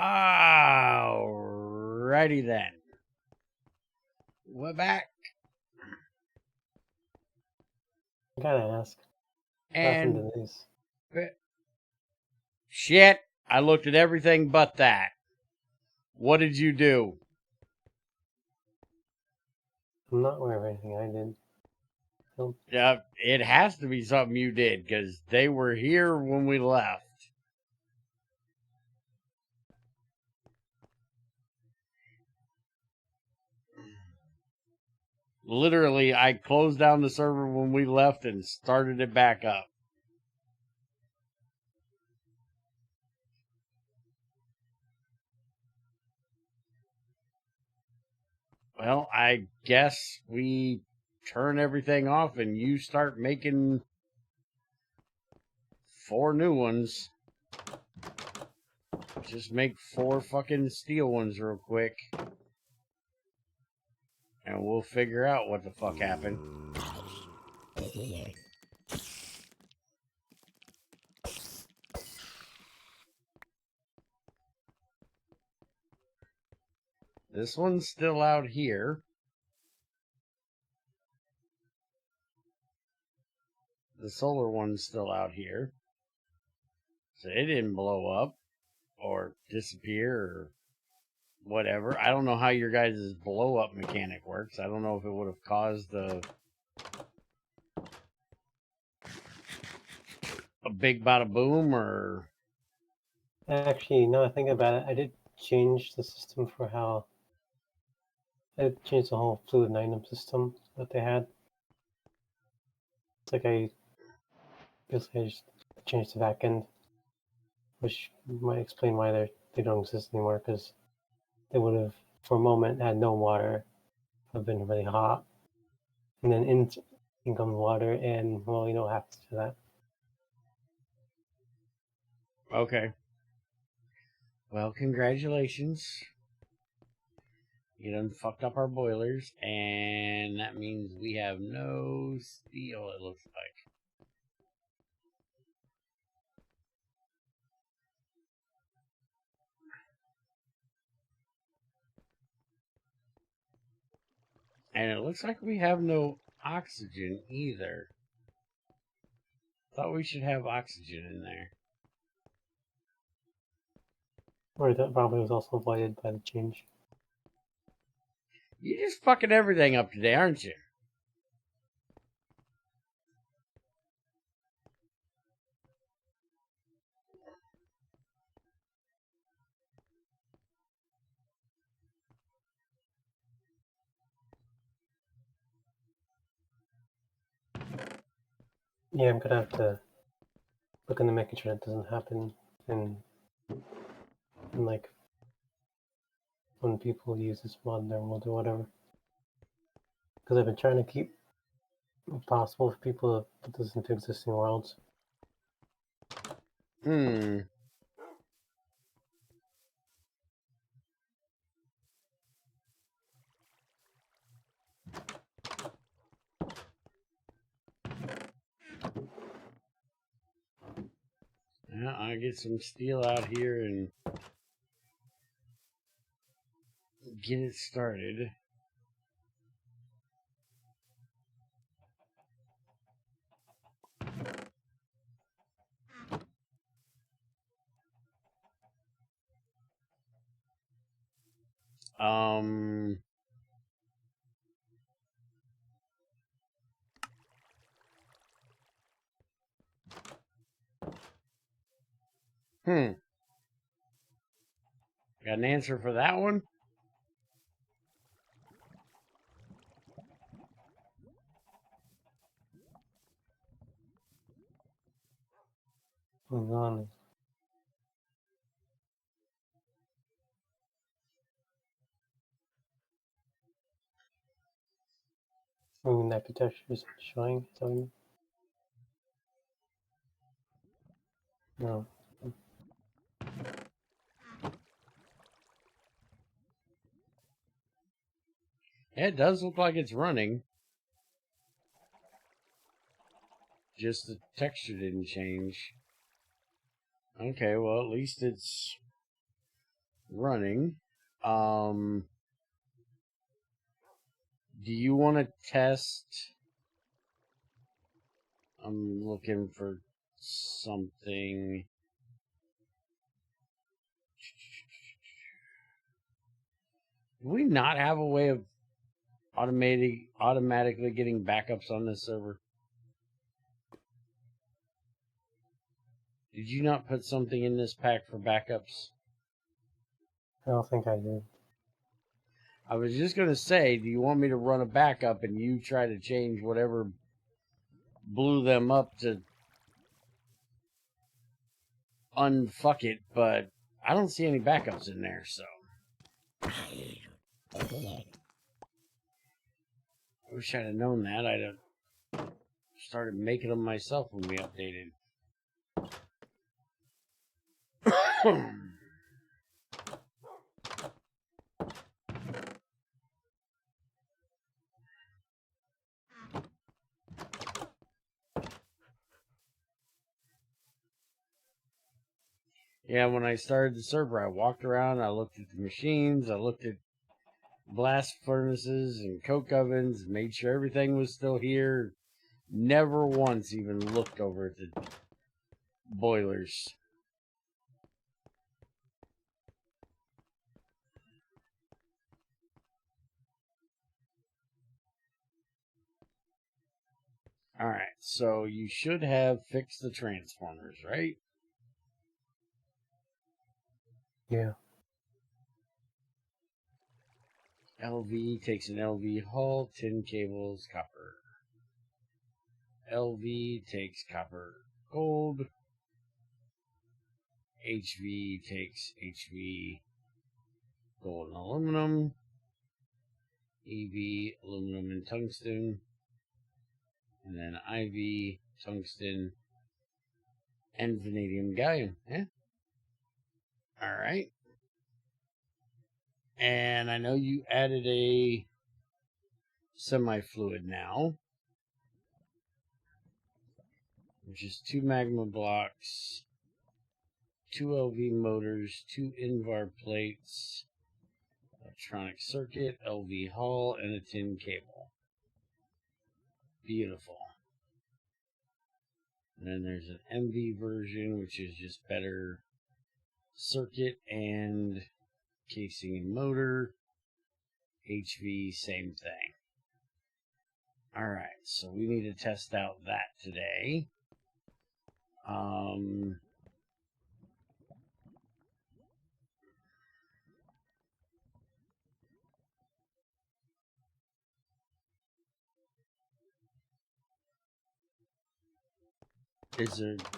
Alrighty then. We're back. I gotta ask. And shit, I looked at everything but that. What did you do? I'm not aware of anything I did. Nope. Yeah, it has to be something you did, because they were here when we left. Literally, I closed down the server when we left and started it back up. Well, I guess we turn everything off and you start making 4 new ones. Just make 4 fucking steel ones real quick. And we'll figure out what the fuck happened. This one's still out here. The solar one's still out here. So it didn't blow up or disappear or whatever. I don't know how your guys' blow up mechanic works. I don't know if it would have caused a big bada boom or... Actually, now I think about it, I did change the system for how... I changed the whole fluid item system that they had. It's like I just changed the back end, which might explain why they don't exist anymore, because they would have, for a moment, had no water, have been really hot, and then in comes water, and well, you know what happens to that. Okay. Well, congratulations. You done fucked up our boilers, and that means we have no steel, it looks like. And it looks like we have no oxygen either. Thought we should have oxygen in there. Or that probably was also avoided by the change. You're just fucking everything up today, aren't you? Yeah, I'm gonna have to look into making sure that doesn't happen in like when people use this mod in their world or whatever. Because I've been trying to keep it possible for people to put this into existing worlds. Yeah, I'll get some steel out here and get it started. Got an answer for that one? Moving on. Moving architecture is showing. So no. Yeah, it does look like it's running. Just the texture didn't change. Okay, well, at least it's running. Do you want to test? I'm looking for something. Do we not have a way of automatically getting backups on this server? Did you not put something in this pack for backups? I don't think I did. I was just going to say, do you want me to run a backup and you try to change whatever blew them up to unfuck it, but I don't see any backups in there, so. I wish I'd have known that. I'd have started making them myself when we updated. Yeah, when I started the server, I walked around, I looked at the machines, I looked at blast furnaces and coke ovens, made sure everything was still here. Never once even looked over at the boilers. Alright, so you should have fixed the transformers, right? Yeah. LV takes an LV hull, tin cables, copper. LV takes copper, gold. HV takes HV, gold and aluminum. EV, aluminum and tungsten. And then IV, tungsten, and vanadium gallium. Yeah. Alright. And I know you added a semi-fluid now, which is 2 magma blocks, 2 LV motors, 2 Invar plates, electronic circuit, LV hull, and a tin cable. Beautiful. And then there's an MV version, which is just better circuit and casing and motor. HV, same thing. Alright, so we need to test out that today.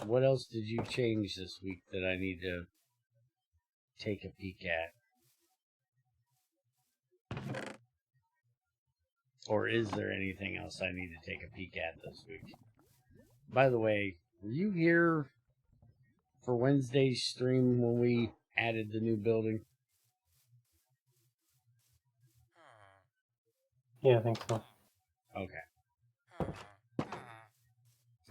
What else did you change this week that I need to take a peek at? Or is there anything else I need to take a peek at this week? By the way, were you here for Wednesday's stream when we added the new building? Yeah, I think so. Okay.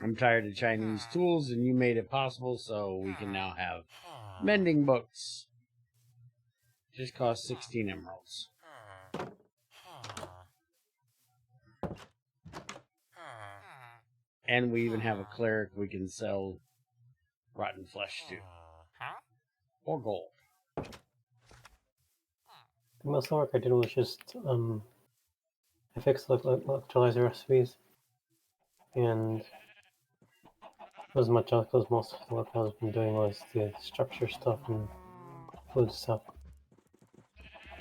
I'm tired of Chinese tools, and you made it possible, so we can now have mending books. Just cost 16 emeralds. And we even have a cleric we can sell rotten flesh to. Or gold. Most of the work I did was just I fixed the electrolyzer recipes, and it was much else because most of the work I've been doing was the structure stuff and fluid stuff.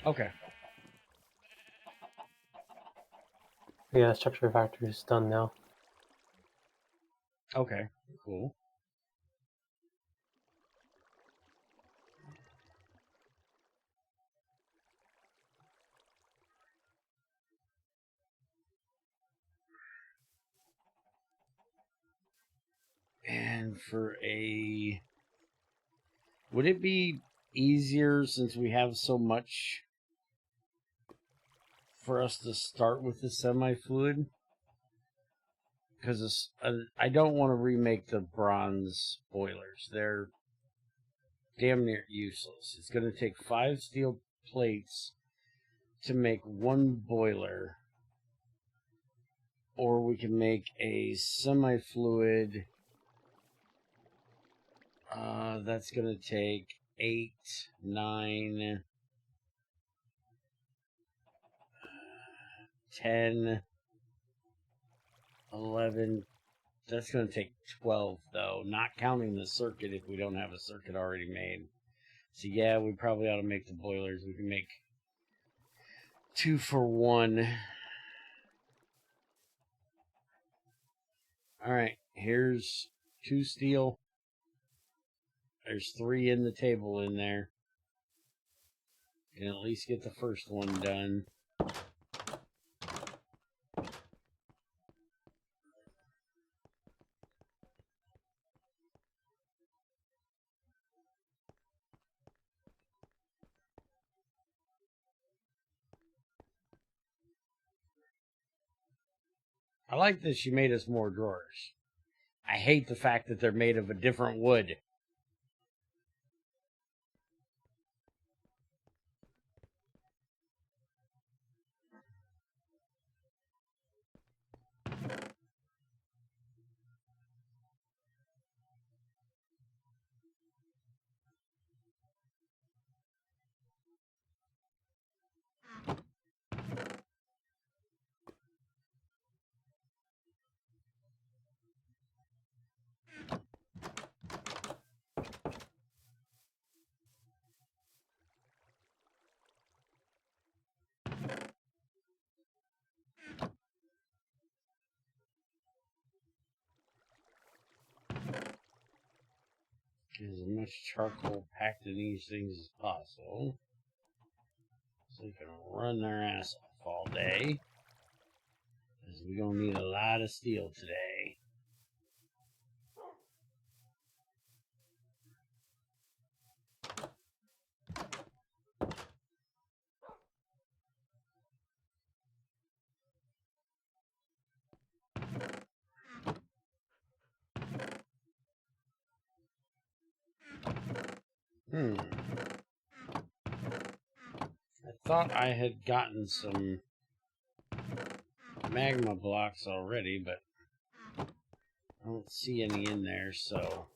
Okay. Yeah, the structure factory is done now. Okay, cool. And for a... Would it be easier, since we have so much, for us to start with the semi-fluid? Because I don't want to remake the bronze boilers. They're damn near useless. It's going to take 5 steel plates to make 1 boiler. Or we can make a semi-fluid. That's going to take 8, 9, 10, 11. That's going to take 12, though. Not counting the circuit if we don't have a circuit already made. So, yeah, we probably ought to make the boilers. We can make 2 for 1. Alright, here's 2 steel. There's 3 in the table in there. Can at least get the first one done. I like that she made us more drawers. I hate the fact that they're made of a different wood. Get as much charcoal packed in these things as possible. So we can run their ass off all day. Because we're going to need a lot of steel today. I thought I had gotten some magma blocks already, but I don't see any in there, so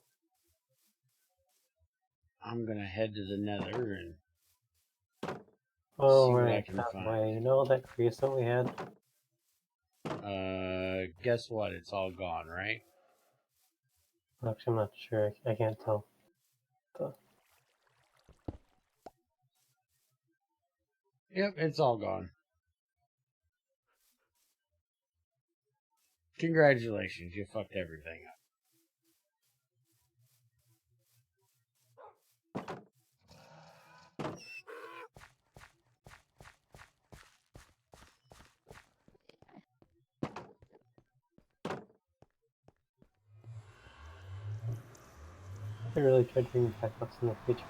I'm gonna head to the nether and see what I can find. Way. You know that crease that we had? Guess what? It's all gone, right? Actually, I'm not sure. I can't tell. Yep, it's all gone. Congratulations, you fucked everything up. I really tried bringing backups in the future.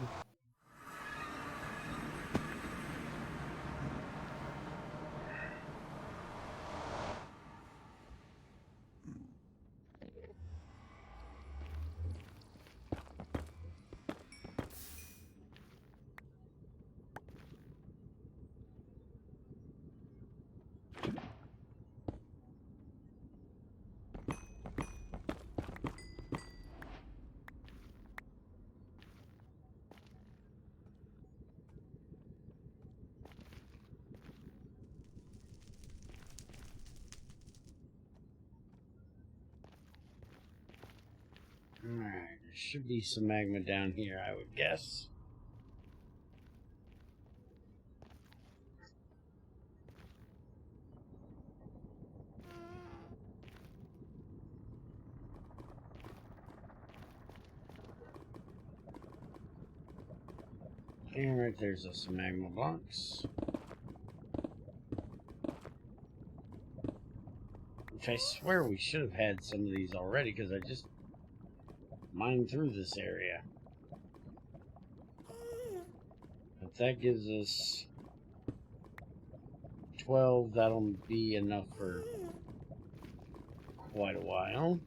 Alright, there should be some magma down here, I would guess. And right there's some magma blocks. Which I swear we should have had some of these already, because I just mined through this area. But that gives us 12. That'll be enough for quite a while.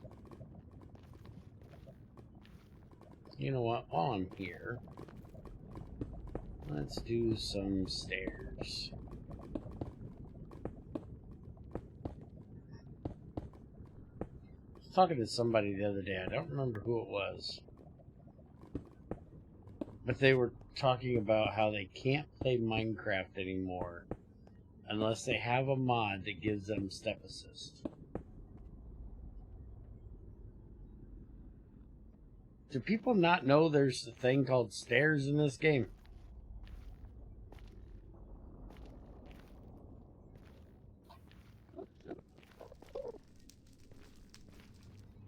You know what? While I'm here, let's do some stairs. I was talking to somebody the other day. I don't remember who it was. But they were talking about how they can't play Minecraft anymore unless they have a mod that gives them step assist. Do people not know there's a thing called stairs in this game?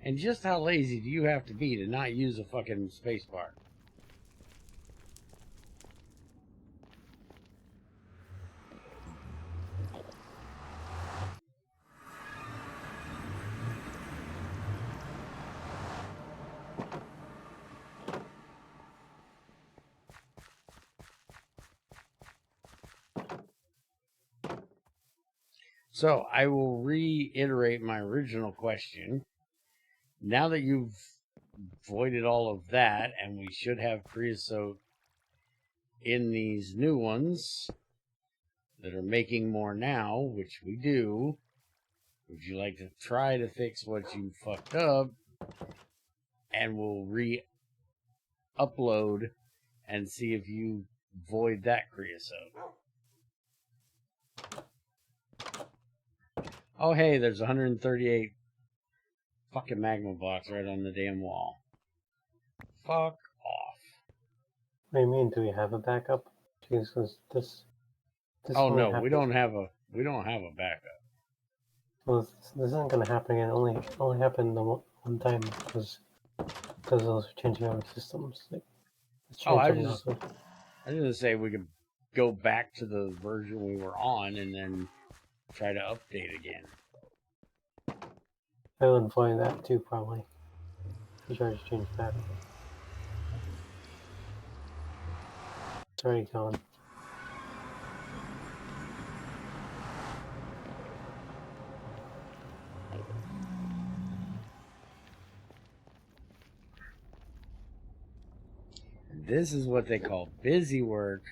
And just how lazy do you have to be to not use a fucking spacebar? So, I will reiterate my original question. Now that you've voided all of that, and we should have creosote in these new ones that are making more now, which we do, would you like to try to fix what you fucked up? And we'll re-upload and see if you void that creosote. Oh, hey, there's 138 fucking magma blocks right on the damn wall. Fuck off. What do you mean? Do we have a backup? Because this Oh only no, happened. we don't have a backup. Well, this isn't going to happen again. It only happened the one time because those are changing over systems. Like, it's Oh, changed I every was episode. gonna say we could go back to the version we were on and then try to update again. I would avoid that too, probably. You try to change back. It's already gone. This is what they call busy work.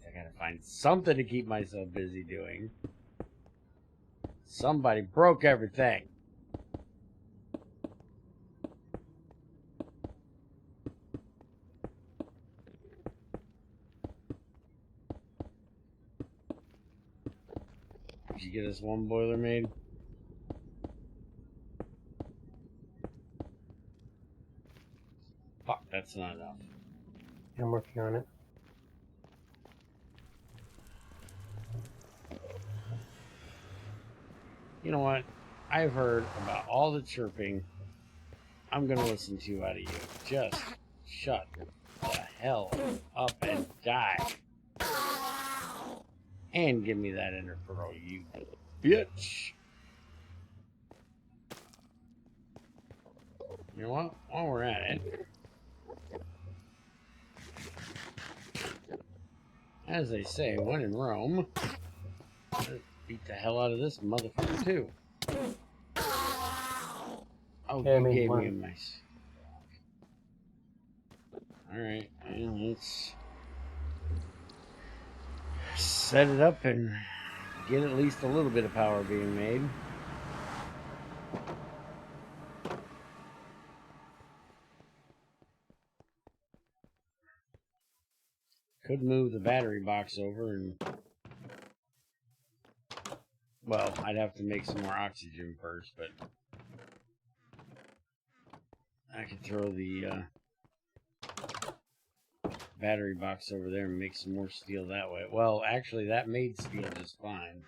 I gotta find something to keep myself busy doing. Somebody broke everything. Did you get us one boiler made? Fuck, that's not enough. I'm working on it. You know what? I've heard about all the chirping. I'm gonna listen to out of you. Just shut the hell up and die. And give me that ender pearl, you bitch. You know what? While we're at it, as they say, when in Rome, let's beat the hell out of this motherfucker too. Oh, Yeah, I you mean, gave me a one. nice. Alright, and let's set it up and get at least a little bit of power being made. Could move the battery box over and... Well, I'd have to make some more oxygen first, but... I could throw the battery box over there and make some more steel that way. Well, actually, that made steel just fine.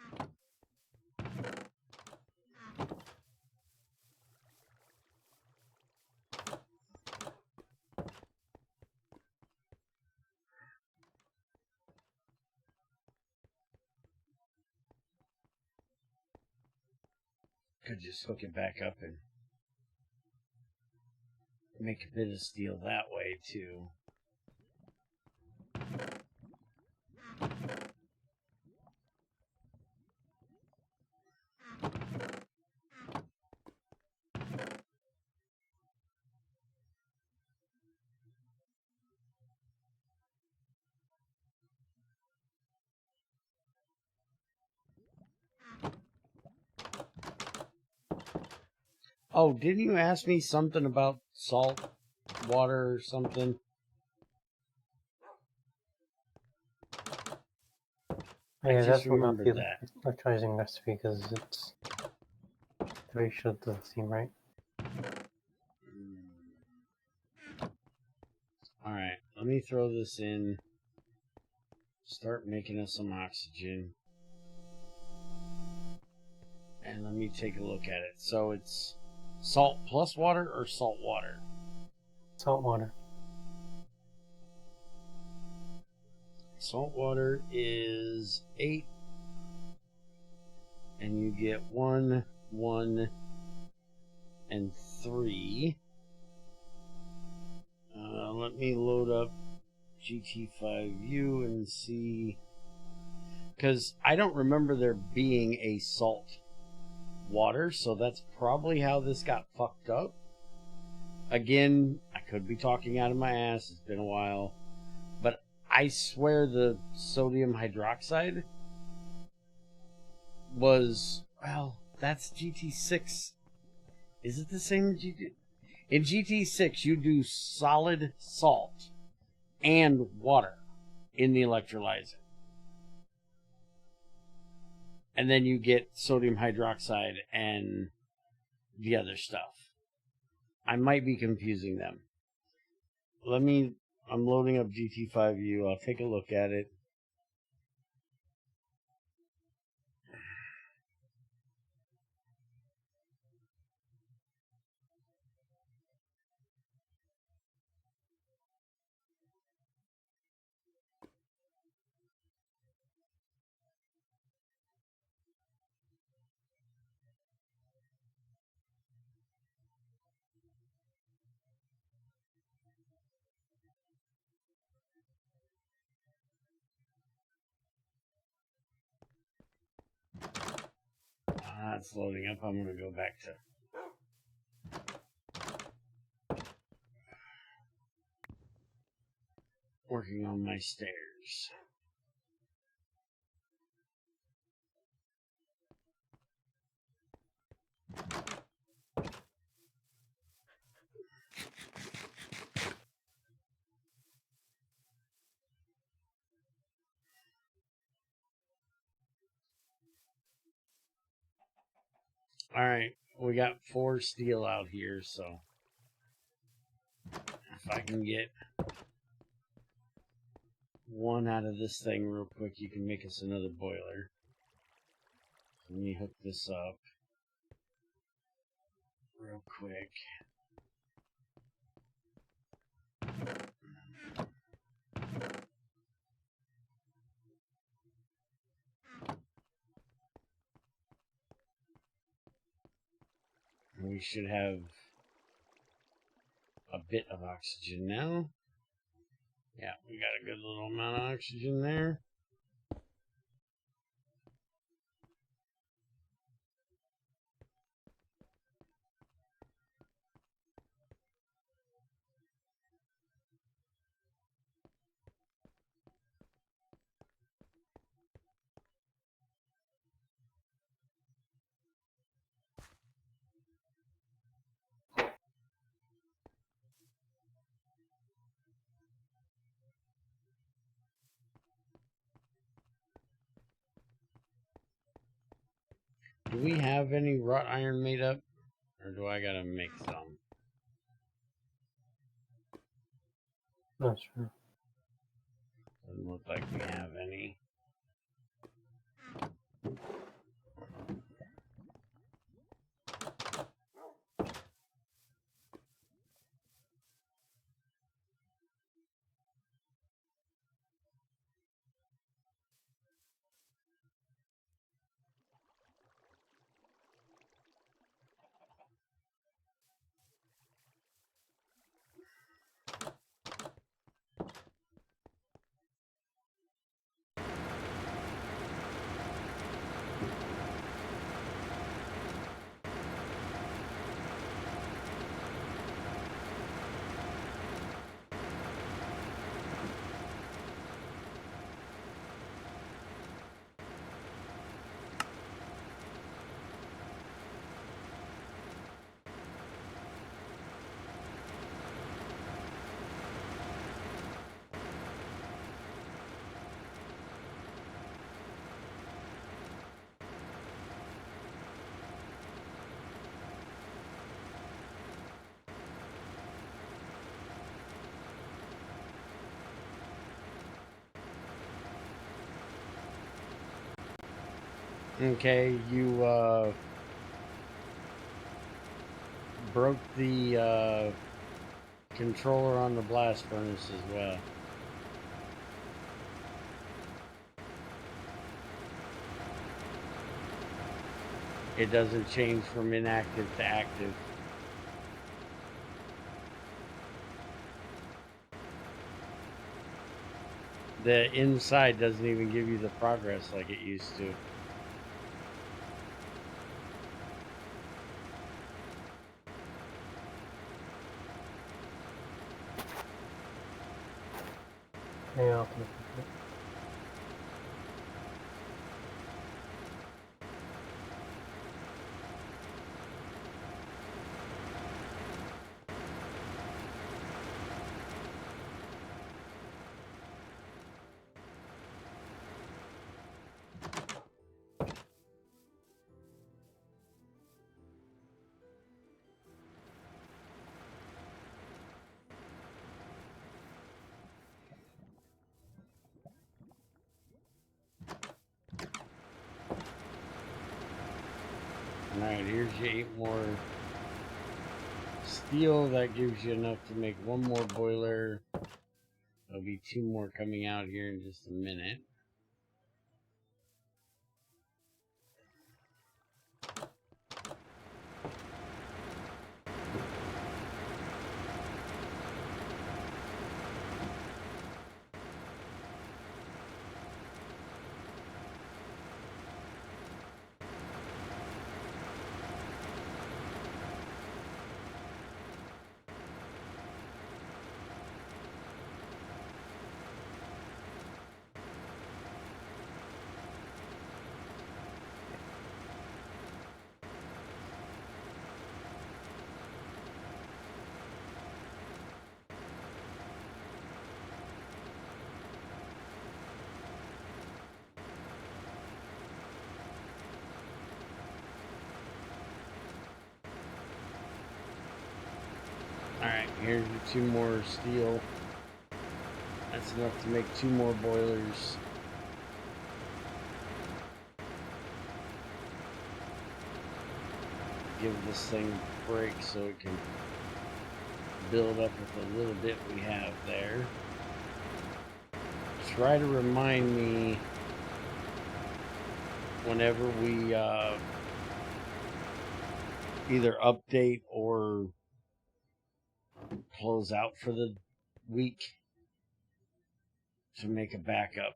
Could just hook it back up and make a bit of steel that way, too. Oh, didn't you ask me something about salt water or something? Yeah, I just that's not remembered the that. electrolyzing recipe because it's the ratio doesn't seem right. Alright, let me throw this in. Start making us some oxygen. And let me take a look at it. So it's salt plus water or salt water? Salt water. Salt water is 8. And you get 1, 1, and 3. Let me load up GT5U and see. Because I don't remember there being a salt water, so that's probably how this got fucked up. Again, I could be talking out of my ass, it's been a while, but I swear the sodium hydroxide was, well, that's GT6. Is it the same in GT? In GT6, you do solid salt and water in the electrolyzer. And then you get sodium hydroxide and the other stuff. I might be confusing them. I'm loading up GT5U. I'll take a look at it. It's loading up. I'm going to go back to working on my stairs. Alright, we got 4 steel out here, so if I can get 1 out of this thing real quick, you can make us another boiler. Let me hook this up real quick. We should have a bit of oxygen now. Yeah, we got a good little amount of oxygen there. Do we have any wrought iron made up? Or do I gotta make some? Not sure. Doesn't look like we have any. Okay, you broke the controller on the blast furnace as well. It doesn't change from inactive to active. The inside doesn't even give you the progress like it used to. Okay, I'll take it. Alright, here's your 8 more steel. That gives you enough to make 1 more boiler. There'll be 2 more coming out here in just a minute. Alright, here's your 2 more steel. That's enough to make 2 more boilers. Give this thing a break so it can build up with the little bit we have there. Try to remind me whenever we either update or close out for the week to make a backup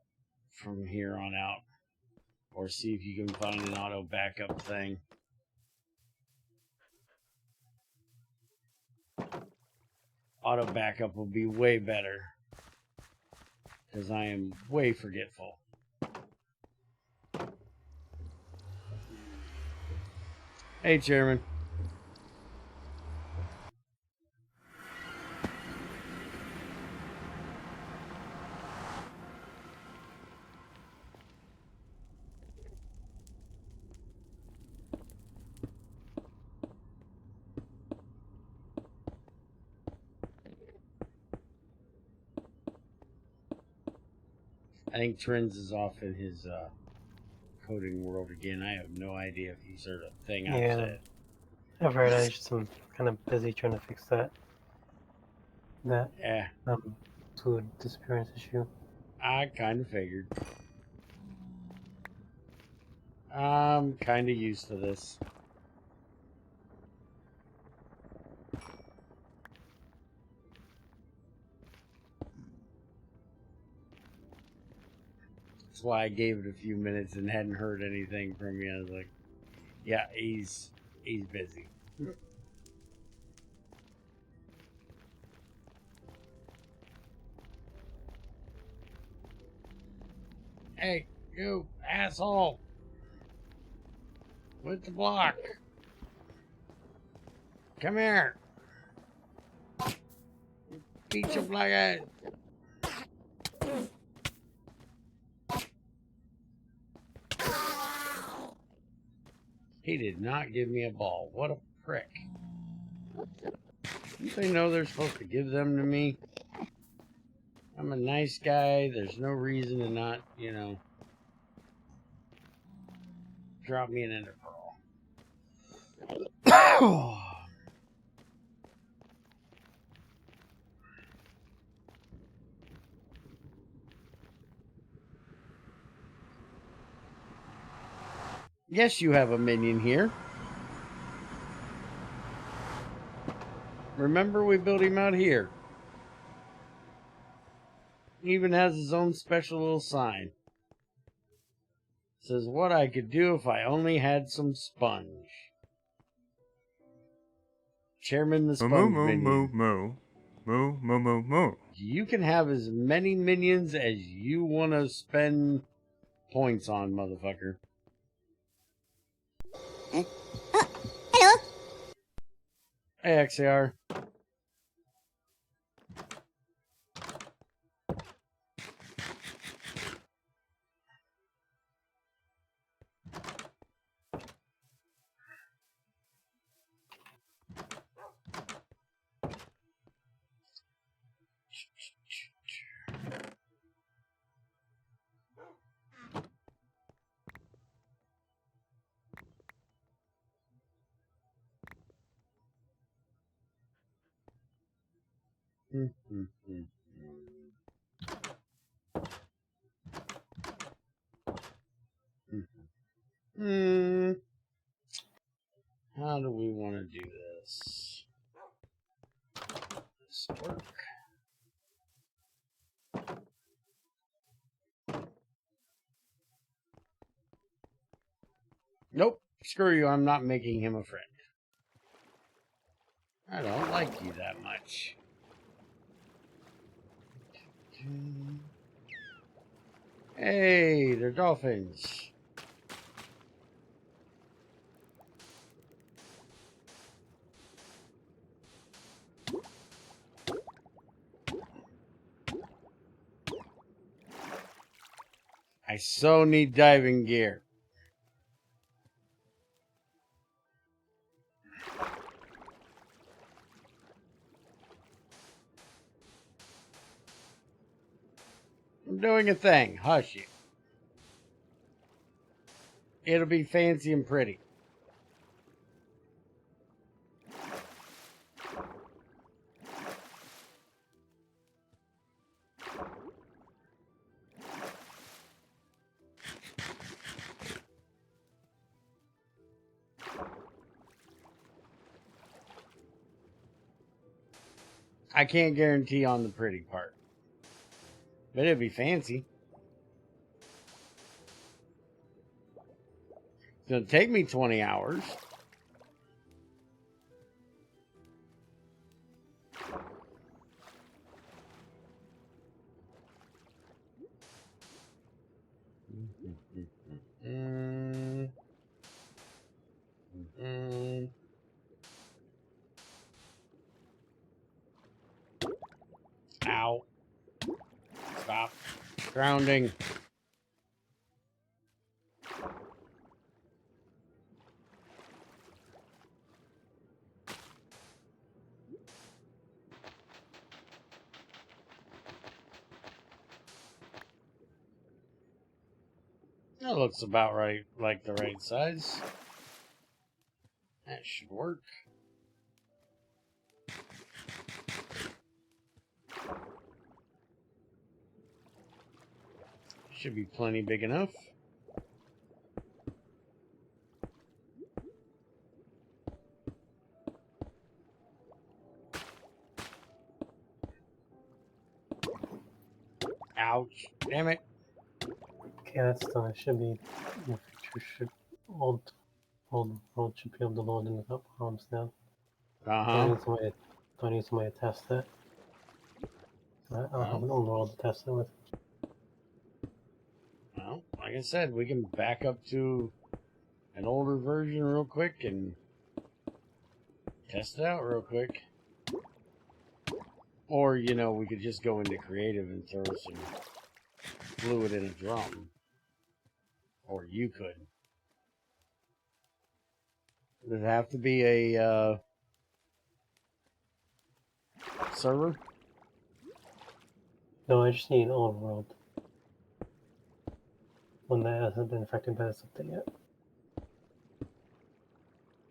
from here on out, or see if you can find an auto backup thing. Auto backup will be way better because I am way forgetful. Hey, Chairman. I think Trends is off in his coding world again. I have no idea if he's heard a thing I've said. I've heard. I just am kind of busy trying to fix that Yeah, fluid disappearance issue. I kind of figured. I'm kind of used to this. That's why I gave it a few minutes and hadn't heard anything from you. I was like, yeah, he's busy. Hey, you asshole! With the block! Come here! Beat you like a... He did not give me a ball. What a prick. Don't they know they're supposed to give them to me? I'm a nice guy. There's no reason to not, you know... drop me an ender pearl. Yes, you have a minion here. Remember, we built him out here. He even has his own special little sign. Says, what I could do if I only had some sponge. Chairman the Sponge Minion. Moo. You can have as many minions as you want to spend points on, motherfucker. Hello. Hey, XAR. How do we want to do this? This work. Nope. Screw you. I'm not making him a friend. I don't like you that much. Hey, they're dolphins. I so need diving gear. I'm doing a thing. Hush you. It'll be fancy and pretty. I can't guarantee on the pretty part. But it'd be fancy. It's going to take me 20 hours. Ow. Stop. Grounding. That looks about right, like the right size. That should work. Should be plenty big enough. Ouch. Damn it. Okay, that's done. It should be. Old world should be able to load into the palms now. Do I need somebody to test it? I'll have an old world to test it with. Well, like I said, we can back up to an older version real quick and test it out real quick. Or, you know, we could just go into creative and throw some fluid in a drum. Or you could. Does it have to be a server? No, I just need an old world. One that hasn't been affected by this update yet.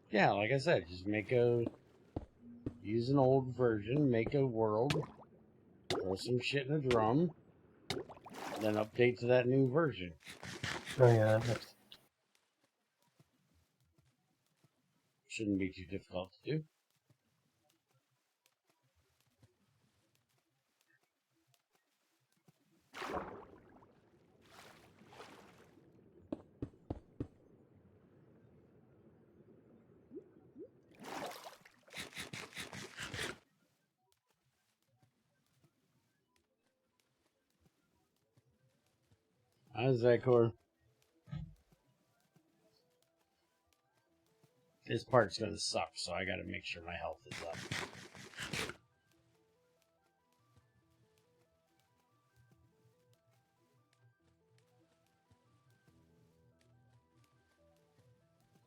Yeah, like I said, just use an old version, make a world, throw some shit in a drum, then update to that new version. Oh yeah, that makes. Shouldn't be too difficult to do. How's that, Core? This part's gonna suck, so I gotta make sure my health is up.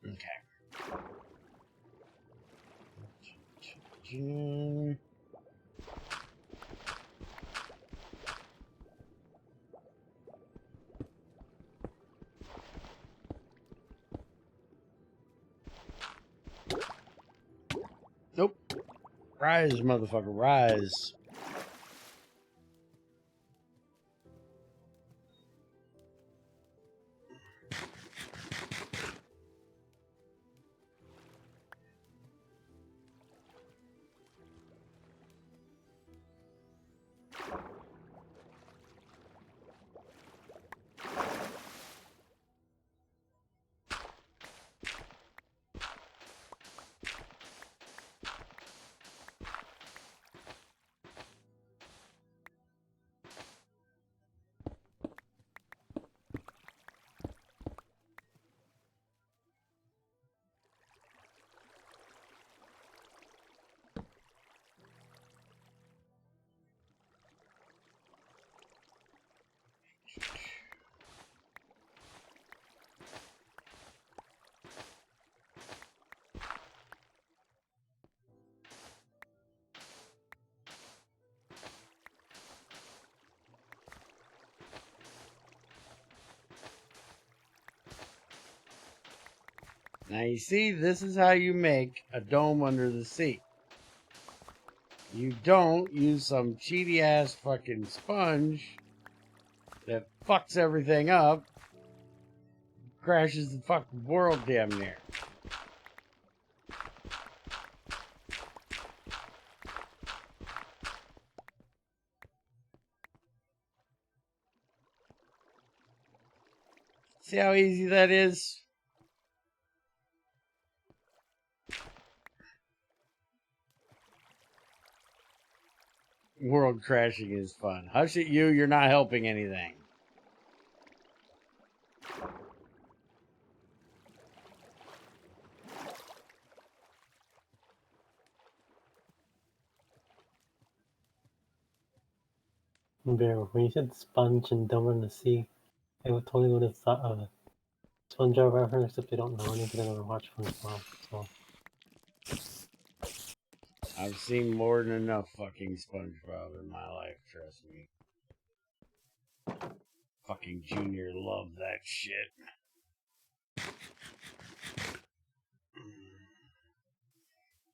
Okay. Nope. Rise, motherfucker, rise. Now you see, this is how you make a dome under the sea. You don't use some cheaty ass fucking sponge that fucks everything up, crashes the fucking world damn near. See how easy that is? World crashing is fun. Hush it, you're not helping anything. Bear, when you said sponge and dumber in the sea, I totally would have thought of a SpongeBob reference, except they don't know any because I never watched SpongeBob. So I've seen more than enough fucking SpongeBob in my life, trust me. Fucking Junior loved that shit.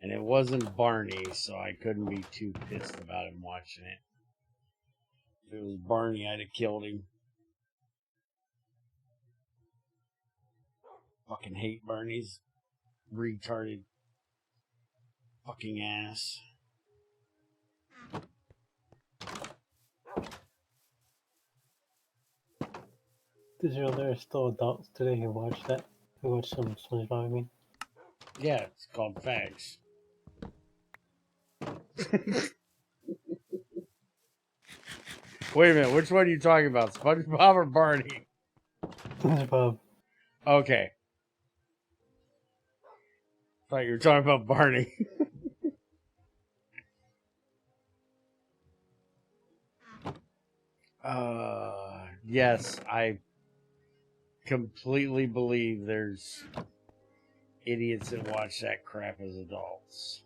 And it wasn't Barney, so I couldn't be too pissed about him watching it. If it was Barney, I'd have killed him. Fucking hate Barney's retarded fucking ass. there are still adults today who watch that, who watch some SpongeBob. I mean, Yeah, it's called fags. Wait a minute, which one are you talking about? SpongeBob or Barney? SpongeBob. Okay. Thought you were talking about Barney. Yes, I completely believe there's idiots that watch that crap as adults.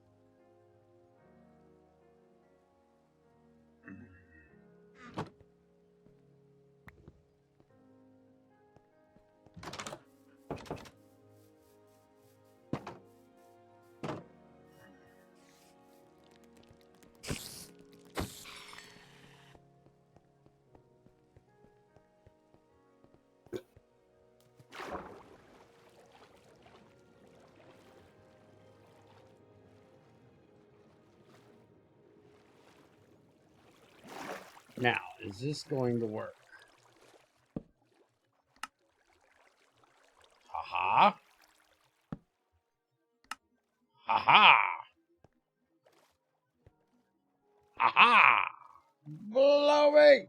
Now, is this going to work? Ha-ha. Ha-ha. Ha-ha. Blow me.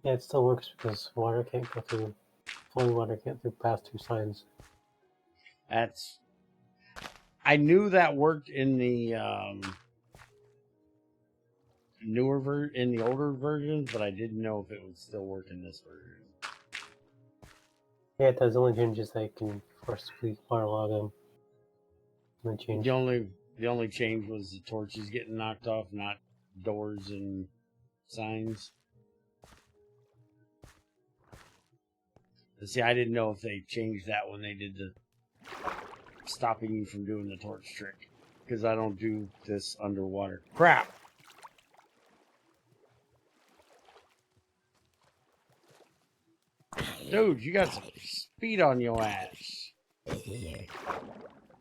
Yeah, it still works because water can't go through. Flowing water can't go past 2 signs. That's... I knew that worked in the in the older versions, but I didn't know if it would still work in this version. Yeah, it does. The only change is that you can forcibly waterlog them. And then change. The only change was the torches getting knocked off, not doors and signs. But see, I didn't know if they changed that when they did the stopping you from doing the torch trick, because I don't do this underwater. Crap! Dude, you got some speed on your ass.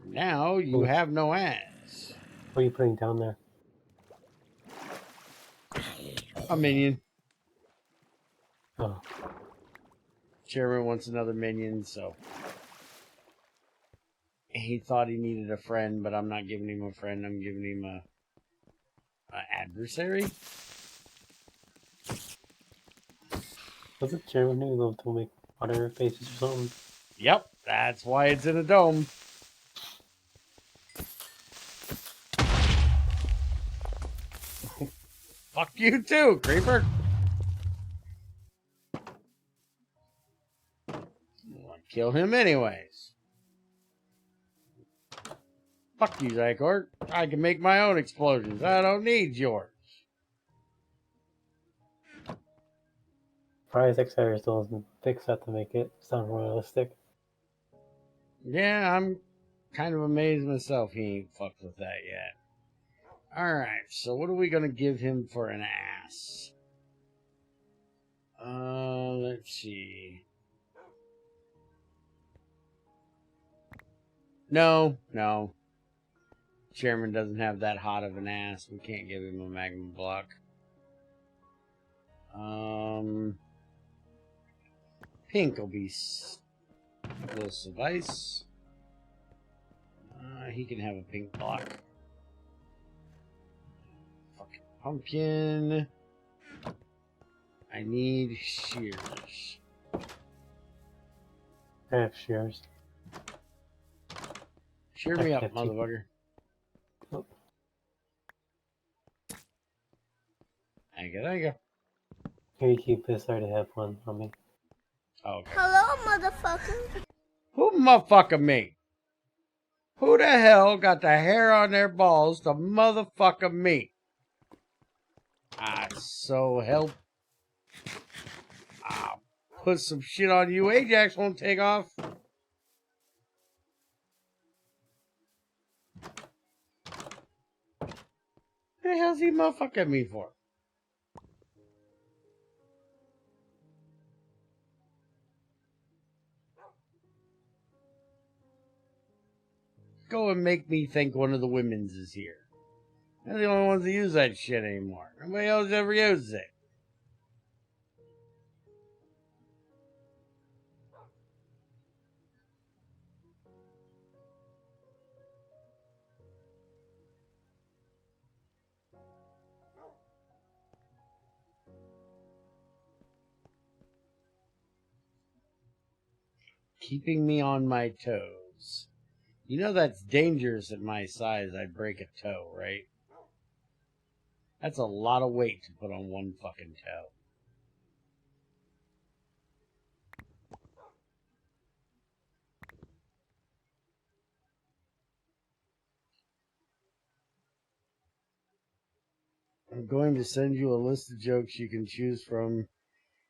Now you have no ass. What are you putting down there? A minion. Oh. Chairman wants another minion, so he thought he needed a friend, but I'm not giving him a friend. I'm giving him a adversary. Was it Chairman who loved to make water faces or something? Yep, that's why it's in a dome. Fuck you too, creeper. I'll kill him anyways. Fuck you, Zycor. I can make my own explosions. I don't need yours. Prize Exciter still hasn't fixed that to make it sound realistic. Yeah, I'm kind of amazed myself he ain't fucked with that yet. Alright, so what are we gonna give him for an ass? Let's see. No. Chairman doesn't have that hot of an ass. We can't give him a magma block. Pink will suffice. He can have a pink block. Fucking pumpkin. I need shears. I have shears. Shear me up, motherfucker. Oh. Thank you. Here, you keep this. I already have one on me. Okay. Hello, motherfucker. Who motherfucker me? Who the hell got the hair on their balls to motherfucker me? So help. I'll put some shit on you. Ajax won't take off. What the hell's he motherfucking me for? Go and make me think one of the women's is here. They're the only ones that use that shit anymore. Nobody else ever uses it. Keeping me on my toes. You know that's dangerous at my size. I'd break a toe, right? That's a lot of weight to put on one fucking toe. I'm going to send you a list of jokes you can choose from.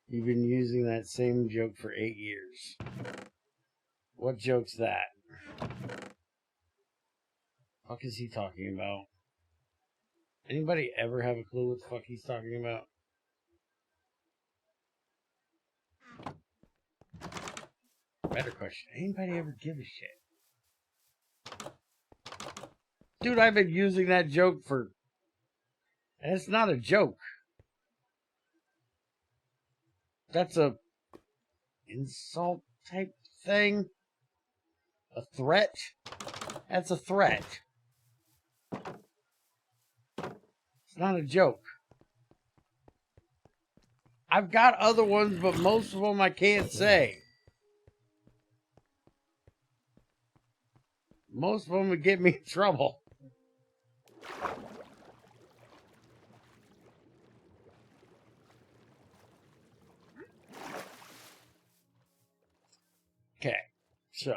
You've been using that same joke for 8 years. What joke's that? Fuck is he talking about? Anybody ever have a clue what the fuck he's talking about? Better question. Anybody ever give a shit? Dude, I've been using that joke for... And it's not a joke. That's a insult type thing. A threat? That's a threat. It's not a joke. I've got other ones, but most of them I can't say. Most of them would get me in trouble. Okay, so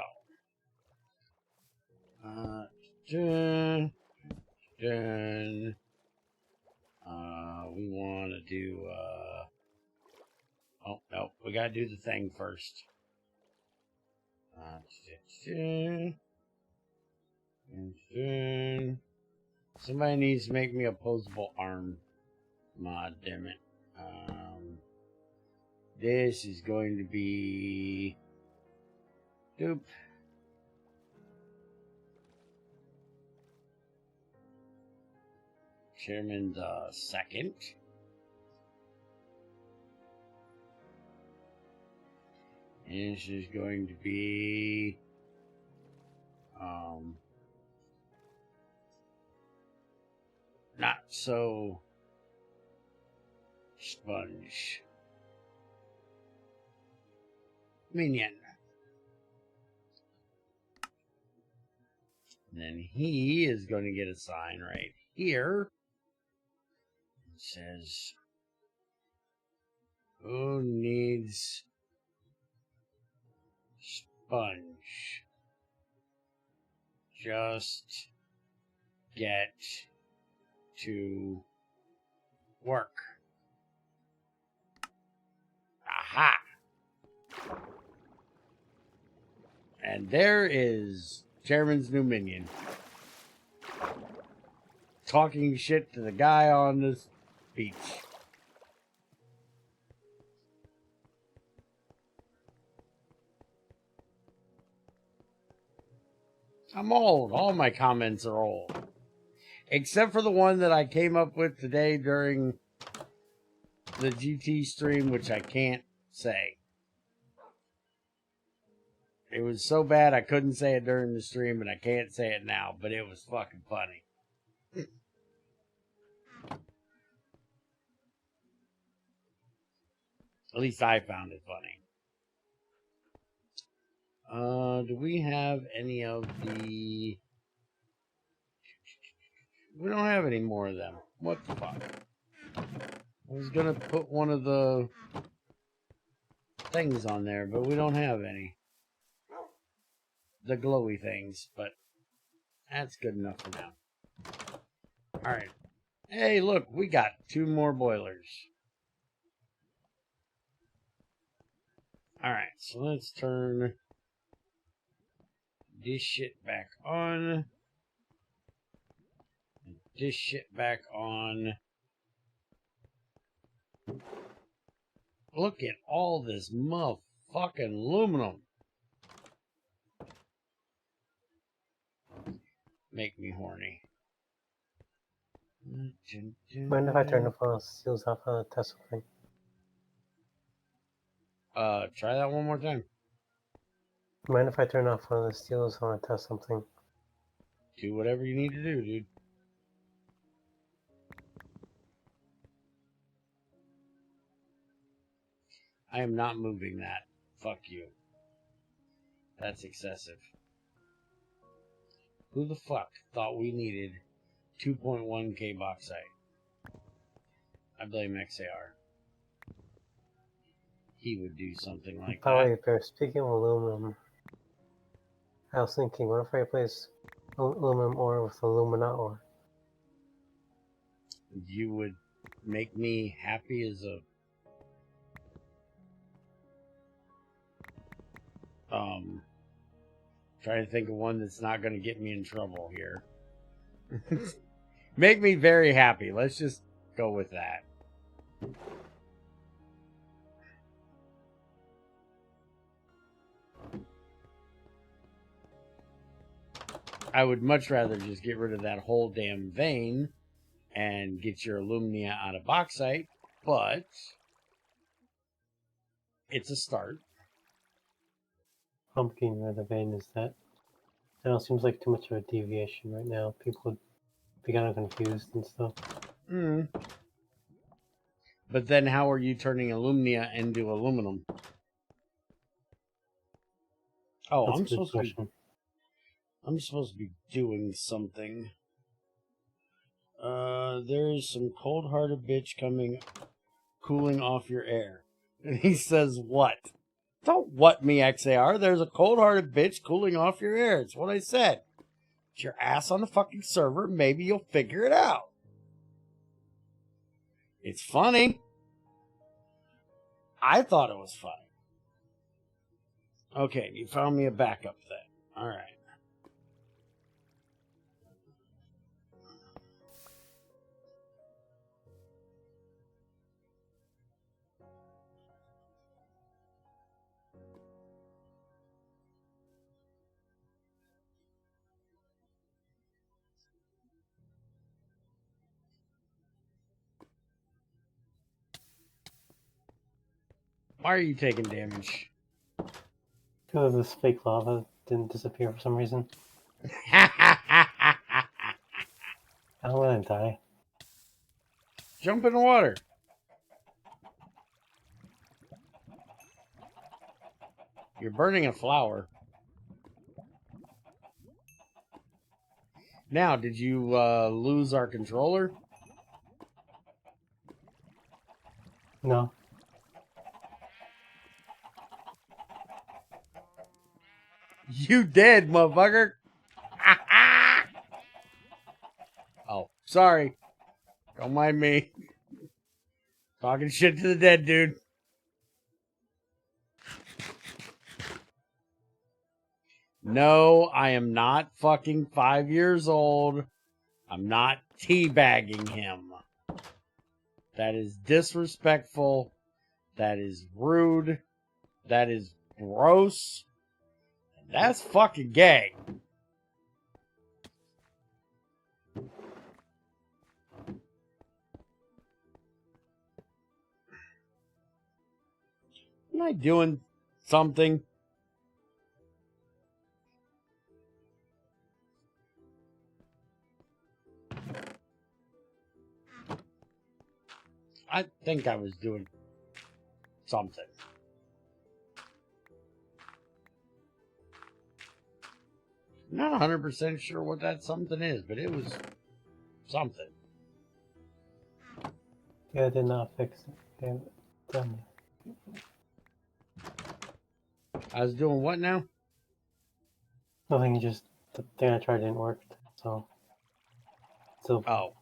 we want to do oh no, we gotta do the thing first. Somebody needs to make me a posable arm mod, damn it. This is going to be doop. Chairman the second. And this is going to be not so sponge minion. And then he is going to get a sign right here. It says, who needs sponge? Just get to work. Aha! And there is Chairman's new minion. Talking shit to the guy on this beach. I'm old. All my comments are old. Except for the one that I came up with today during the GT stream, which I can't say. It was so bad I couldn't say it during the stream, and I can't say it now, but it was fucking funny. At least I found it funny. Do we have any of the... We don't have any more of them. What the fuck? I was gonna put one of the things on there, but we don't have any. The glowy things, but that's good enough for now. Alright. Hey, look, we got 2 more boilers. Alright, so let's turn this shit back on. This shit back on. Look at all this motherfucking aluminum. Make me horny. Mind if I turn the phone seals off on the test thing? Try that one more time. Mind if I turn off one of the steels when I test something? Do whatever you need to do, dude. I am not moving that. Fuck you. That's excessive. Who the fuck thought we needed 2.1k bauxite? I blame XAR. He would do something like By the way, that. Bear, speaking of aluminum, I was thinking, what if I replace aluminum ore with PunchMeNot ore? You would make me happy as a... Trying to think of one that's not going to get me in trouble here. Make me very happy. Let's just go with that. I would much rather just get rid of that whole damn vein and get your alumnia out of bauxite, but it's a start. Pumpkin where the vein is that. It all seems like too much of a deviation right now. People would be kind of confused and stuff. But then how are you turning alumnia into aluminum? Oh, That's a good question. I'm supposed to be doing something. There is some cold-hearted bitch coming, cooling off your air. And he says, what? Don't what me, XAR. There's a cold-hearted bitch cooling off your air. It's what I said. Get your ass on the fucking server. Maybe you'll figure it out. It's funny. I thought it was funny. Okay, you found me a backup then. All right. Why are you taking damage? Because this fake lava didn't disappear for some reason. I I don't want to die. Jump in the water. You're burning a flower. Now, did you lose our controller? No. You dead, motherfucker. Oh, sorry. Don't mind me. Talking shit to the dead dude. No, I am not fucking 5 years old. I'm not teabagging him. That is disrespectful. That is rude. That is gross. That's fucking gay. Am I doing something? I think I was doing something. Not 100% sure what that something is, but it was something. Yeah, I did not fix it. Damn it. Done. I was doing what now? Nothing, just the thing I tried didn't work. So, still Oh,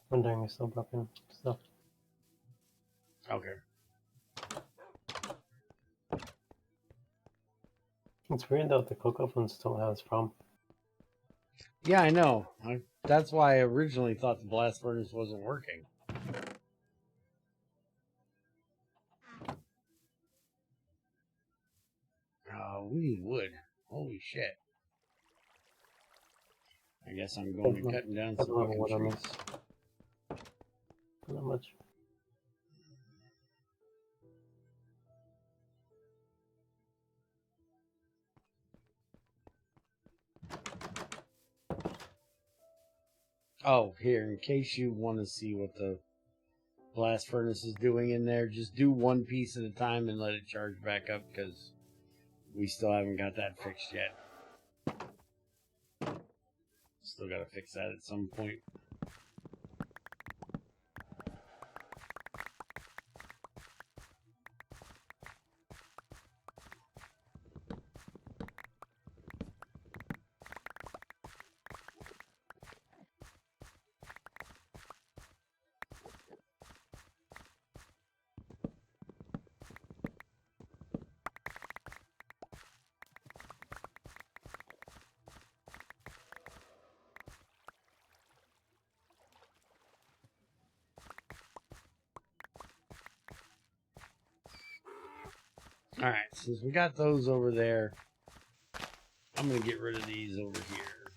wondering is still broken. So, okay. it's weird though the cocoa ones don't have this problem. Yeah, I know. That's why I originally thought the blast furnace wasn't working. Oh, we need wood. Holy shit. I guess I'm going and cutting down some fucking trees. Not much. Oh, here, in case you want to see what the blast furnace is doing in there, just do one piece at a time and let it charge back up, because we still haven't got that fixed yet. Still got to fix that at some point. Alright, since we got those over there, I'm going to get rid of these over here.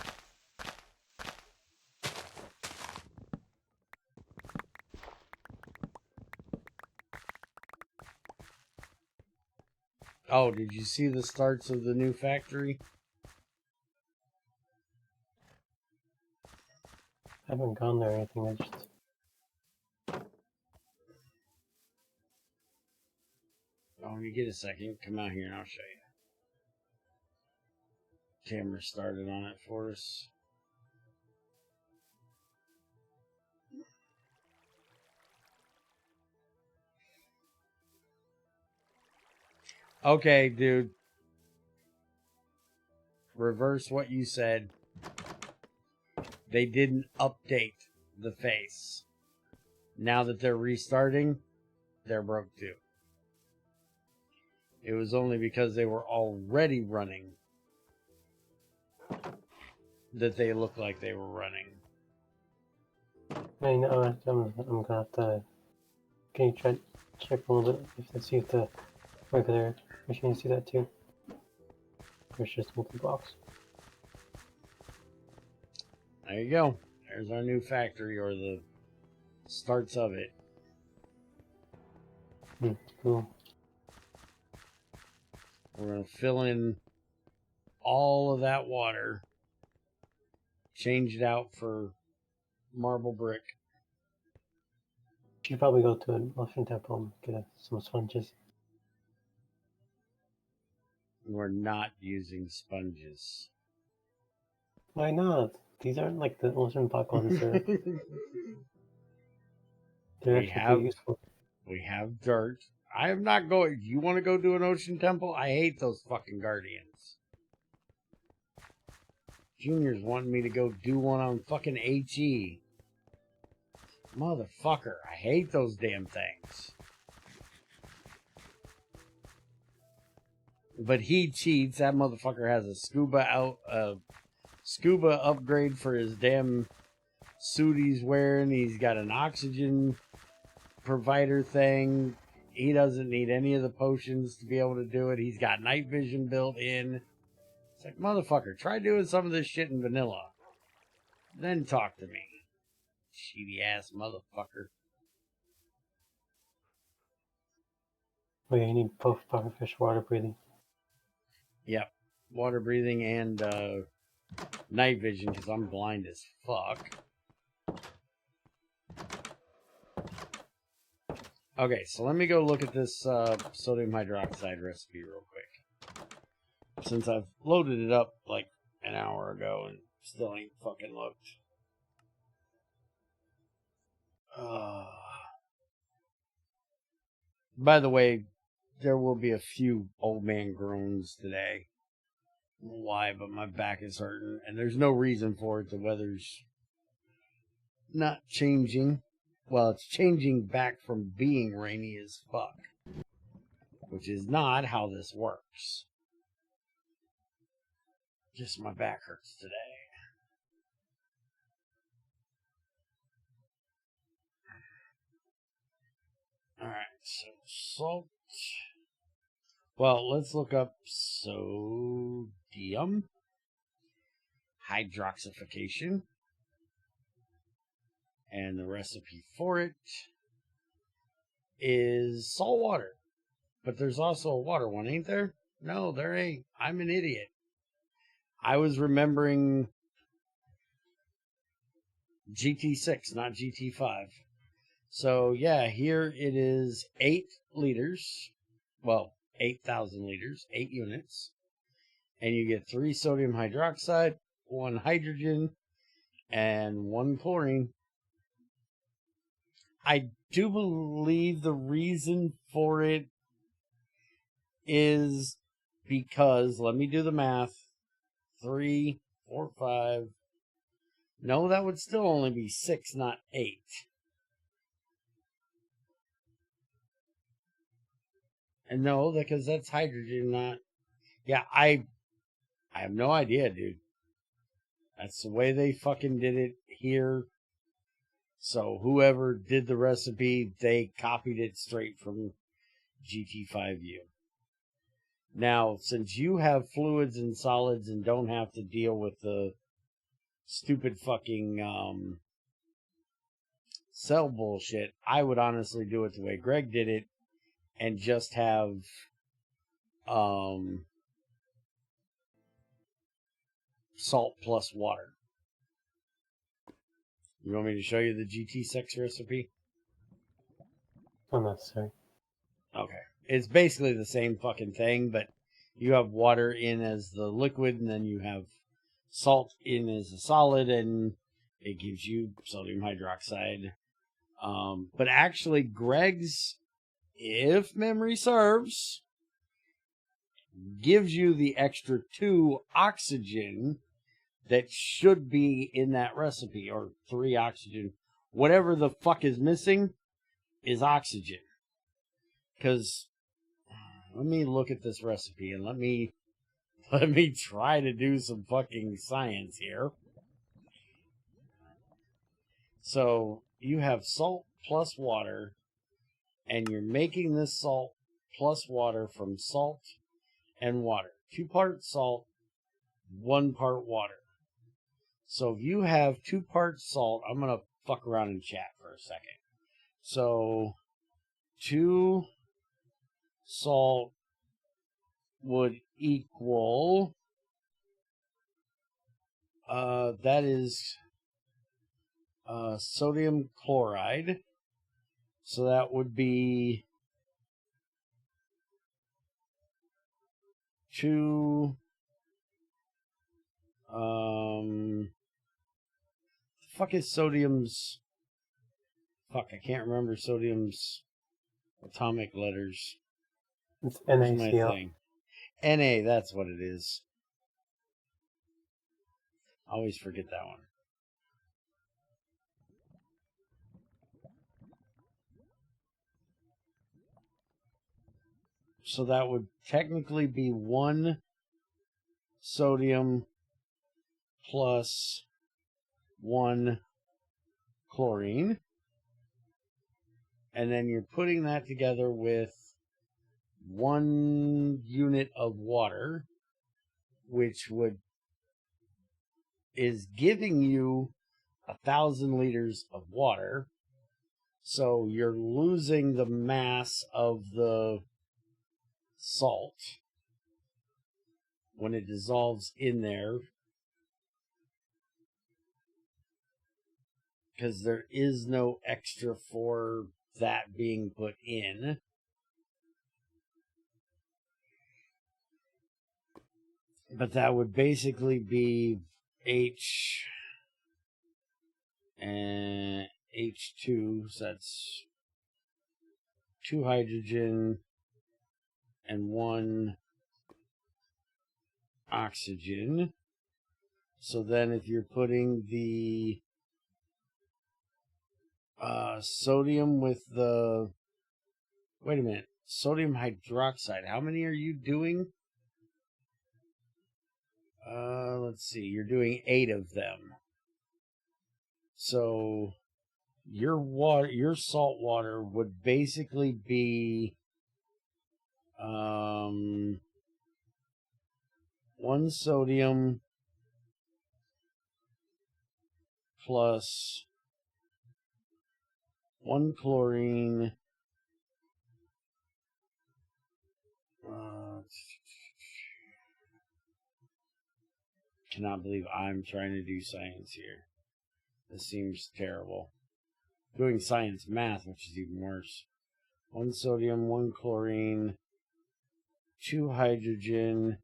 Oh, did you see the starts of the new factory? I haven't gone there or anything. I just Oh, when you get a second, come out here and I'll show you. Camera started on it for us. Okay, dude. Reverse what you said. They didn't update the face. Now that they're restarting, they're broke too. It was only because they were already running that they looked like they were running. I know. I'm gonna have to. Can you try to check a little bit if to see if the regular machines do that too? Or it's just multi-blocks. There you go. There's our new factory, or the starts of it. Cool. We're going to fill in all of that water, change it out for marble brick. Should probably go to an ocean temple and get some sponges. We're not using sponges. Why not? These aren't like the ocean block ones. They're We actually have- pretty useful. We have dirt. I am not going. You want to go do an ocean temple? I hate those fucking guardians. Junior's wanting me to go do one on fucking HE. Motherfucker, I hate those damn things. But he cheats. That motherfucker has a scuba upgrade for his damn suit he's wearing. He's got an oxygen provider thing. He doesn't need any of the potions to be able to do it. He's got night vision built in. It's like, motherfucker, try doing some of this shit in vanilla. Then talk to me. Cheaty ass motherfucker. Oh yeah, you need both pufferfish water breathing. Yep. Water breathing and night vision because I'm blind as fuck. Okay, so let me go look at this sodium hydroxide recipe real quick. Since I've loaded it up like an hour ago and still ain't fucking looked. By the way, there will be a few old man groans today. I don't know why, but my back is hurting, and there's no reason for it. The weather's not changing. Well, it's changing back from being rainy as fuck, which is not how this works. Just my back hurts today. Alright, so salt. Well, let's look up sodium hydroxification. And the recipe for it is salt water. But there's also a water one, ain't there? No, there ain't. I'm an idiot. I was remembering GT6, not GT5. So, yeah, here it is 8 liters. Well, 8,000 liters, 8 units. And you get 3 sodium hydroxide, 1 hydrogen, and 1 chlorine. I do believe the reason for it is because, let me do the math, 3, 4, 5, no, that would still only be 6, not 8. And no, because that's hydrogen, not, yeah, I have no idea, dude. That's the way they fucking did it here. So whoever did the recipe, they copied it straight from GT5U. Now, since you have fluids and solids and don't have to deal with the stupid fucking cell bullshit, I would honestly do it the way Greg did it and just have salt plus water. You want me to show you the GT6 recipe? Unnecessary. Okay. It's basically the same fucking thing, but you have water in as the liquid, and then you have salt in as a solid, and it gives you sodium hydroxide. But actually, Greg's, if memory serves, gives you the extra 2 oxygen that should be in that recipe, or 3 oxygen. Whatever the fuck is missing is oxygen. Because, let me look at this recipe and let me try to do some fucking science here. So, you have salt plus water, and you're making this salt plus water from salt and water. 2 parts salt, 1 part water. So if you have 2 parts salt, I'm going to fuck around in chat for a second. So 2 salt would equal, that is sodium chloride. So that would be 2, the fuck is sodium's, fuck, I can't remember sodium's atomic letters. It's Where's my NaCl. thing? Na, that's what it is. I always forget that one. So that would technically be 1 sodium plus 1 chlorine. And then you're putting that together with 1 unit of water, which is giving you 1,000 liters of water. So you're losing the mass of the salt when it dissolves in there, because there is no extra for that being put in. But that would basically be H and H2, so that's 2 hydrogen and 1 oxygen. So then if you're putting the sodium with the, wait a minute, sodium hydroxide, how many are you doing? Let's see, you're doing 8 of them. So your water, your salt water would basically be 1 sodium plus 1 chlorine cannot believe I'm trying to do science here. This seems terrible. Doing science math, which is even worse. 1 sodium, 1 chlorine, 2 hydrogen,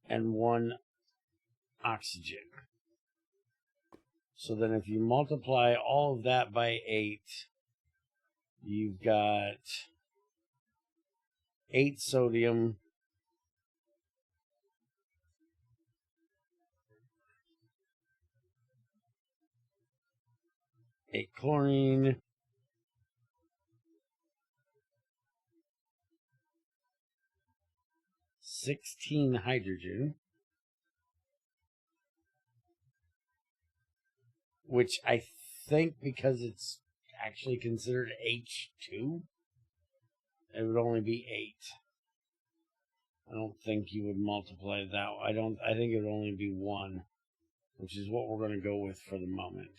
and 1 oxygen. So then if you multiply all of that by 8, you've got 8 sodium, 8 chlorine, 16 hydrogen, which I think, because it's actually considered H2, it would only be 8. I don't think you would multiply that. I think it would only be 1, which is what we're going to go with for the moment.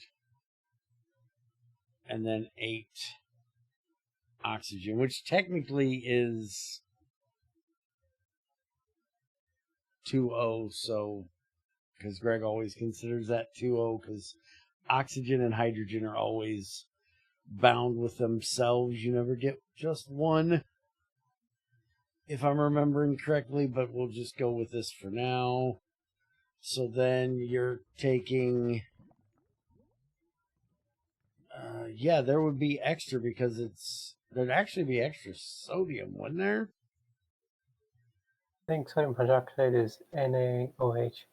And then 8 oxygen, which technically is 2O, so because Greg always considers that 2O, because oxygen and hydrogen are always bound with themselves. You never get just one, if I'm remembering correctly, but we'll just go with this for now. So then you're taking... yeah, there would be extra because there'd actually be extra sodium, wouldn't there? I think sodium hydroxide is NaOH.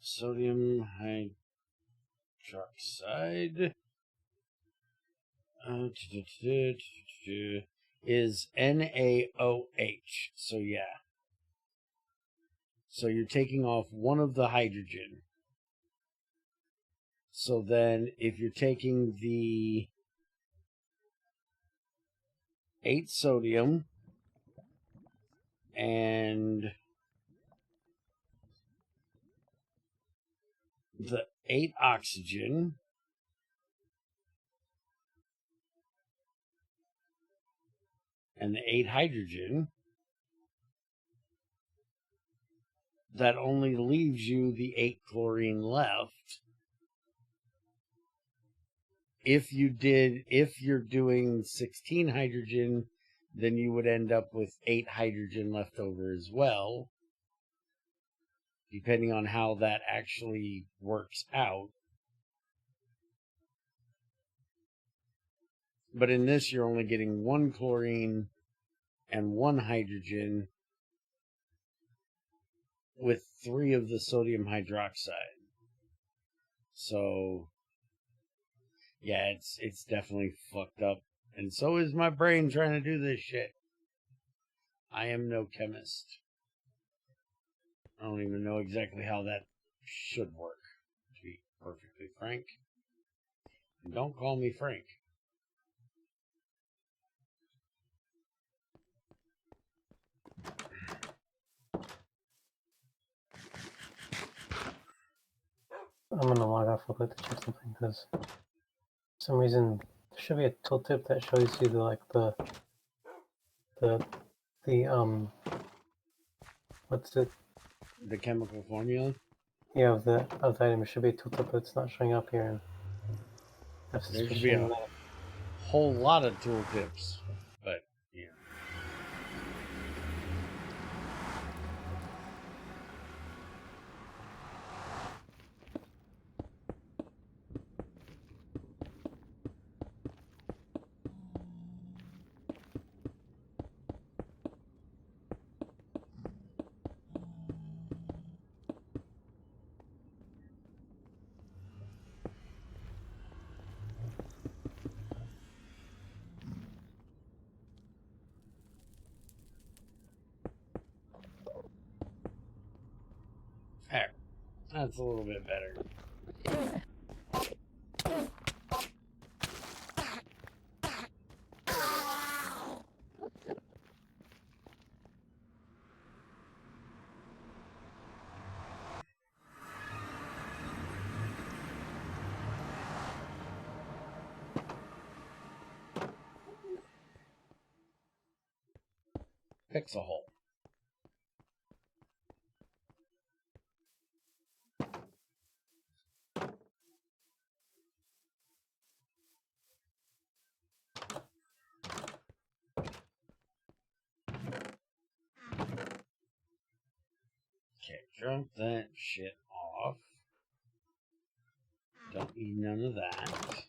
Sodium hydroxide is NaOH. So yeah. So you're taking off one of the hydrogen. So then if you're taking the 8 sodium and the 8 oxygen, and the 8 hydrogen, that only leaves you the 8 chlorine left. If you're doing 16 hydrogen, then you would end up with 8 hydrogen left over as well, depending on how that actually works out. But in this, you're only getting 1 chlorine and 1 hydrogen with 3 of the sodium hydroxide. So yeah, it's definitely fucked up. And so is my brain trying to do this shit. I am no chemist. I don't even know exactly how that should work, to be perfectly frank. And don't call me Frank. I'm gonna log off real quick to check something because for some reason there should be a tooltip that shows you the what's it? The chemical formula? Yeah, of the item. There should be a tooltip, but it's not showing up here. And I have There should be a suspicion that whole lot of tooltips, but yeah. There. That's a little bit better. Fix a hole. Okay, drop that shit off. Don't need none of that.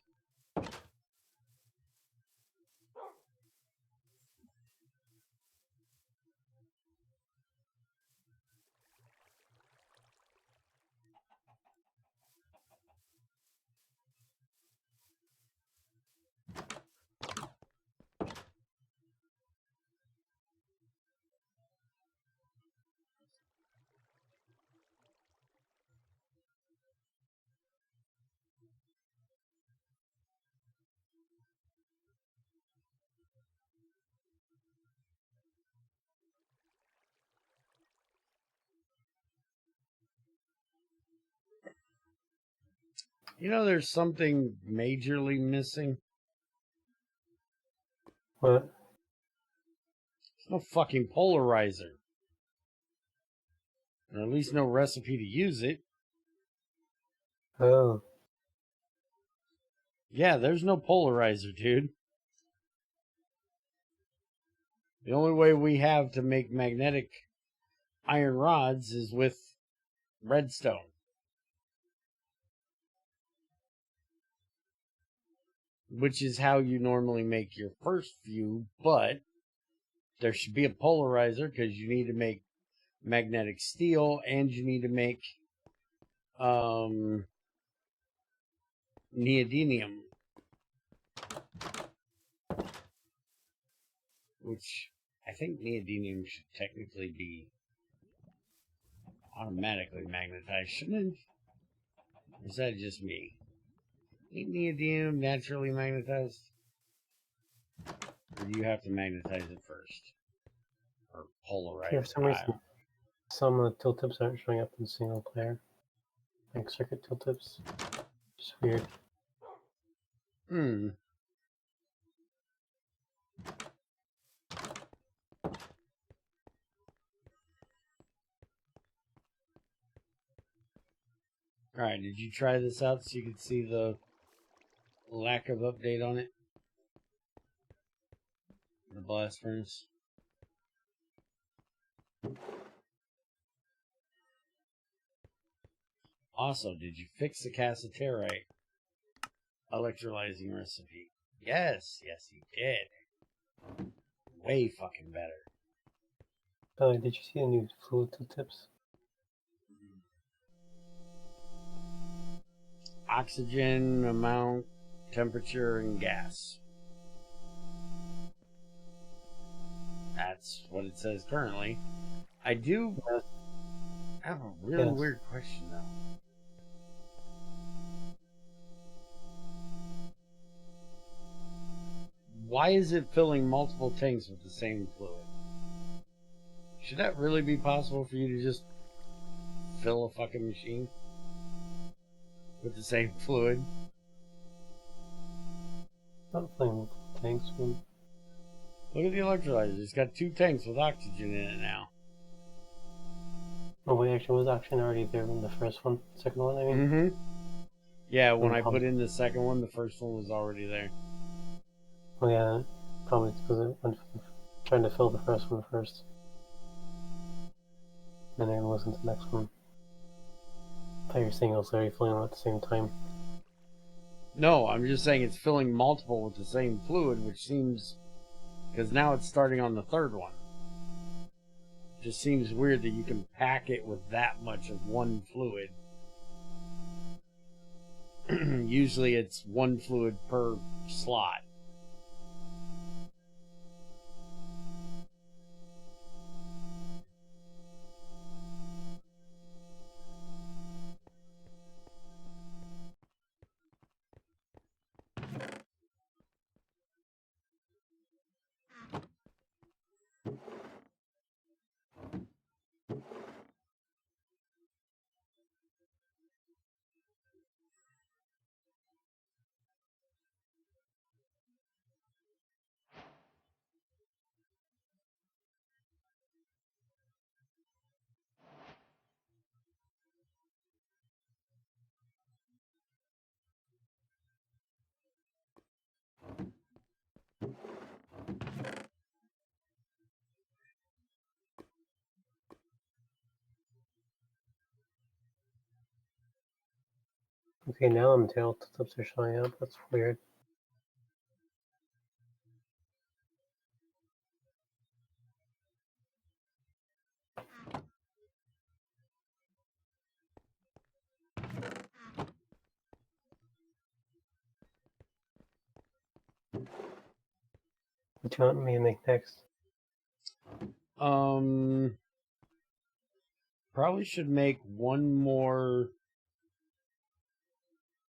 You know, there's something majorly missing. What? There's no fucking polarizer. Or at least no recipe to use it. Oh. Yeah, there's no polarizer, dude. The only way we have to make magnetic iron rods is with redstone. Which is how you normally make your first few, but there should be a polarizer because you need to make magnetic steel and you need to make neodymium, which I think neodymium should technically be automatically magnetized, shouldn't it? Or is that just me? Ain't neodymium naturally magnetized? Or do you have to magnetize it first? Or polarize Okay, it? for some reason, some of the tooltips aren't showing up in single player. Like circuit tooltips. Just weird. Hmm. Alright, did you try this out so you could see the lack of update on it? The blast furnace? Also, did you fix the cassiterite electrolyzing recipe? Yes, yes you did. Way fucking better. Did you see the new fluid tooltips? Oxygen, amount, temperature, and gas. That's what it says currently. I do Yes. have a really Yes. weird question though. Why is it filling multiple tanks with the same fluid? Should that really be possible for you to just fill a fucking machine with the same fluid? Not playing tanks. Look at the electrolyzer. It's got 2 tanks with oxygen in it now. Oh wait, actually, was oxygen already there in the first one? Second one, I mean? Mm-hmm. Yeah, when I pump. put in the second one, the first one was already there. Oh yeah, probably because it went trying to fill the first one first. And then it wasn't the next one. I thought you were saying it was already filling them at the same time. No, I'm just saying it's filling multiple with the same fluid, which seems... Because now it's starting on the third one. Just seems weird that you can pack it with that much of one fluid. Usually it's one fluid per slot. Okay, now I'm tail tooltips are showing up. That's weird. What do you want me to make next? Probably should make one more...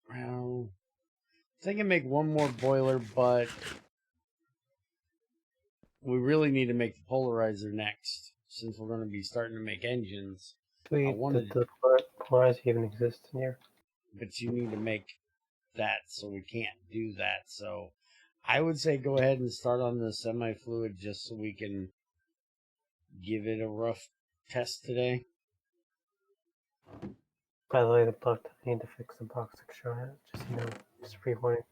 Well... I think I make one more boiler, but... We really need to make the polarizer next, since we're going to be starting to make engines. Do we, I wanted... the polarizer even exist in here? but you need to make that, so we can't do that. So I would say go ahead and start on the semi-fluid just so we can give it a rough test today. By the way, the bug, I need to fix the box extra on it. Just, you know, just a pre-warning.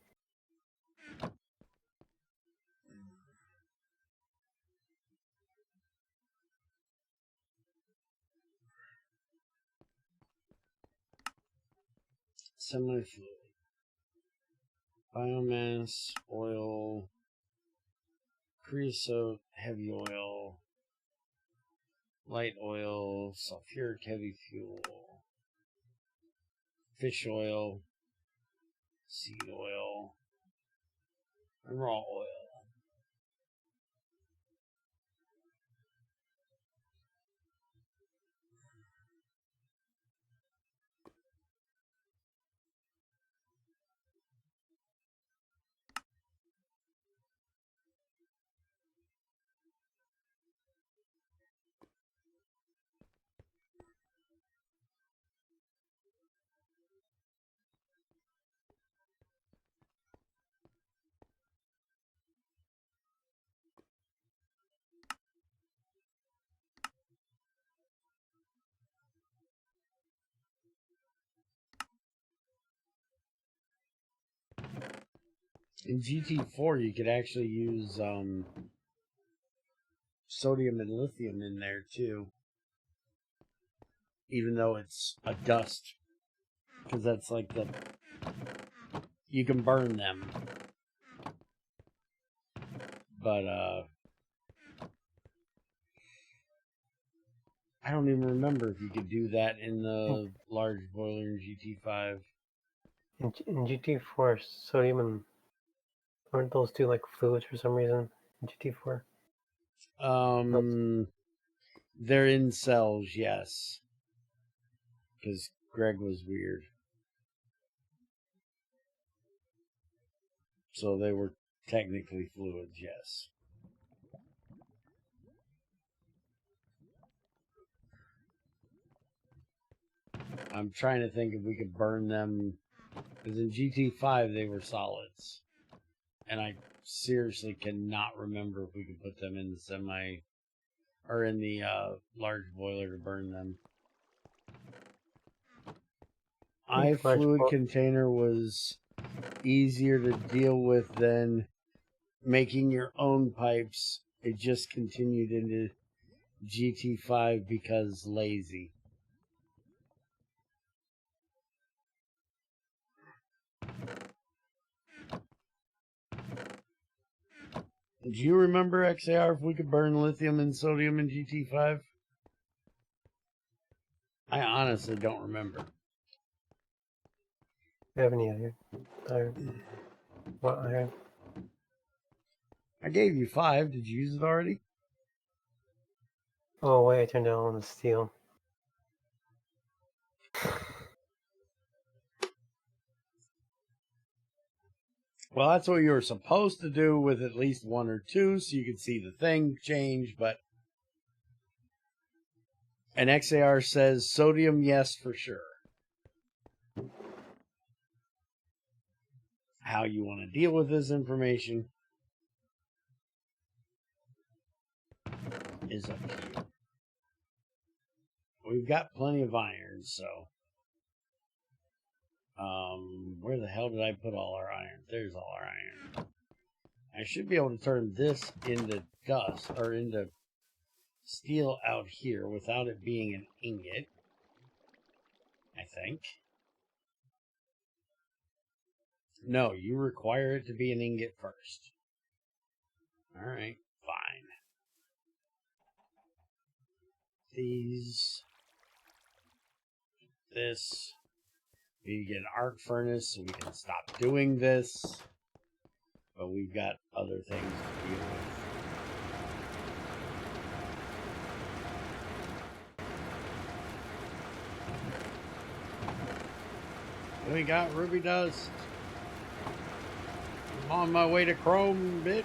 Semi-fluid. Biomass, oil, creosote, heavy oil, light oil, sulfuric heavy fuel, fish oil, seed oil, and raw oil. In GT4, you could actually use sodium and lithium in there too, even though it's a dust, because that's like you can burn them, but I don't even remember if you could do that in the large boiler in GT5. In GT4, sodium and aren't those two like fluids for some reason in GT4? They're in cells, yes, because Greg was weird, so they were technically fluids, yes. I'm trying to think if we could burn them, because in GT5 they were solids, and I seriously cannot remember if we could put them in the semi or in the large boiler to burn them. iFluid container was easier to deal with than making your own pipes. It just continued into GT5 because lazy. Do you remember, XAR, if we could burn lithium and sodium in GT5? I honestly don't remember. Do you have any other iron? What iron? I gave you 5. Did you use it already? Oh wait, I turned it on the steel. Well, that's what you were supposed to do with at least 1 or 2, so you could see the thing change, but... And XAR says sodium, yes, for sure. How you want to deal with this information is up to you. We've got plenty of iron, so... where the hell did I put all our iron? There's all our iron. I should be able to turn this into dust, or into steel out here without it being an ingot, I think. No, you require it to be an ingot first. Alright, fine. These. This. We get an arc furnace so we can stop doing this. But we've got other things to deal with. We got ruby dust. I'm on my way to chrome, bitch.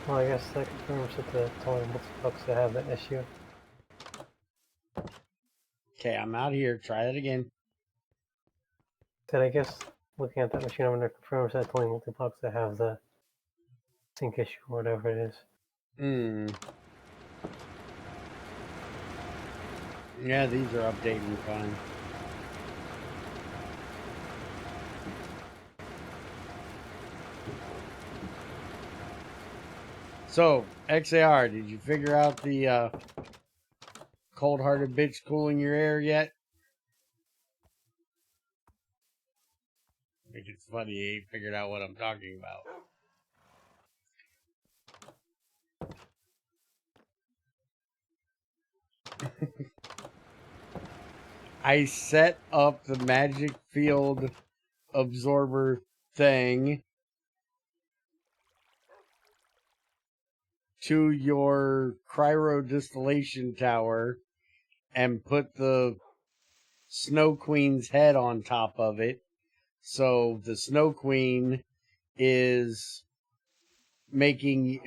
Well, I guess that confirms that the tolerance bugs that have that issue. Okay, I'm out here. Try that again. Then I guess looking at that machine, I'm going to confirm that's only multi-blocks that have the sync issue or whatever it is. Hmm. Yeah, these are updating fine. So, XAR, did you figure out the cold-hearted bitch cooling your air yet? I think it's funny you ain't figured out what I'm talking about. I set up the magic field absorber thing to your cryo distillation tower and put the Snow Queen's head on top of it. So the Snow Queen is running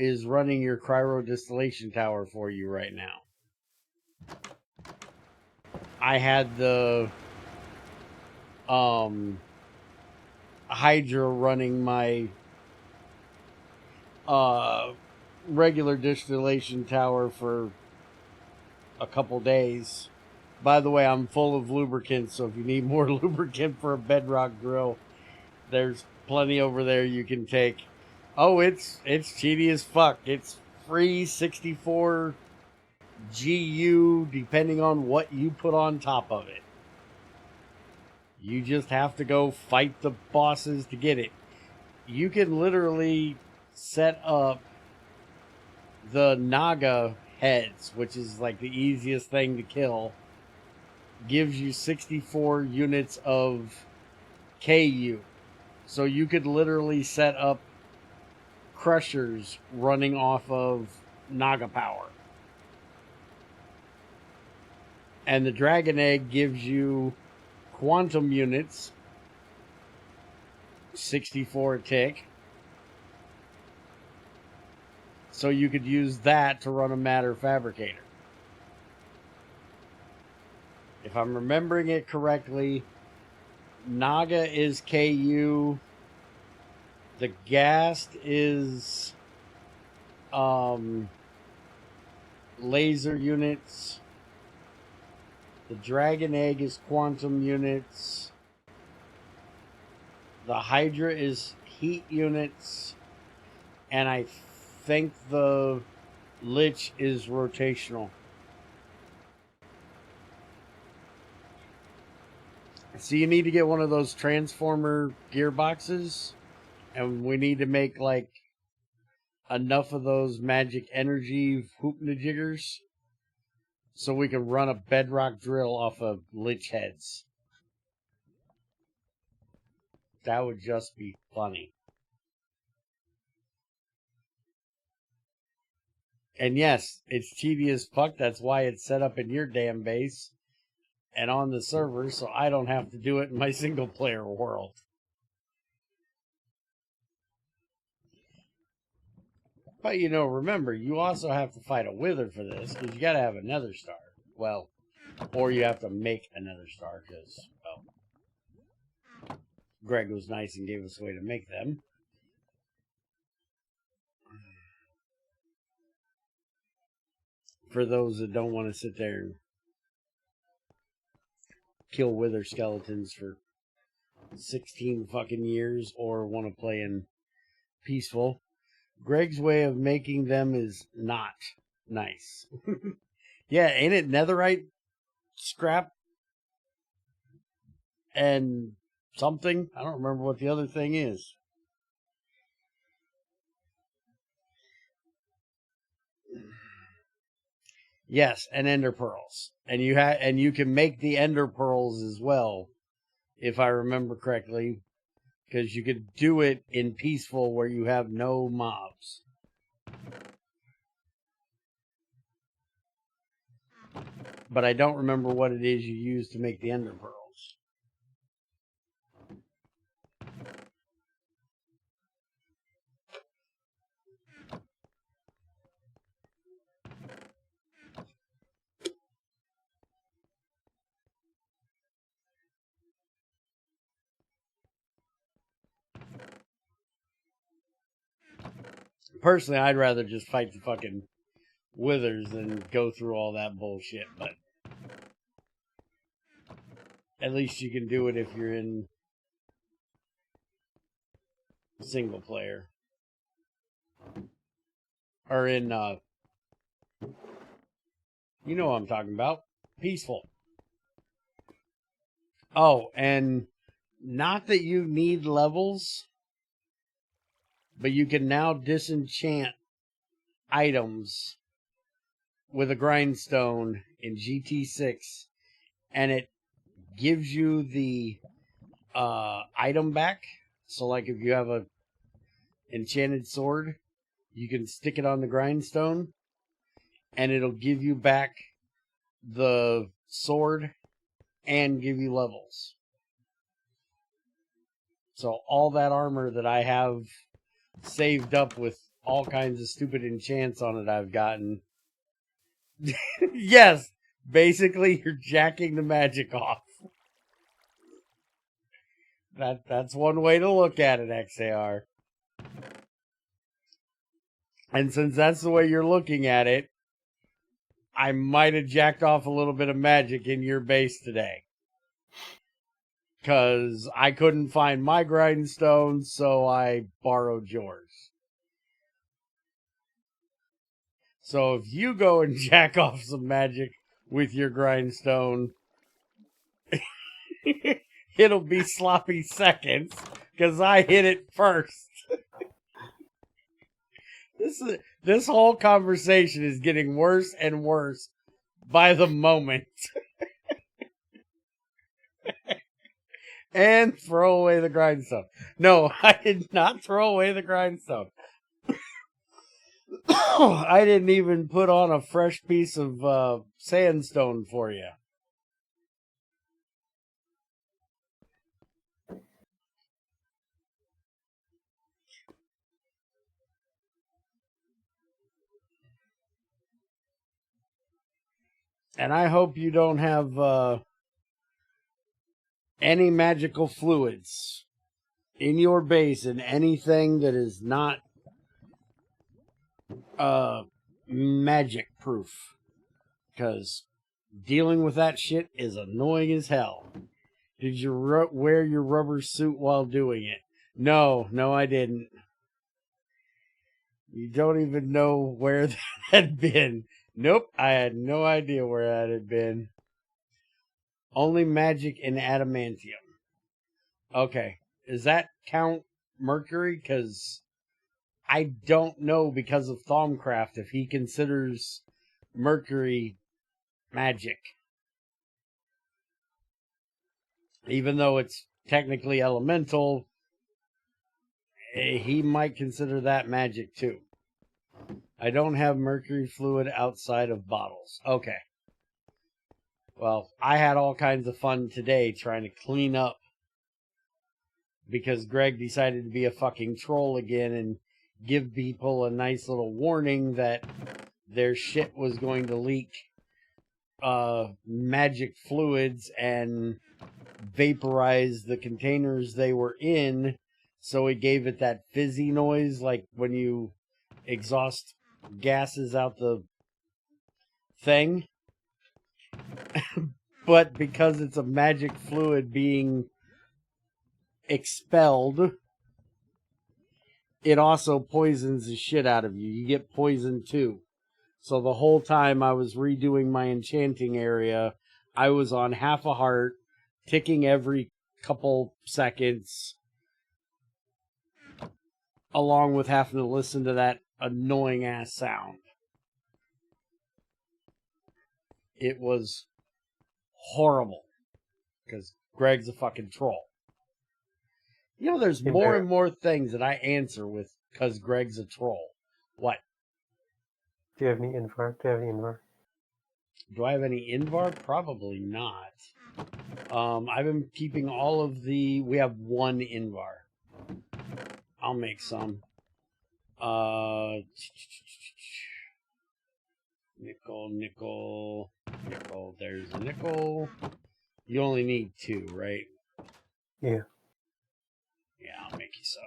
your cryo distillation tower for you right now. I had the Hydra running my regular distillation tower for a couple days. By the way, I'm full of lubricant, so if you need more lubricant for a bedrock drill, there's plenty over there you can take. Oh, it's cheaty as fuck. It's free 64 GU depending on what you put on top of it. You just have to go fight the bosses to get it. You can literally set up the Naga heads, which is like the easiest thing to kill. Gives you 64 units of KU. So you could literally set up crushers running off of Naga power. And the Dragon Egg gives you quantum units, 64 a tick. So you could use that to run a matter fabricator. If I'm remembering it correctly, Naga is KU. The Ghast is laser units. The Dragon Egg is quantum units. The Hydra is heat units. And I think the Lich is rotational. So you need to get one of those transformer gearboxes. And we need to make like enough of those magic energy hoopnajiggers so we can run a bedrock drill off of Lich heads. That would just be funny. And yes, it's cheaty as fuck. That's why it's set up in your damn base and on the server, so I don't have to do it in my single player world. But remember, you also have to fight a Wither for this, because you gotta have a Nether Star. Well, or you have to make a Nether Star, because, well, Greg was nice and gave us a way to make them. For those that don't want to sit there and kill Wither skeletons for 16 fucking years, or want to play in peaceful, Greg's way of making them is not nice. Yeah, ain't it netherite scrap and something? I don't remember what the other thing is. Yes, and ender pearls. And you can make the ender pearls as well, if I remember correctly, because you could do it in peaceful where you have no mobs. But I don't remember what it is you use to make the ender pearls. Personally, I'd rather just fight the fucking withers than go through all that bullshit, but at least you can do it if you're in single player. Or in, you know what I'm talking about. Peaceful. Oh, and not that you need levels, but you can now disenchant items with a grindstone in GT6, and it gives you the item back. So, like, if you have a enchanted sword, you can stick it on the grindstone, and it'll give you back the sword and give you levels. So all that armor that I have saved up with all kinds of stupid enchants on it I've gotten. Yes, basically you're jacking the magic off. That's one way to look at it, XAR. And since that's the way you're looking at it, I might have jacked off a little bit of magic in your base today. Because I couldn't find my grindstone, so I borrowed yours. So if you go and jack off some magic with your grindstone, it'll be sloppy seconds, because I hit it first. This whole conversation is getting worse and worse by the moment. And throw away the grindstone. No, I did not throw away the grindstone. I didn't even put on a fresh piece of sandstone for you. And I hope you don't have any magical fluids in your base and anything that is not magic proof. Because dealing with that shit is annoying as hell. Did you wear your rubber suit while doing it? No, I didn't. You don't even know where that had been. Nope, I had no idea where that had been. Only magic and adamantium. Okay, does that count mercury? Because I don't know, because of Thaumcraft, if he considers mercury magic. Even though it's technically elemental, he might consider that magic too. I don't have mercury fluid outside of bottles. Okay. Well, I had all kinds of fun today trying to clean up because Greg decided to be a fucking troll again and give people a nice little warning that their shit was going to leak magic fluids and vaporize the containers they were in. So he gave it that fizzy noise, like when you exhaust gases out the thing. But because it's a magic fluid being expelled, it also poisons the shit out of you. You get poisoned too. So the whole time I was redoing my enchanting area, I was on half a heart, ticking every couple seconds, along with having to listen to that annoying ass sound. It was horrible, because Greg's a fucking troll. You know, there's more and more things that I answer with, because Greg's a troll. What? Do you have any Invar? Do I have any Invar? Probably not. I've been keeping all of the... We have one Invar. I'll make some. Nickel. There's a nickel. You only need 2, right? Yeah. Yeah, I'll make you some.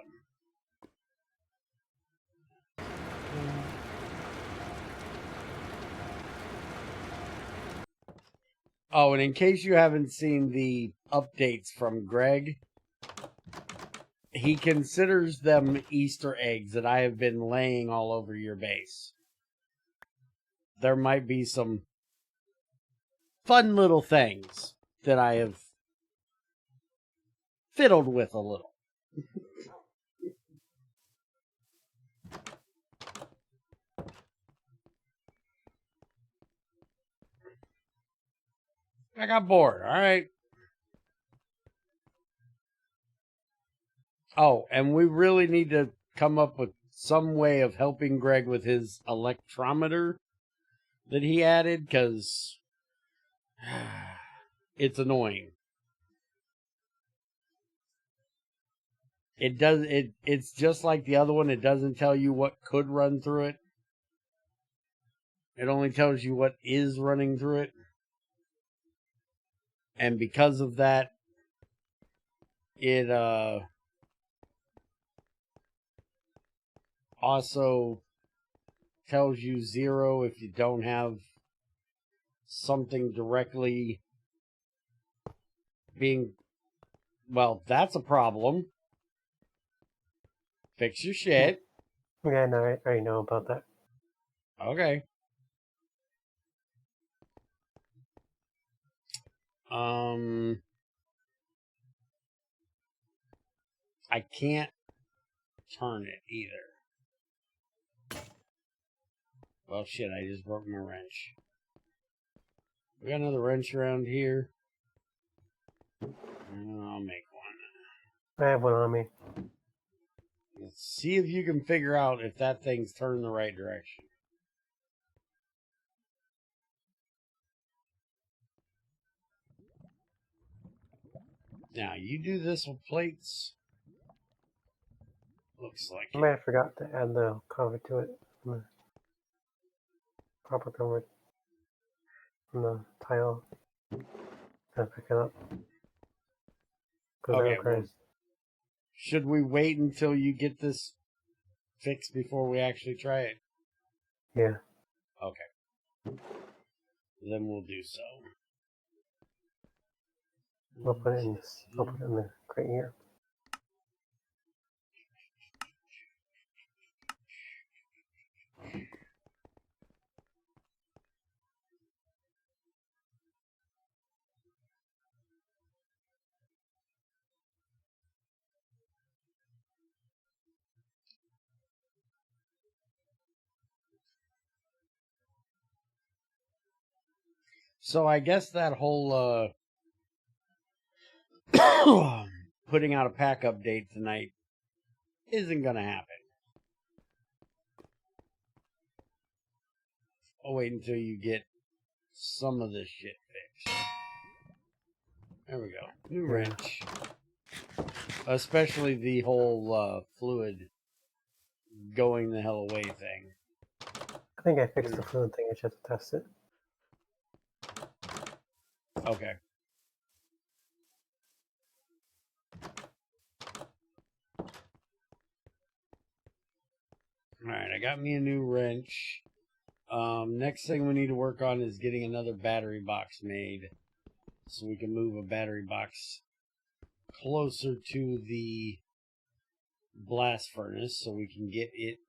Oh, and in case you haven't seen the updates from Greg, he considers them Easter eggs that I have been laying all over your base. There might be some fun little things that I have fiddled with a little. I got bored, alright. Oh, and we really need to come up with some way of helping Greg with his electrometer that he added, because it's annoying. It's just like the other one. It doesn't tell you what could run through it. It only tells you what is running through it. And because of that, it also tells you 0 if you don't have something directly being... Well, that's a problem. Fix your shit. Yeah, no, I already know about that. Okay. I can't turn it either. Well, shit, I just broke my wrench. We got another wrench around here. I'll make one. I have one on me. Let's see if you can figure out if that thing's turned the right direction. Now, you do this with plates. Looks like I might have forgot to add the cover to it. The proper cover on the tile. And pick it up. Because Okay, that requires... should we wait until you get this fixed before we actually try it? Yeah. Okay. Then we'll do so. I'll put it in the crate here. So I guess that whole putting out a pack update tonight isn't going to happen. I'll wait until you get some of this shit fixed. There we go. New wrench. Especially the whole fluid going the hell away thing. I think I fixed the fluid thing. I just have to test it. Okay. Alright, I got me a new wrench. Next thing we need to work on is getting another battery box made, so we can move a battery box closer to the blast furnace so we can get it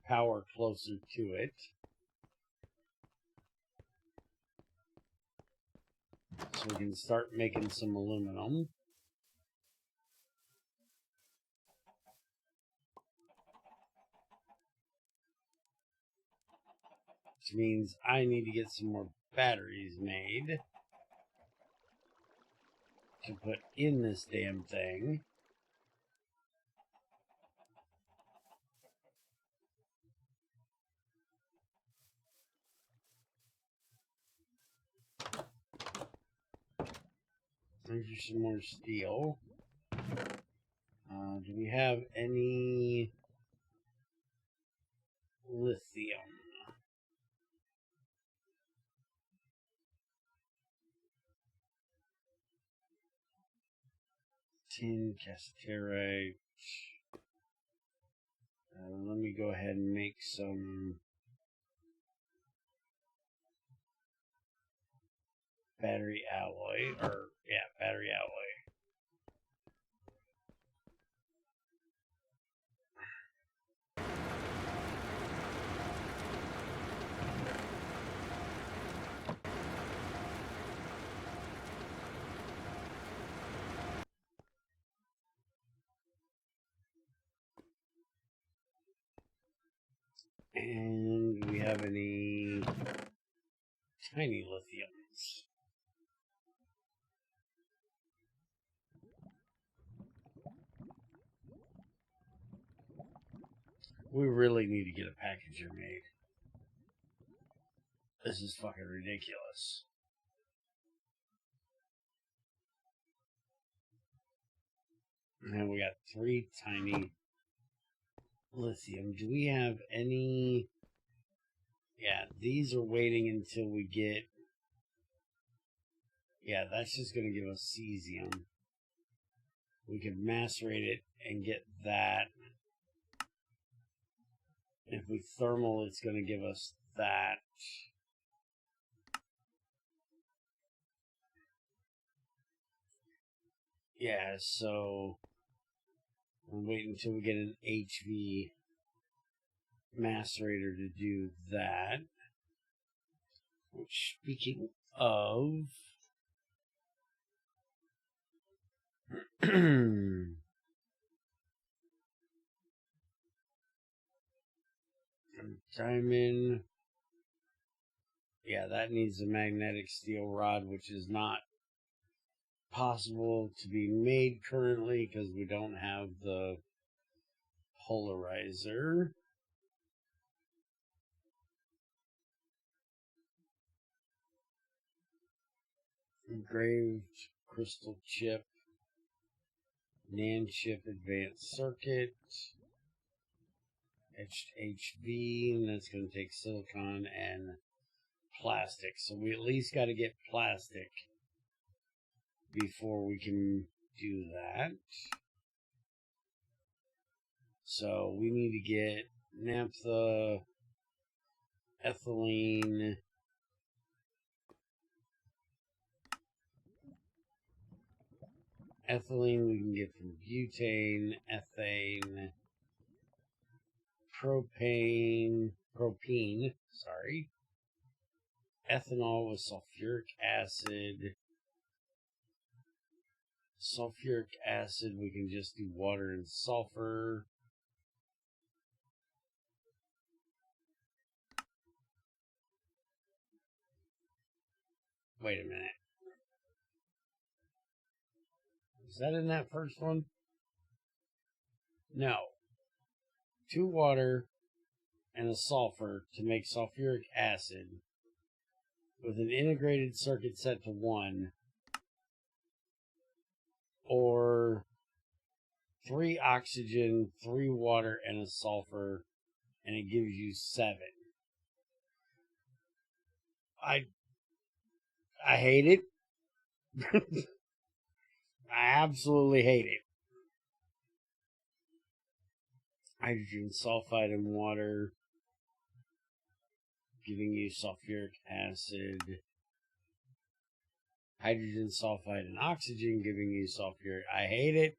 power closer to it. So we can start making some aluminum. Which means I need to get some more batteries made to put in this damn thing. There's some more steel. Do we have any lithium? Tin, cassiterite. Let me go ahead and make some battery alloy, battery alloy. And do we have any tiny lithiums? We really need to get a packager made. This is fucking ridiculous. And we got 3 tiny lithium. Do we have any? Yeah, these are waiting until we get. Yeah, that's just going to give us cesium. We could macerate it and get that. If we thermal, it's going to give us that. Yeah, so we'll wait until we get an HV macerator to do that. Which, speaking of, diamond. Yeah, that needs a magnetic steel rod, which is not possible to be made currently because we don't have the polarizer. Engraved crystal chip, NAND chip advanced circuit, etched HV, and that's going to take silicon and plastic. So we at least got to get plastic before we can do that. So we need to get naphtha, ethylene, ethylene we can get from butane, ethane, propene, ethanol with sulfuric acid. Sulfuric acid, we can just do water and sulfur. Wait a minute. Is that in that first one? No. 2 water and a sulfur to make sulfuric acid with an integrated circuit set to 1, or 3 oxygen, 3 water, and a sulfur, and it gives you 7. I hate it. I absolutely hate it. Hydrogen sulfide and water giving you sulfuric acid. Hydrogen sulfide and oxygen giving you sulfuric. I hate it.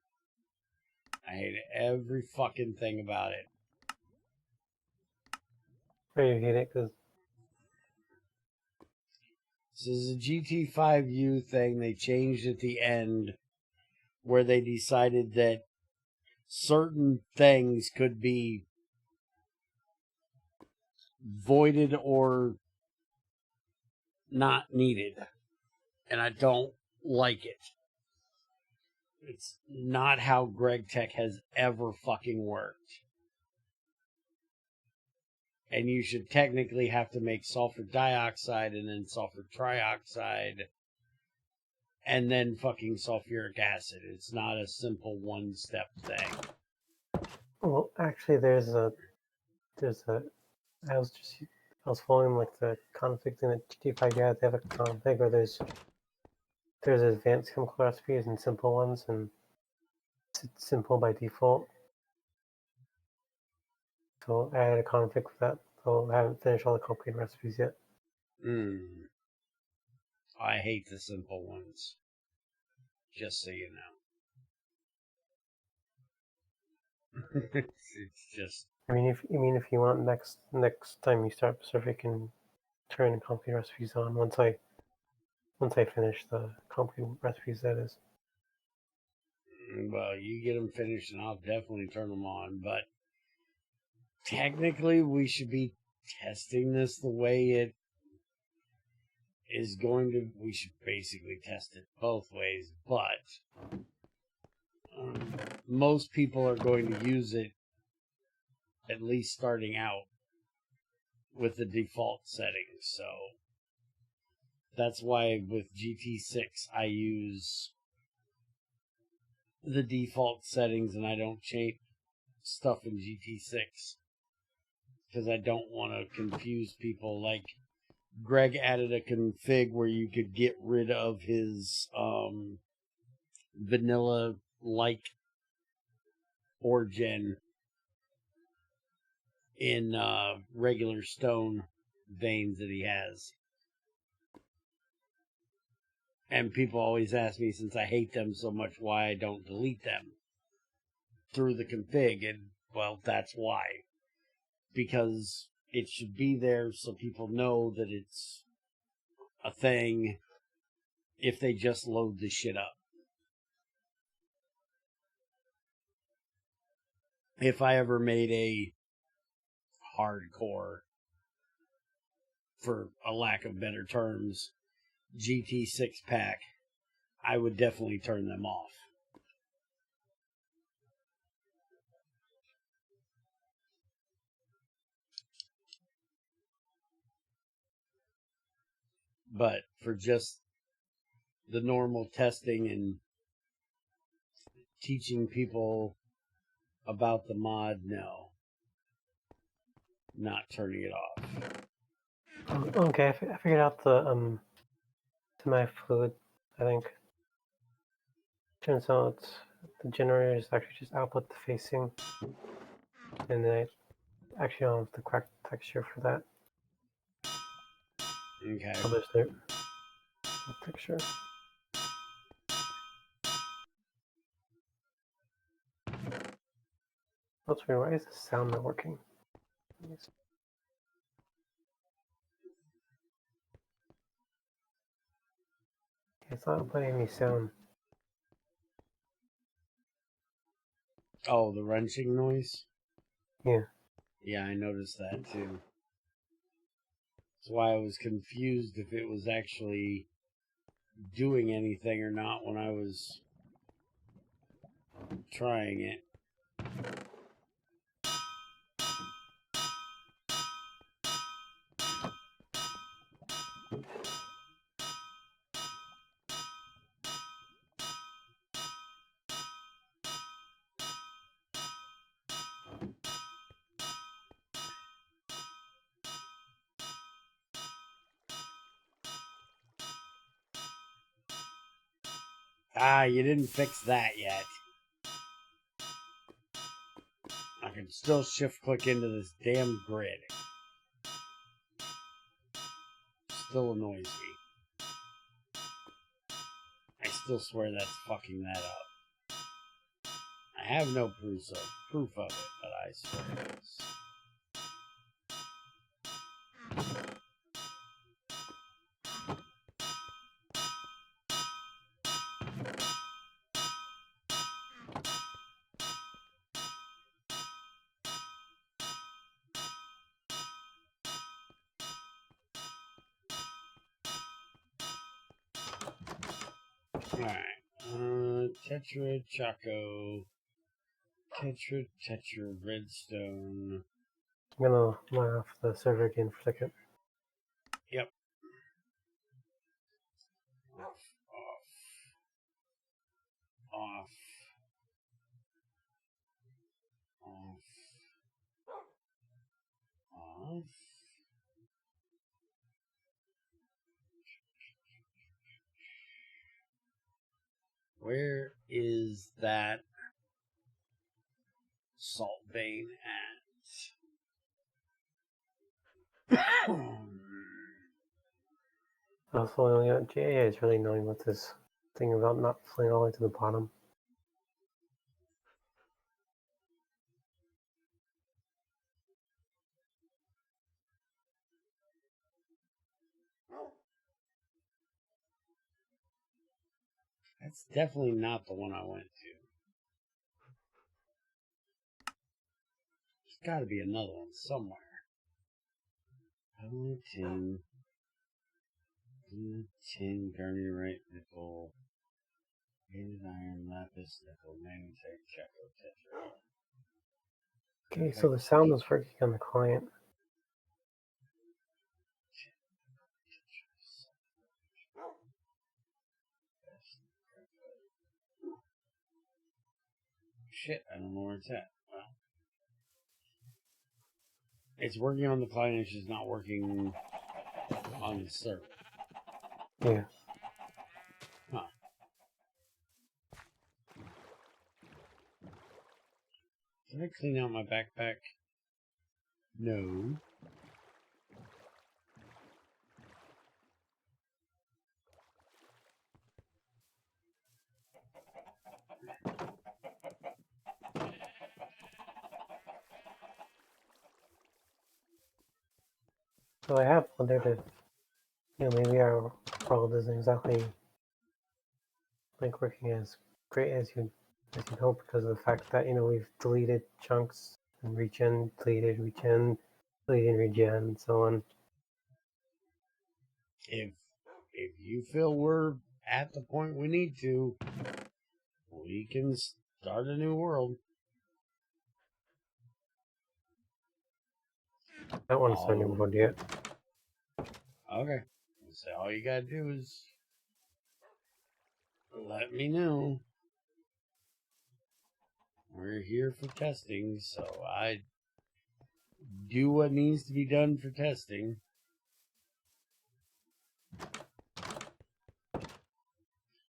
I hate every fucking thing about it. Or you hate it because This is a GT5U thing they changed at the end where they decided that certain things could be voided or not needed. And I don't like it. It's not how GregTech has ever fucking worked. And you should technically have to make sulfur dioxide and then sulfur trioxide and then fucking sulfuric acid. It's not a simple one-step thing. well, actually, I was following like the config in the GT5 guide. They have a config where there's advanced chemical recipes and simple ones, and it's simple by default. So I added a config for that. So I haven't finished all the complicated recipes yet. I hate the simple ones. Just so you know. It's just... I mean, if you want next time you start Pacific, and turn complicated recipes on once I finish the complicated recipes, that is. Well, you get them finished and I'll definitely turn them on, but technically we should be testing this the way it is going to. We should basically test it both ways, but most people are going to use it, at least starting out, with the default settings. So that's why with GT6 I use the default settings and I don't change stuff in GT6 because I don't want to confuse people. Like Greg added a config where you could get rid of his vanilla like origin in regular stone veins that he has. And people always ask me, since I hate them so much, why I don't delete them through the config. And, well, that's why. Because it should be there so people know that it's a thing if they just load the shit up. If I ever made a hardcore, for a lack of better terms, GT6 pack, I would definitely turn them off. But for just the normal testing and teaching people about the mod, no. Not turning it off. Okay, I figured out the Semifluid, I think. Turns out the generator is actually just output the facing, and then I actually don't have the correct texture for that. Okay. So there's the texture. That's weird. Why is the sound not working? It's not playing any sound. Oh, the wrenching noise? Yeah. Yeah, I noticed that too. That's why I was confused if it was actually doing anything or not when I was trying it. Ah, you didn't fix that yet. I can still shift click into this damn grid. Still annoys me. I still swear that's fucking that up. I have no proof of it, but I swear it is. Alright. Tetra, Choco. Tetra, Redstone. I'm gonna log off the server again for a second. Yep. Off. Where is that salt vein at? Also, GAA is really annoying with this thing about not flying all the way to the bottom. That's definitely not the one I went to. There's got to be another one somewhere. Tin, garnierite, nickel, painted iron, lapis, nickel, magnetite, chaco, tetra. Okay, so the sound was working on the client. Shit, I don't know where it's at. Well, it's working on the client, it's just not working on the server. Yeah. Huh. Did I clean out my backpack? No. So I have wondered if, maybe our world isn't exactly like working as great as you'd hope because of the fact that we've deleted chunks and regen, deleted regen, deleted regen, and so on. If you feel we're at the point we need to, we can start a new world. I don't want to start a new world yet. Okay. So all you gotta do is let me know. We're here for testing, so I do what needs to be done for testing.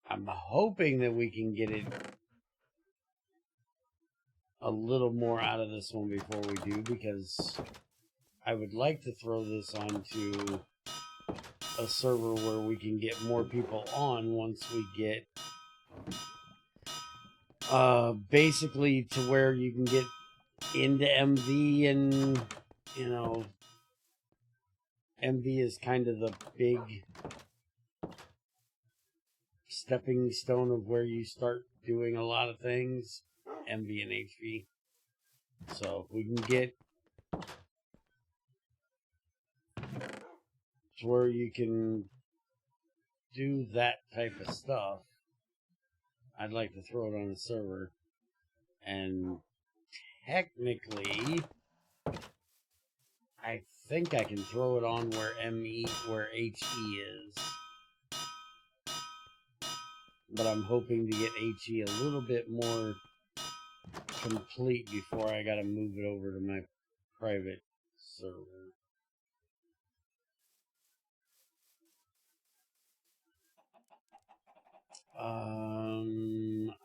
I'm hoping that we can get it a little more out of this one before we do, because I would like to throw this onto a server where we can get more people on once we get basically to where you can get into MV, and MV is kind of the big stepping stone of where you start doing a lot of things, MV and HV. So if we can get to where you can do that type of stuff, I'd like to throw it on a server. And technically, I think I can throw it on where HE is. But I'm hoping to get HE a little bit more complete before I gotta move it over to my private server.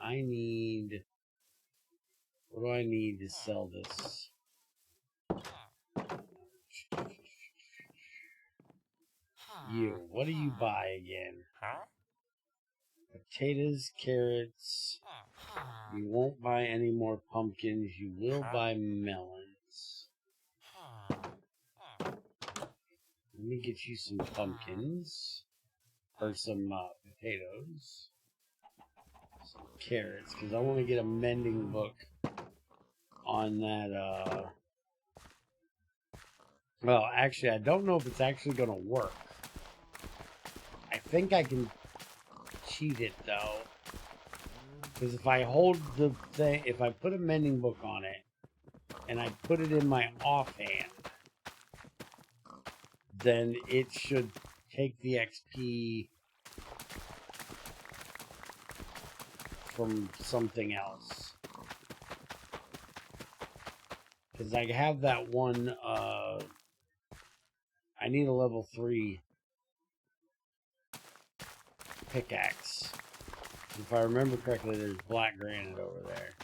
I need... What do I need to sell this? You. What do you buy again? Potatoes, carrots. You won't buy any more pumpkins. You will buy melons. Let me get you some pumpkins. Or some potatoes. Some carrots. Because I want to get a mending book on that. Well, actually, I don't know if it's actually going to work. I think I can cheat it, though. Because if I hold the thing, if I put a mending book on it, and I put it in my offhand, then it should take the XP from something else. Because I have that one, I need a level 3 pickaxe. If I remember correctly, there's black granite over there.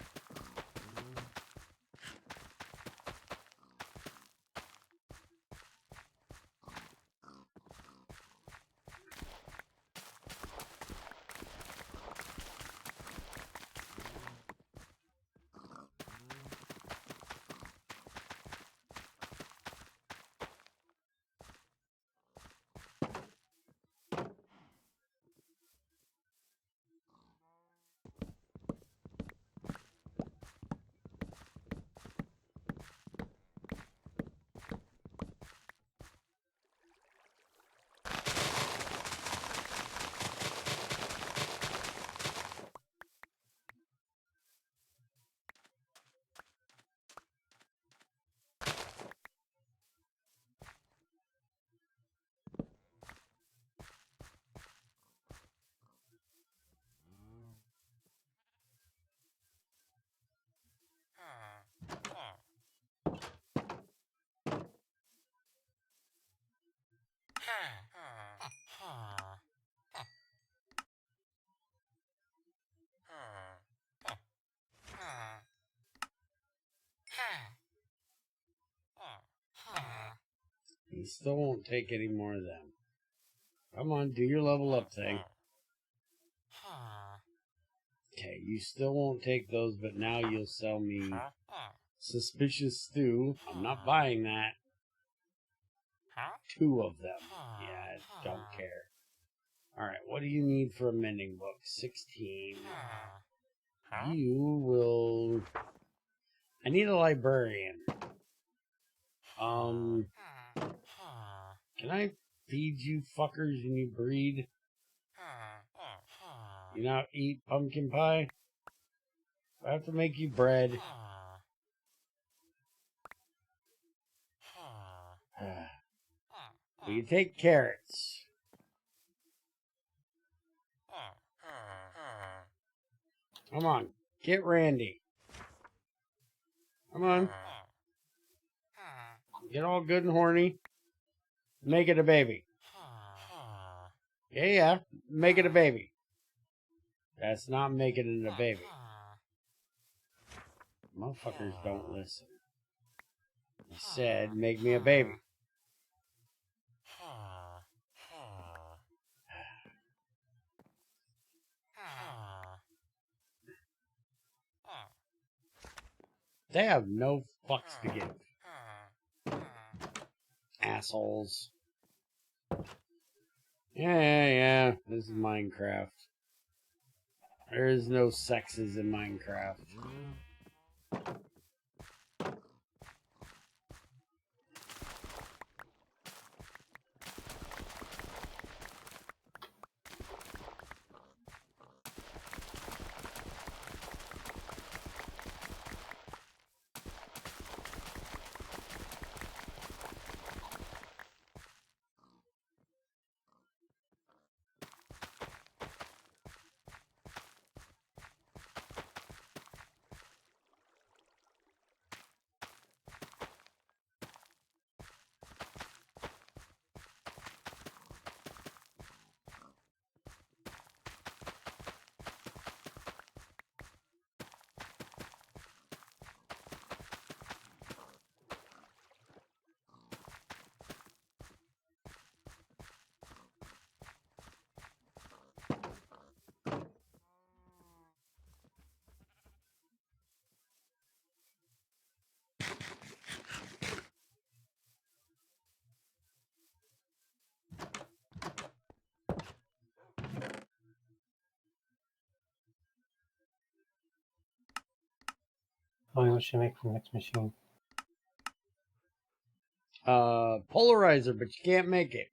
You still won't take any more of them. Come on, do your level up thing. Okay, you still won't take those, but now you'll sell me suspicious stew. I'm not buying that. 2 of them. Yeah, I don't care. Alright, what do you need for a mending book? 16. You will... I need a librarian. Can I feed you fuckers and you breed? You now eat pumpkin pie? I have to make you bread. Will you take carrots? Come on, get Randy. Come on. Get all good and horny. Make it a baby. Yeah, make it a baby. That's not making it a baby. Motherfuckers don't listen. I said, make me a baby. They have no fucks to give. Assholes. Yeah. This is Minecraft. There is no sexes in Minecraft. What should I make for the next machine? Polarizer, but you can't make it.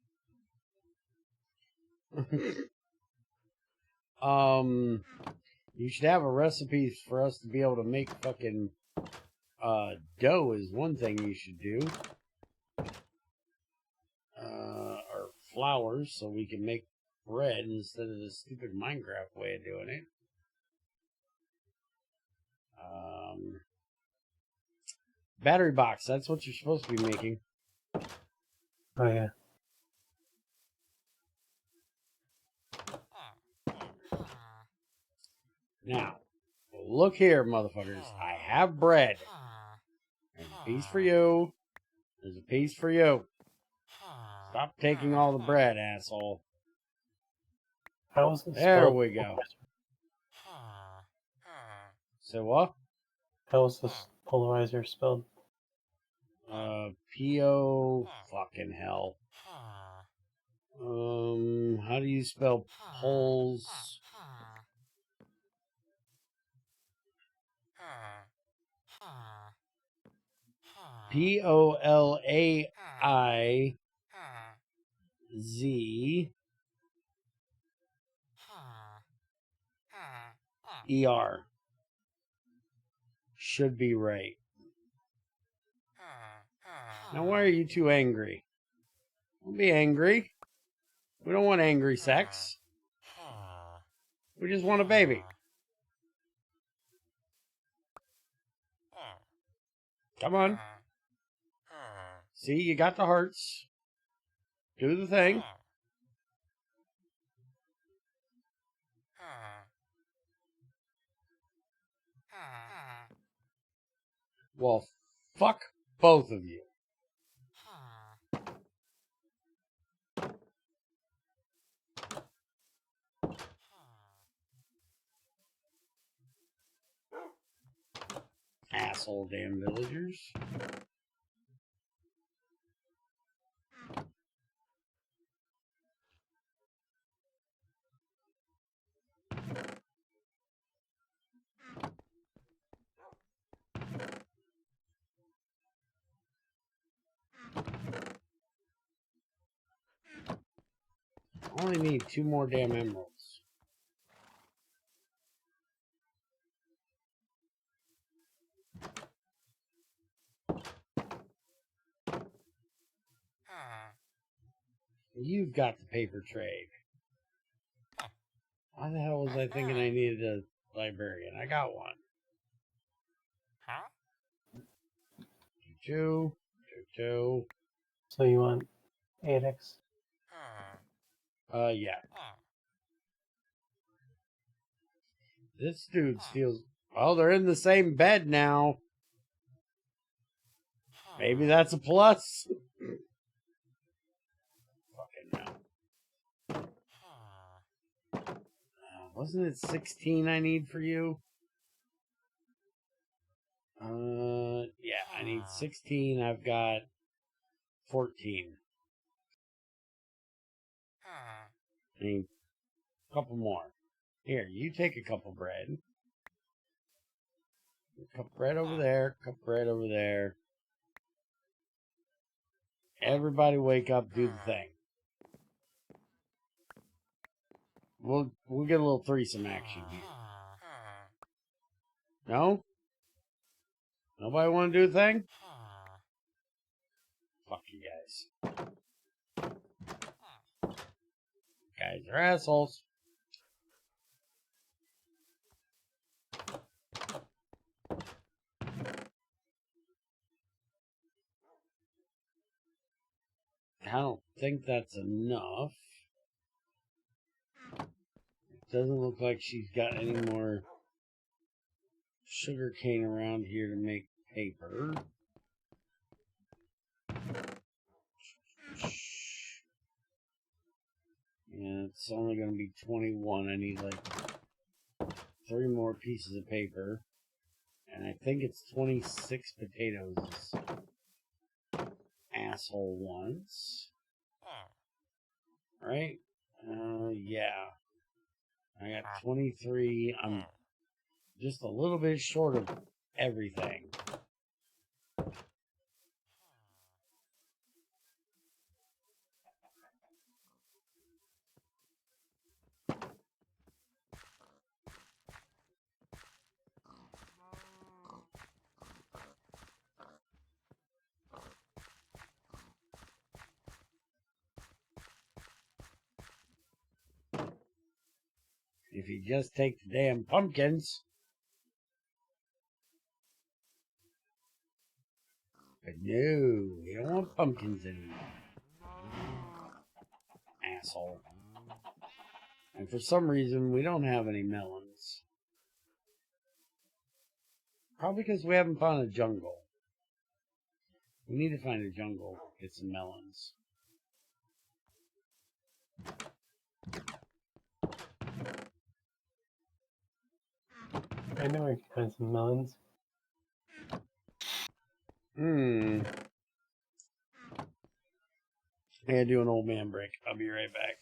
You should have a recipe for us to be able to make fucking dough is one thing you should do. Or flours, so we can make bread instead of the stupid Minecraft way of doing it. Battery box, that's what you're supposed to be making. Oh, yeah. Now, look here, motherfuckers. I have bread. There's a piece for you. There's a piece for you. Stop taking all the bread, asshole. How was this There spelled? we go. So what? How was this polarizer spelled? P-O... fucking hell. How do you spell poles? P-O-L-A-I-Z-E-R. Should be right. Now, why are you too angry? Don't be angry. We don't want angry sex. We just want a baby. Come on. See, you got the hearts. Do the thing. Well, fuck both of you. asshole damn villagers. I only need 2 more damn emeralds. You've got the paper trade. Why the hell was I thinking I needed a librarian? I got one. Two. So you want 8x? Yeah. This dude steals. Oh, they're in the same bed now. Maybe that's a plus. Fucking no. Wasn't it 16 I need for you? Yeah, I need 16. I've got 14. I need a couple more. Here, you take a couple bread. A cup of bread over there. Cup of bread over there. Everybody wake up, do the thing. We'll get a little threesome action here. No? Nobody want to do the thing? Fuck you guys. Guys are assholes. I don't think that's enough. It doesn't look like she's got any more sugar cane around here to make paper. Yeah, it's only going to be 21. I need like 3 more pieces of paper. And I think it's 26 potatoes. Asshole wants. Right? Yeah. I got 23. I'm just a little bit short of everything. If you just take the damn pumpkins. But no, we don't want pumpkins anymore. Asshole. And for some reason, we don't have any melons. Probably because we haven't found a jungle. We need to find a jungle, get some melons. I know we can find some melons. I gotta do an old man break. I'll be right back.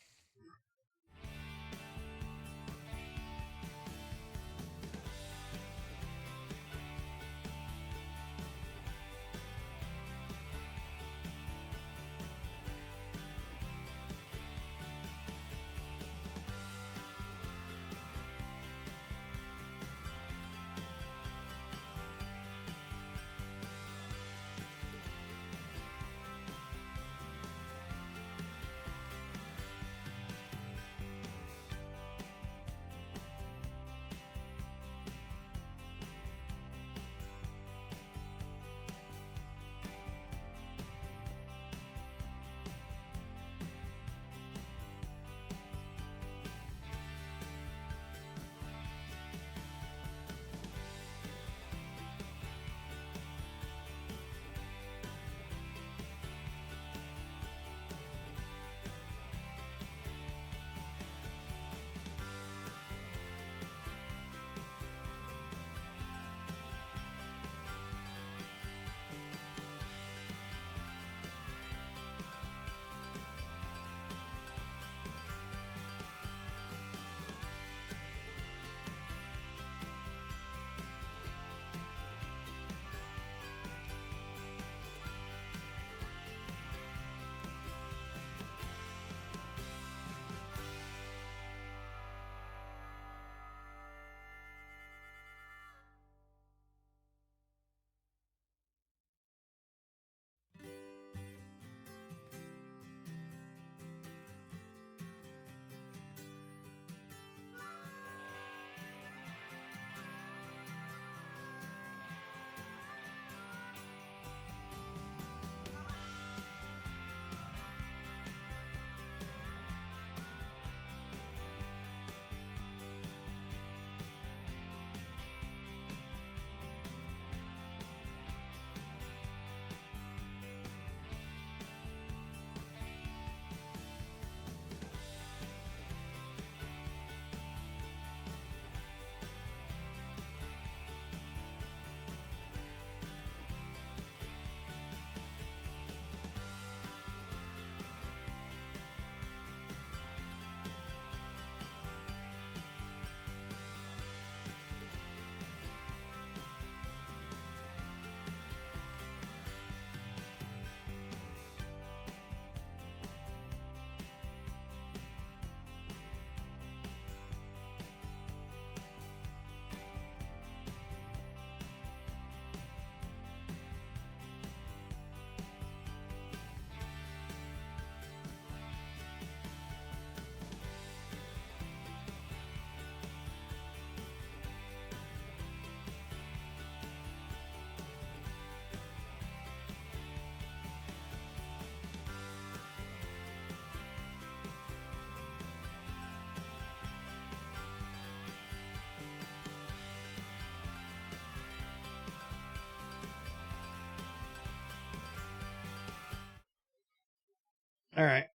Alright.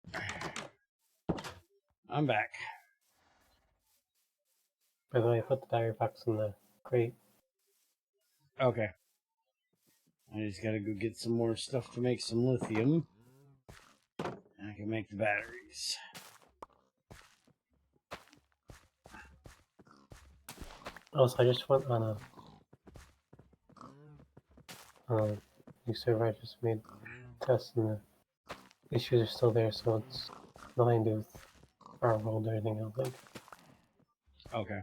I'm back. By the way, I put the diary box in the crate. Okay. I just gotta go get some more stuff to make some lithium. And I can make the batteries. Also, I just went on a new server I just made tests, and the issues are still there, so it's nothing to do with our world or anything, I don't think. Okay.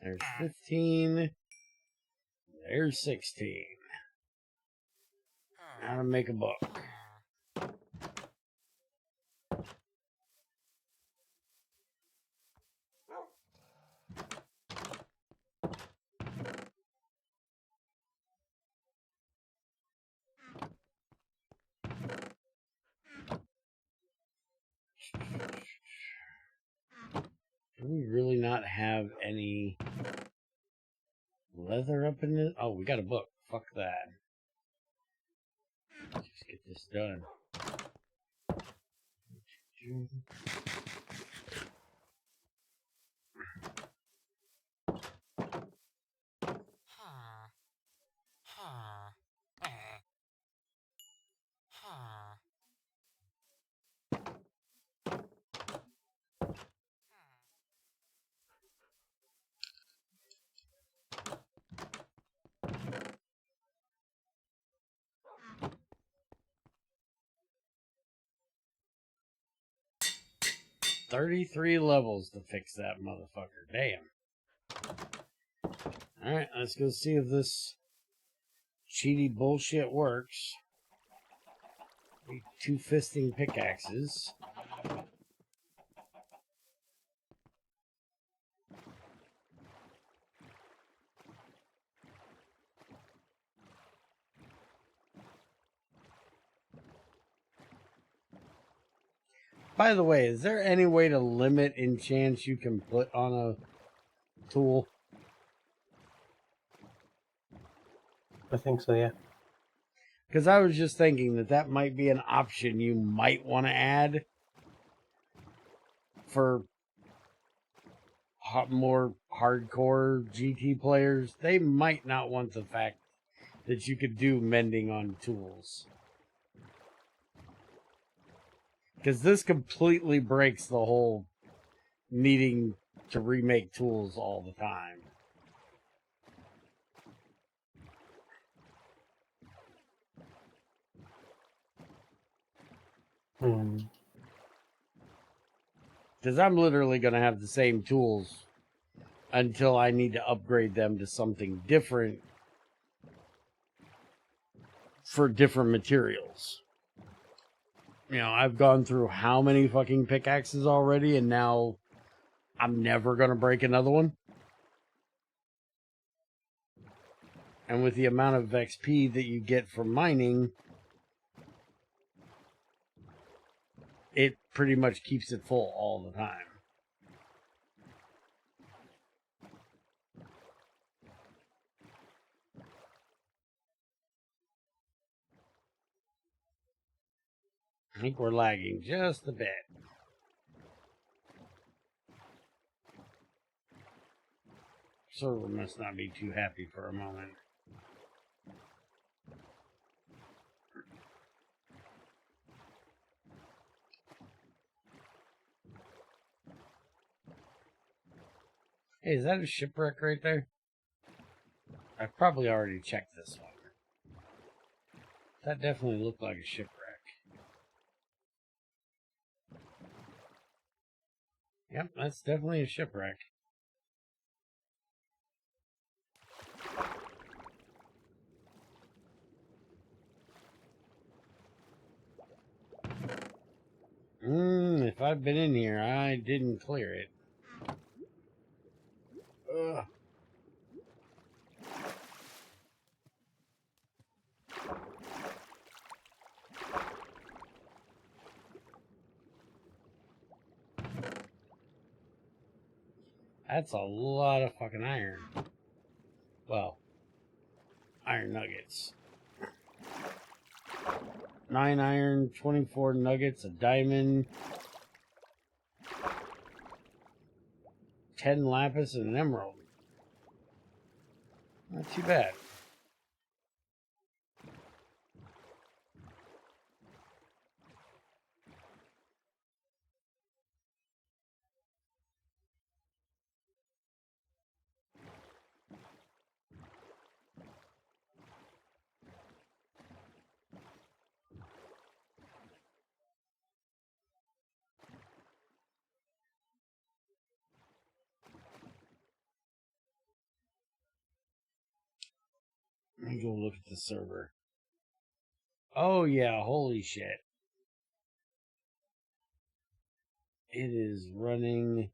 There's 15. There's 16. How to make a book. Do we really not have any leather up in this? Oh, we got a book. Fuck that. Just get this done. $33 levels to fix that motherfucker. Damn. Alright, let's go see if this cheaty bullshit works. Need 2 fisting pickaxes. By the way, is there any way to limit enchants you can put on a tool? I think so, yeah. Because I was just thinking that that might be an option you might want to add for more hardcore GT players. They might not want the fact that you could do mending on tools. Because this completely breaks the whole needing to remake tools all the time. Because I'm literally going to have the same tools until I need to upgrade them to something different for different materials. You know, I've gone through how many fucking pickaxes already, and now I'm never going to break another one. And with the amount of XP that you get from mining, it pretty much keeps it full all the time. I think we're lagging just a bit. Server must not be too happy for a moment. Hey, is that a shipwreck right there? I've probably already checked this one. That definitely looked like a shipwreck. Yep, that's definitely a shipwreck. if I've been in here, I didn't clear it. Ugh. That's a lot of fucking iron. Well, iron nuggets. 9 iron, 24 nuggets, a diamond, 10 lapis, and an emerald. Not too bad. Let me go look at the server. Oh yeah, holy shit. It is running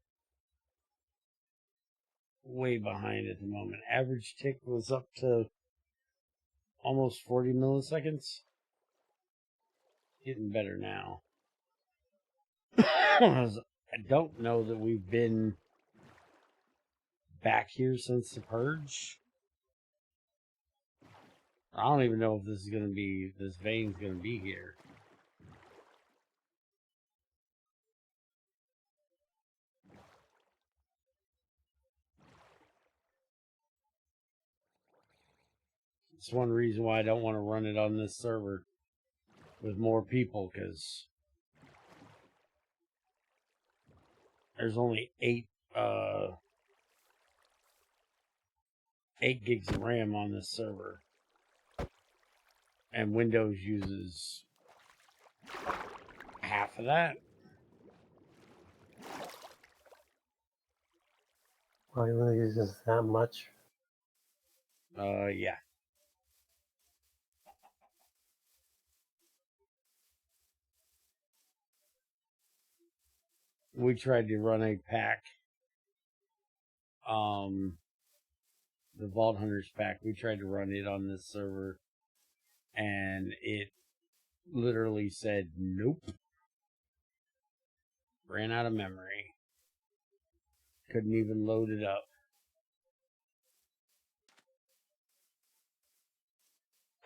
way behind at the moment. Average tick was up to almost 40 milliseconds. Getting better now. I don't know that we've been back here since the purge. I don't even know if this is gonna be, this vein's gonna be here. It's one reason why I don't want to run it on this server with more people, because there's only 8 gigs of RAM on this server, and Windows uses half of that. Well, it really uses that much. Yeah. We tried to run a pack, the Vault Hunters pack. We tried to run it on this server, and it literally said nope. Ran out of memory. Couldn't even load it up.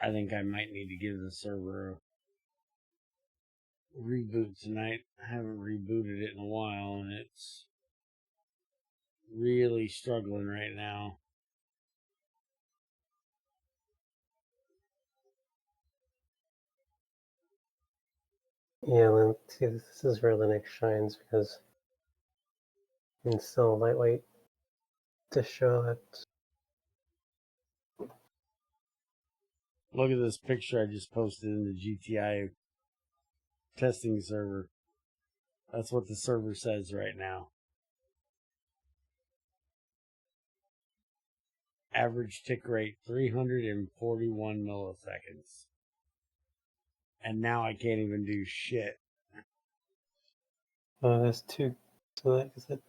I think I might need to give the server a reboot tonight. I haven't rebooted it in a while, and it's really struggling right now. Yeah, then see, this is where Linux shines because it's so lightweight to show that. Look at this picture I just posted in the GTI testing server. That's what the server says right now. Average tick rate 341 milliseconds. And now I can't even do shit. That's 2. So that is it.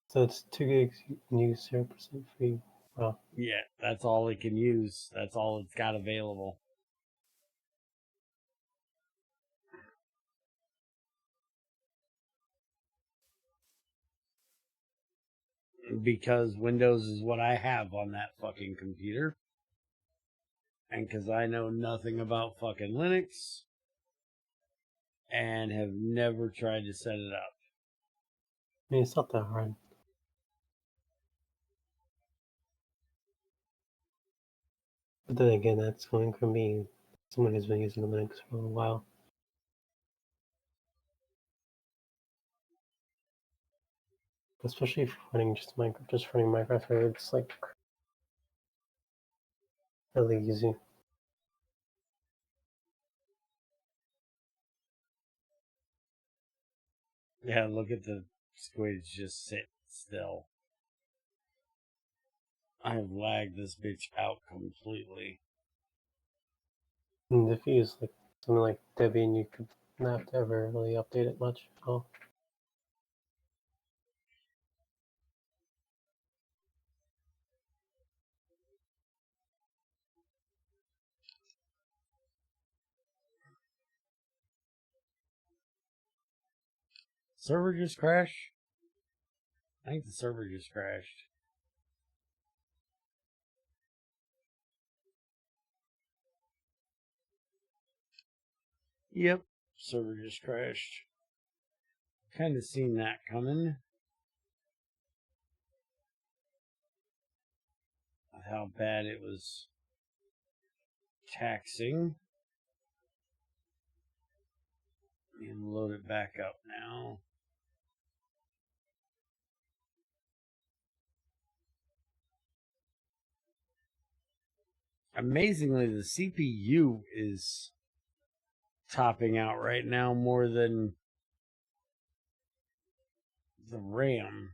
So it's 2 gigs. You can use 0% free. Wow. Yeah, that's all it can use. That's all it's got available. Because Windows is what I have on that fucking computer. And because I know nothing about fucking Linux. And have never tried to set it up. I mean, it's not that hard. But then again, that's coming from me, someone who's been using Linux for a while. Especially if you're running just running Minecraft, it's like really easy. Yeah, look at the squids just sit still. I have lagged this bitch out completely. And if you use like something like Debian, you could not have to ever really update it much. Oh, Server just crashed? I think the server just crashed. Yep, server just crashed. Kind of seen that coming. How bad it was taxing. And load it back up now. Amazingly, the CPU is topping out right now more than the RAM.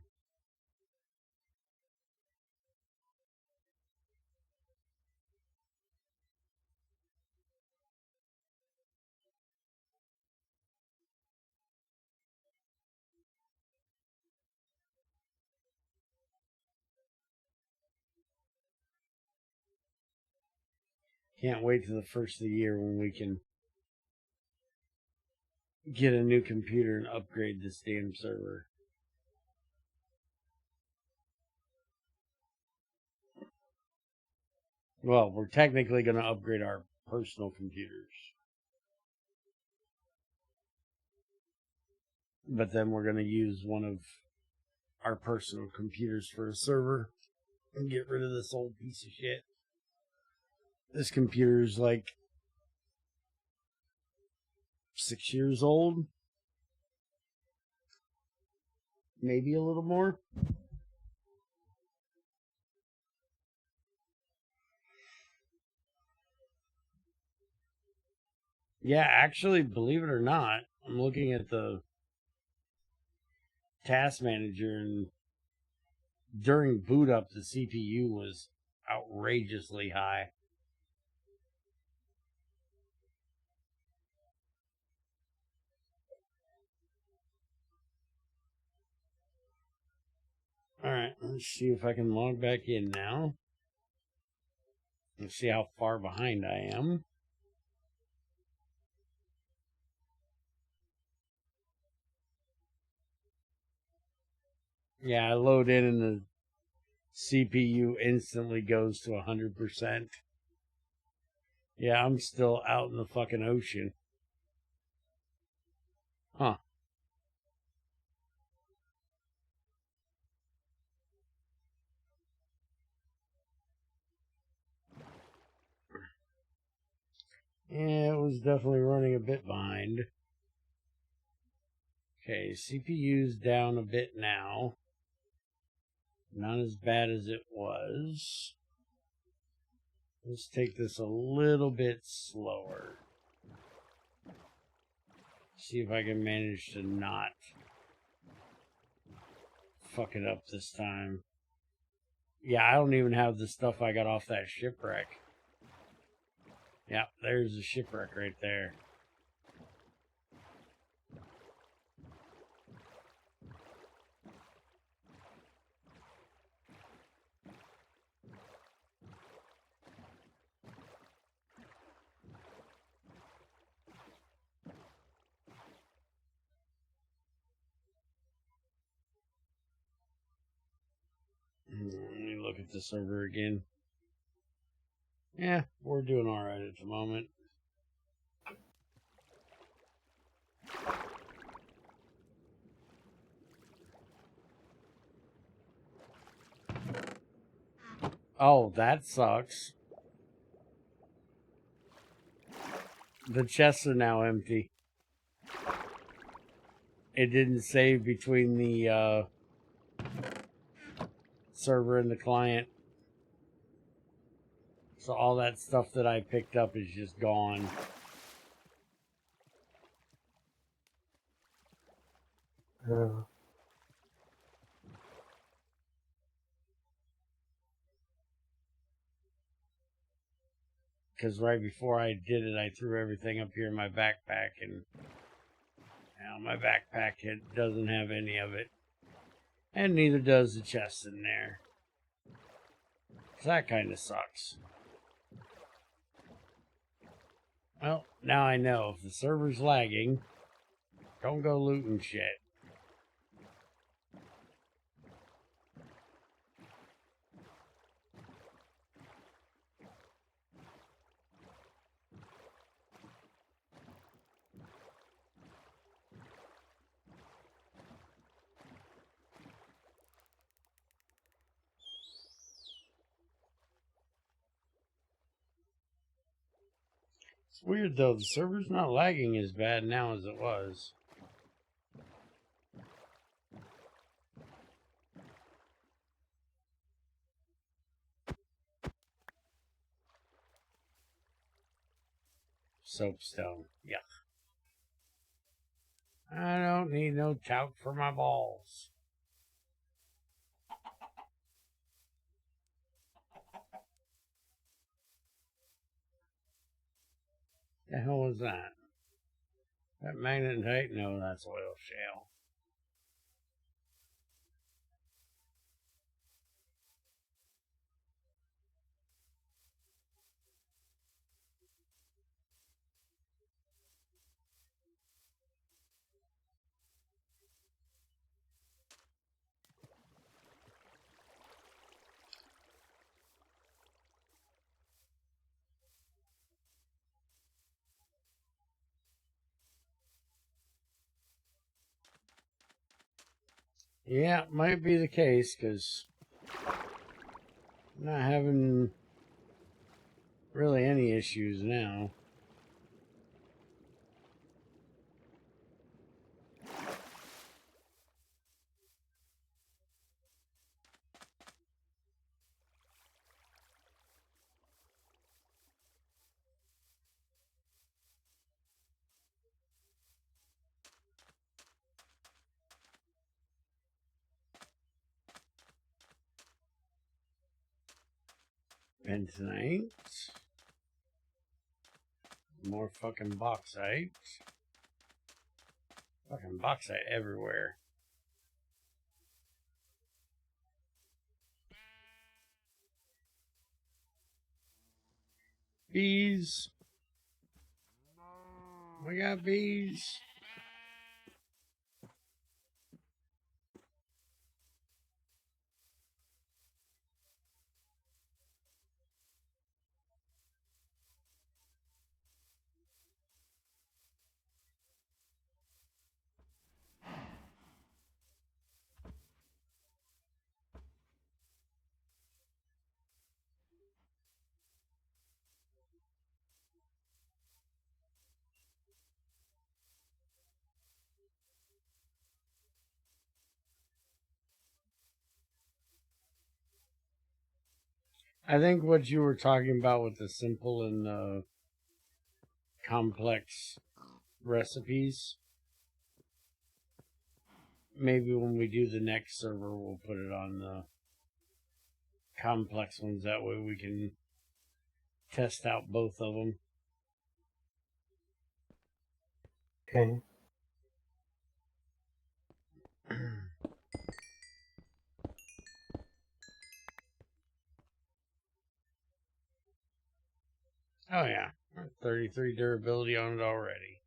Can't wait till the first of the year when we can get a new computer and upgrade this damn server. Well, we're technically going to upgrade our personal computers. But then we're going to use one of our personal computers for a server and get rid of this old piece of shit. This computer is like 6 years old. Maybe a little more. Yeah, actually, believe it or not, I'm looking at the task manager, and during boot up, the CPU was outrageously high. Alright, let's see if I can log back in now. Let's see how far behind I am. Yeah, I load in and the CPU instantly goes to 100%. Yeah, I'm still out in the fucking ocean. Huh. Yeah, it was definitely running a bit behind. Okay, CPU's down a bit now. Not as bad as it was. Let's take this a little bit slower. See if I can manage to not fuck it up this time. Yeah, I don't even have the stuff I got off that shipwreck. Yeah, there's the shipwreck right there. Let me look at the server again. Yeah, we're doing alright at the moment. Oh, that sucks. The chests are now empty. It didn't save between the server and the client. So all that stuff that I picked up is just gone. Because right before I did it, I threw everything up here in my backpack and Now, my backpack doesn't have any of it. And neither does the chest in there. So that kind of sucks. Well, now I know. If the server's lagging, don't go looting shit. It's weird though, the server's not lagging as bad now as it was. Soapstone. Yuck. I don't need no talc for my balls. The hell was that? That magnetite? No, that's oil shale. Yeah, might be the case, because I'm not having really any issues now. Bentonite. More fucking bauxite. Fucking bauxite everywhere. Bees. We got bees. I think what you were talking about with the simple and the complex recipes, maybe when we do the next server, we'll put it on the complex ones. That way we can test out both of them. Okay. Oh yeah, 33 durability on it already.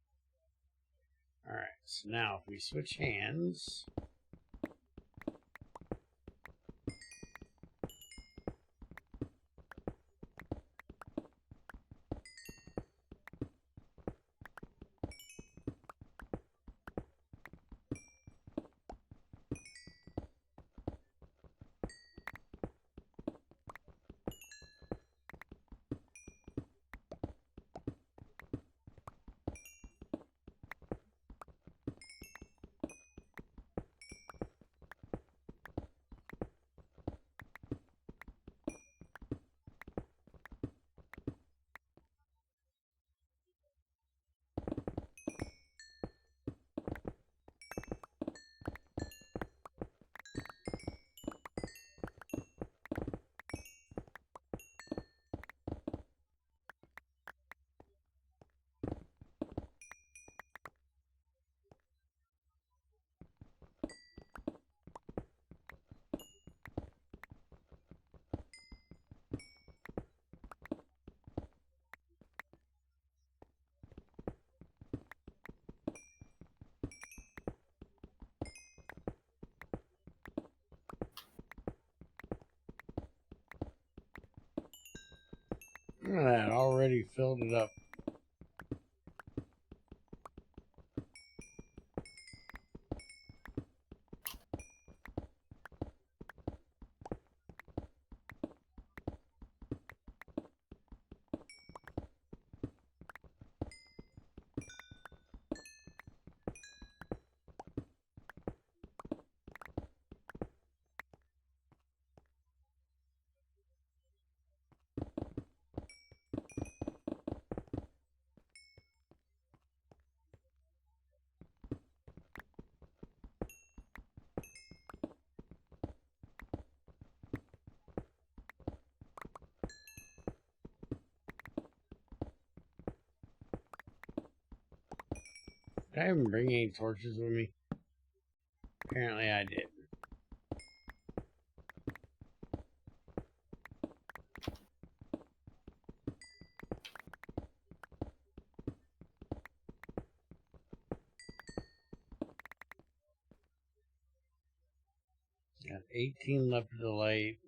Alright, so now if we switch hands... Look at that, already filled it up. Did I even bring any torches with me? Apparently I did. Got 18 left of the light,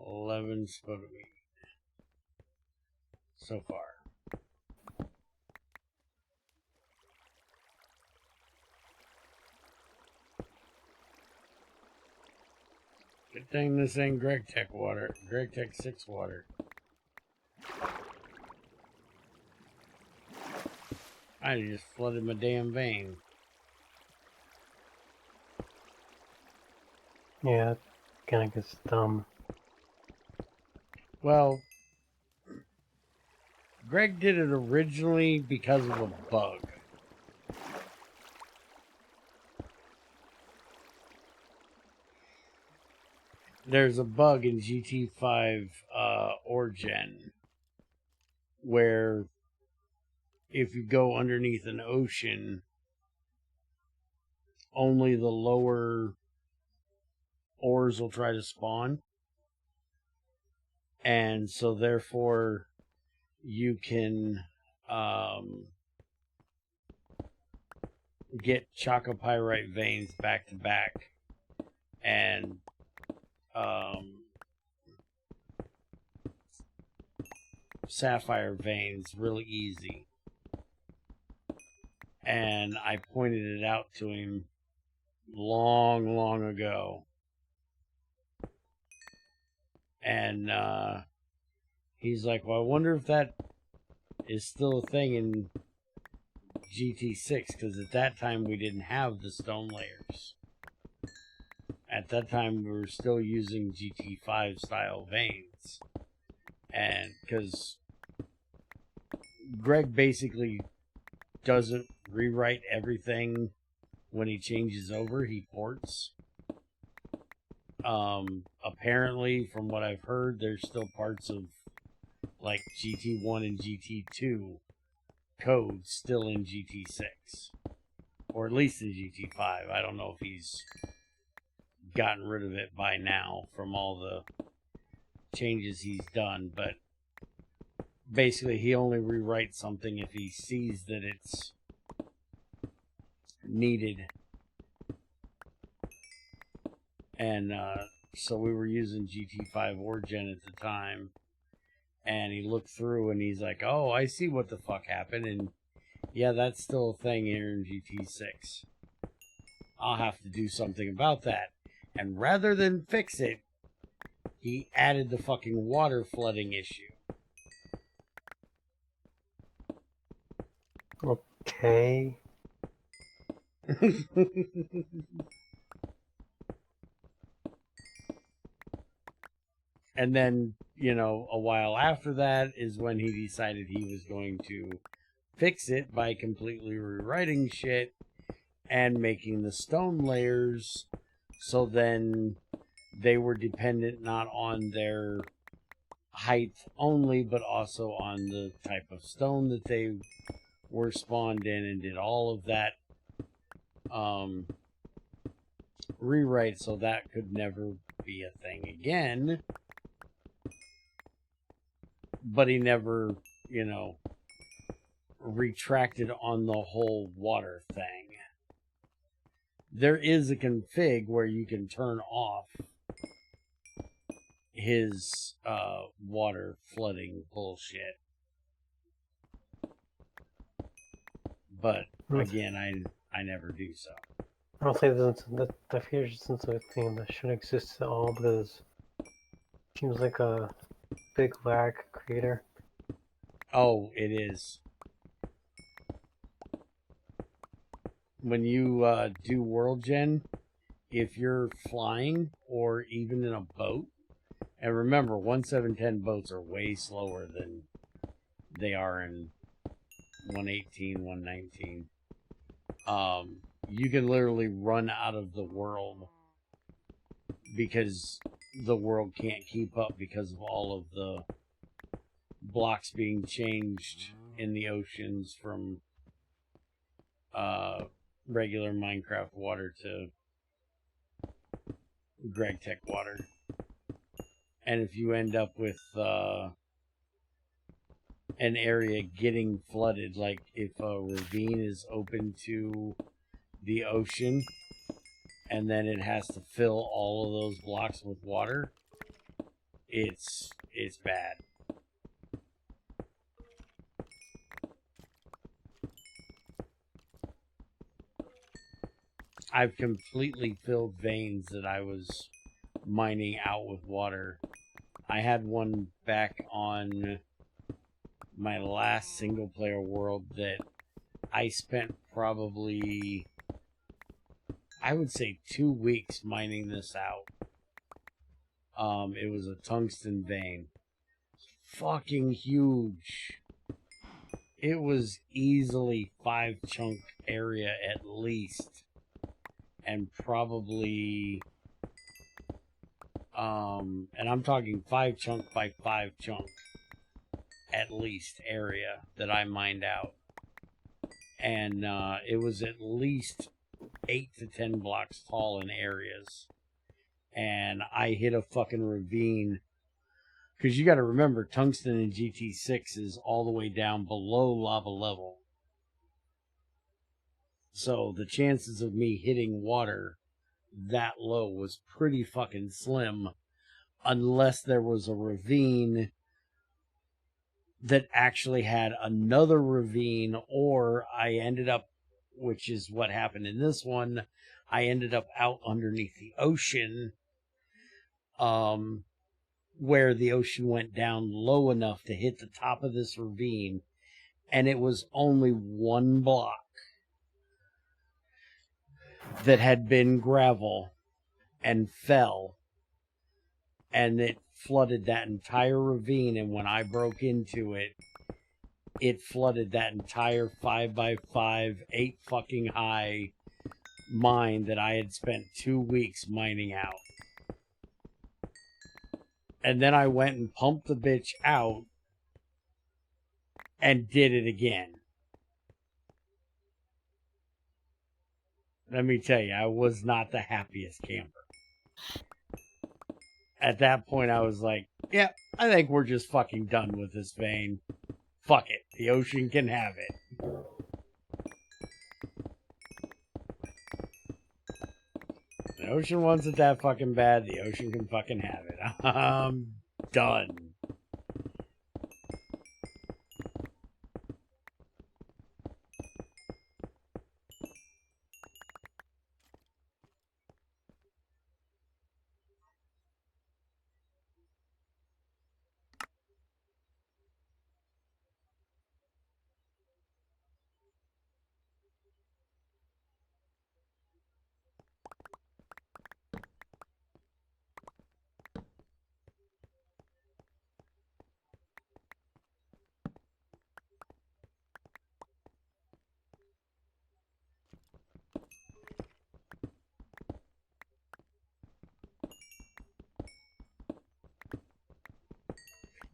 11 spud of meat so far. Good thing this ain't GregTech water, GregTech 6 water. I just flooded my damn vein. Yeah, kind of gets dumb. Well, Greg did it originally because of a bug. There's a bug in GT5 Origin where if you go underneath an ocean, only the lower ores will try to spawn. And so therefore you can get chalcopyrite veins back to back and sapphire veins really easy. And I pointed it out to him long ago. And he's like, well, I wonder if that is still a thing in GT6, because at that time we didn't have the stone layers. At that time we were still using GT5 style veins. And because Greg basically doesn't rewrite everything when he changes over, he ports. Apparently, from what I've heard, there's still parts of like GT1 and GT2 code still in GT6, or at least in GT5. I don't know if he's gotten rid of it by now from all the changes he's done, but basically he only rewrites something if he sees that it's needed. And so we were using GT5 Origin at the time, and he looked through and he's like, oh, I see what the fuck happened, and yeah, that's still a thing here in GT6. I'll have to do something about that. And rather than fix it, he added the fucking water flooding issue. Okay. And then, you know, a while after that is when he decided he was going to fix it by completely rewriting shit and making the stone layers so then they were dependent not on their height only, but also on the type of stone that they were spawned in, and did all of that rewrite so that could never be a thing again. But he never, you know, retracted on the whole water thing. There is a config where you can turn off his water flooding bullshit. But again, I never do so. I don't say this that the fear isn't a thing that shouldn't exist at all because it seems like a big lag creator. Oh, it is. When you do World Gen, if you're flying or even in a boat, and remember, 1.7.10 boats are way slower than they are in 1.18, 1.19. You can literally run out of the world because the world can't keep up because of all of the blocks being changed in the oceans from regular Minecraft water to GregTech water. And if you end up with an area getting flooded, like if a ravine is open to the ocean and then it has to fill all of those blocks with water, it's bad. I've completely filled veins that I was mining out with water. I had one back on my last single player world that I spent probably, I would say, 2 weeks mining this out. It was a tungsten vein. Fucking huge. It was easily 5 chunk area at least. And probably, and I'm talking 5 chunk by 5 chunk at least area that I mined out. And it was at least 8 to 10 blocks tall in areas. And I hit a fucking ravine. Because you got to remember, tungsten in GT6 is all the way down below lava level. So the chances of me hitting water that low was pretty fucking slim. Unless there was a ravine that actually had another ravine, or I ended up, which is what happened in this one, I ended up out underneath the ocean, where the ocean went down low enough to hit the top of this ravine, and it was only 1 block that had been gravel and fell, and it flooded that entire ravine. And when I broke into it, it flooded that entire 5x5, 8 fucking high mine that I had spent 2 weeks mining out. And then I went and pumped the bitch out and did it again. Let me tell you, I was not the happiest camper. At that point, I was like, yeah, I think we're just fucking done with this vein. Fuck it. The ocean can have it. The ocean wants it that fucking bad. The ocean can fucking have it. I'm done.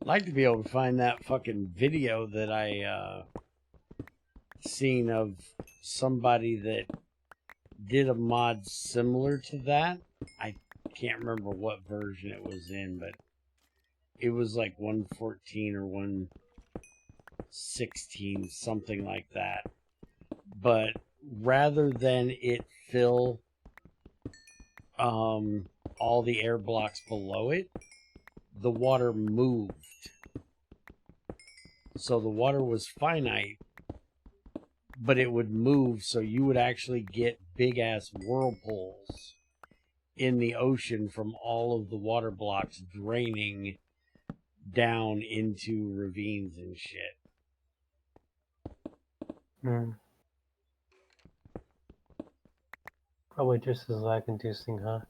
I'd like to be able to find that fucking video that I seen of somebody that did a mod similar to that. I can't remember what version it was in, but it was like 1.14 or 1.16, something like that. But rather than it fill all the air blocks below it, the water moved. So the water was finite, but it would move, so you would actually get big-ass whirlpools in the ocean from all of the water blocks draining down into ravines and shit. Probably just as lag-inducing, huh?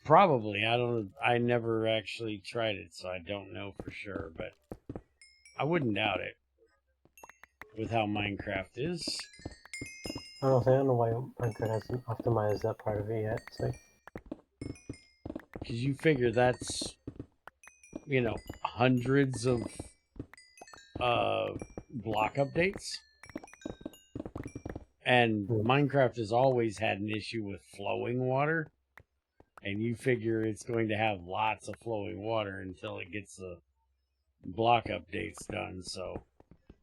Probably. I never actually tried it, so I don't know for sure, but I wouldn't doubt it with how Minecraft is. I don't know why Minecraft hasn't optimized that part of it yet. It's like, Because you figure that's, you know, hundreds of block updates. And Minecraft has always had an issue with flowing water. And you figure it's going to have lots of flowing water until it gets the block updates done. So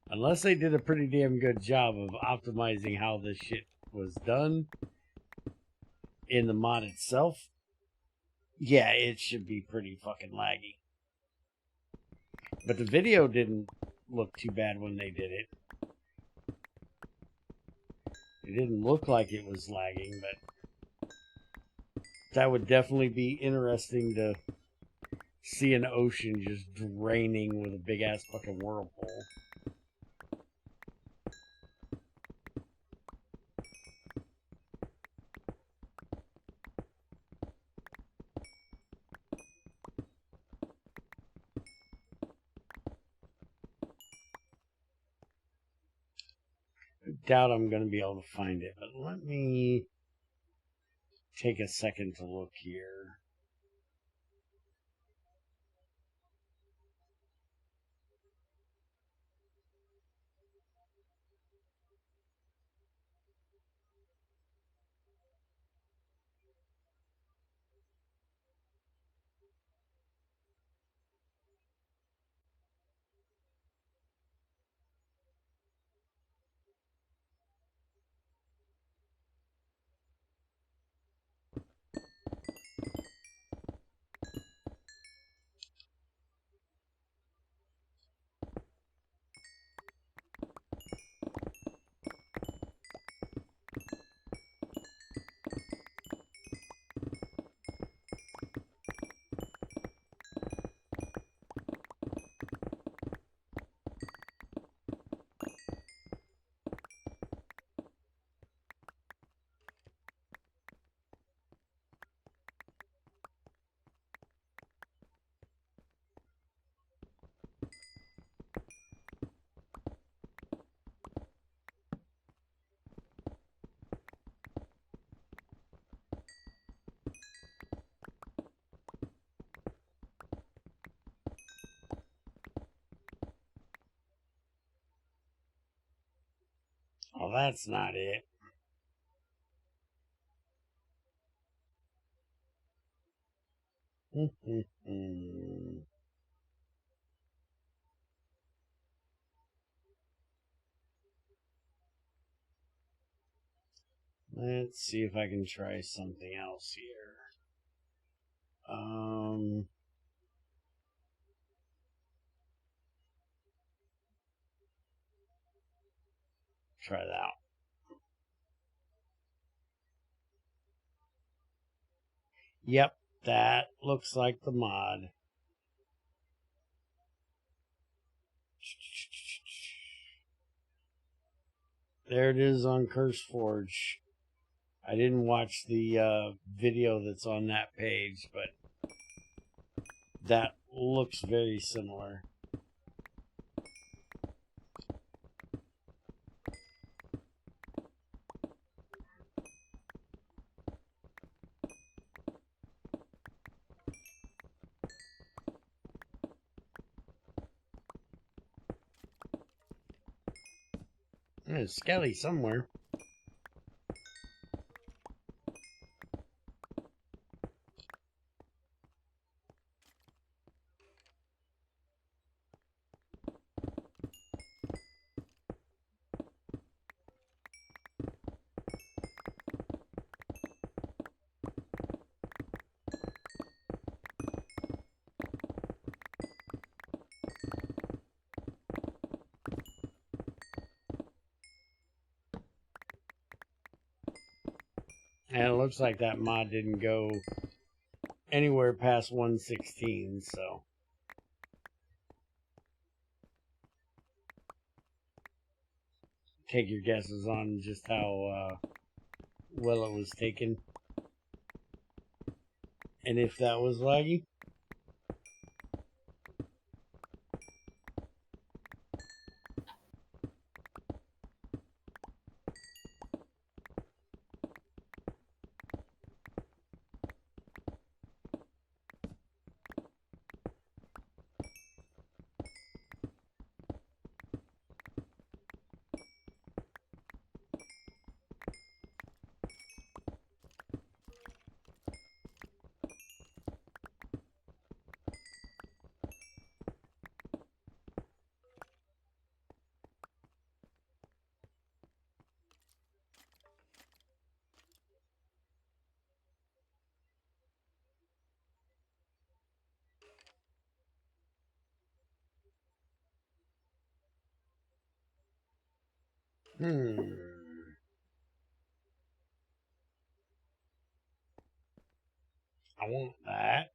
unless they did a pretty damn good job of optimizing how this shit was done in the mod itself, yeah, it should be pretty fucking laggy. But the video didn't look too bad when they did it. It didn't look like it was lagging, but that would definitely be interesting to see an ocean just draining with a big ass fucking whirlpool. I doubt I'm going to be able to find it, but let me take a second to look here. Oh, that's not it. Let's see if I can try something else here. Try that. Yep, that looks like the mod. There it is on CurseForge. I didn't watch the video that's on that page, but that looks very similar. There's Skelly somewhere. And it looks like that mod didn't go anywhere past 116, so. Take your guesses on just how well it was taken. And if that was laggy. I want that.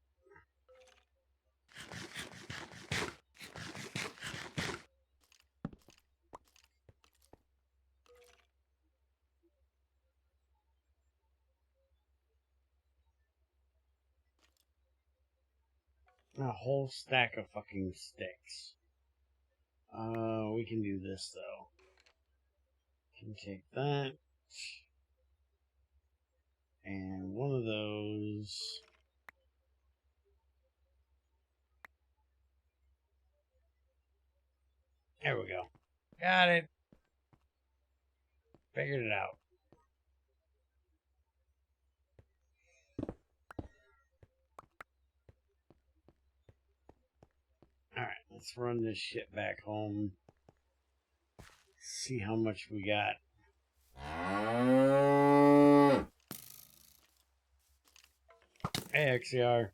A whole stack of fucking sticks. We can do this though. Can take that. And one of those. There we go. Got it. Figured it out. Alright, let's run this shit back home. See how much we got. Hey, XCR.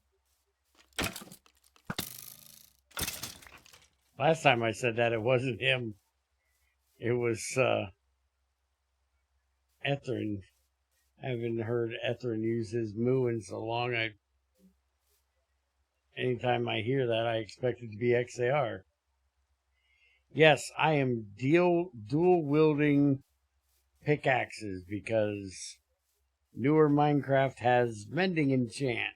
Last time I said that, it wasn't him. It was, Ethrin. I haven't heard Ethrin use his moo in so long. Anytime I hear that, I expect it to be XAR. Yes, I am dual-wielding pickaxes because newer Minecraft has mending enchant.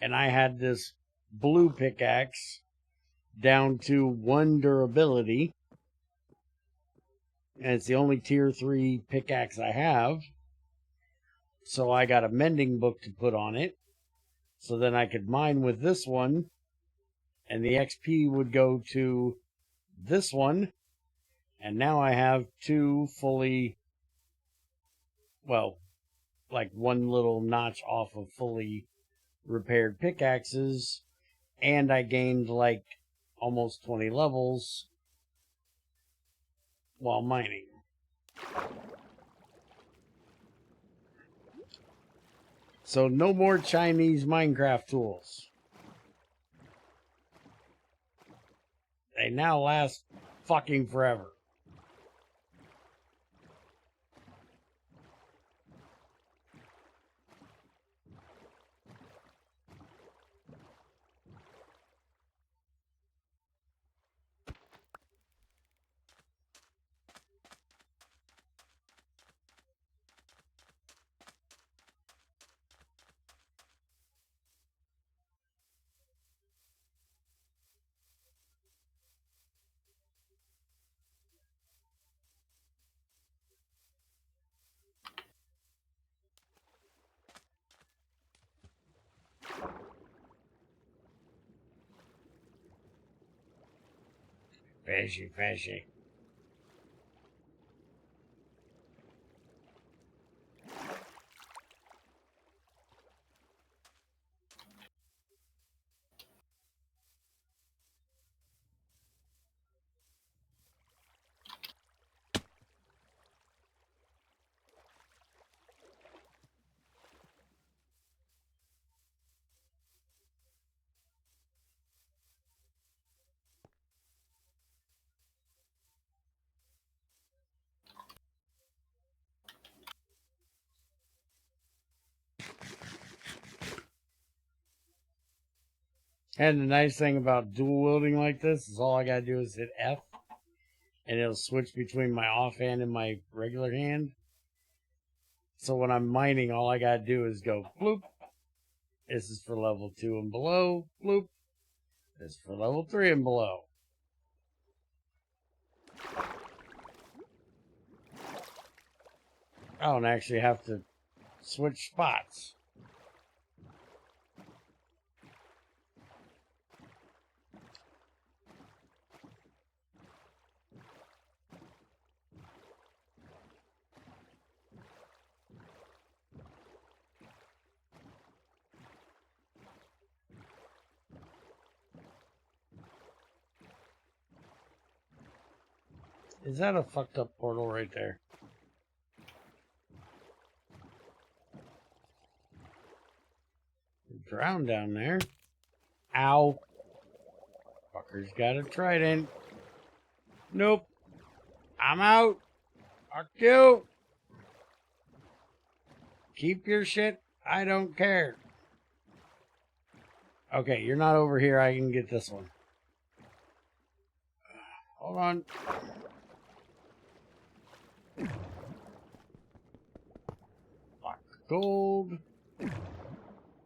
And I had this blue pickaxe down to 1 durability. And it's the only tier 3 pickaxe I have. So I got a mending book to put on it. So then I could mine with this one. And the XP would go to this one. And now I have 2 fully, well, like 1 little notch off of fully repaired pickaxes. And I gained like almost 20 levels while mining. So no more Chinese Minecraft tools. They now last fucking forever. Fishy, fishy. And the nice thing about dual wielding like this is all I gotta do is hit F, and it'll switch between my offhand and my regular hand. So when I'm mining, all I gotta do is go bloop. This is for level 2 and below. Bloop. This is for level 3 and below. I don't actually have to switch spots. Is that a fucked up portal right there? Drowned down there. Ow. Fucker's got a trident. Nope. I'm out. Fuck you. Keep your shit. I don't care. Okay, you're not over here. I can get this one. Hold on. Block of gold.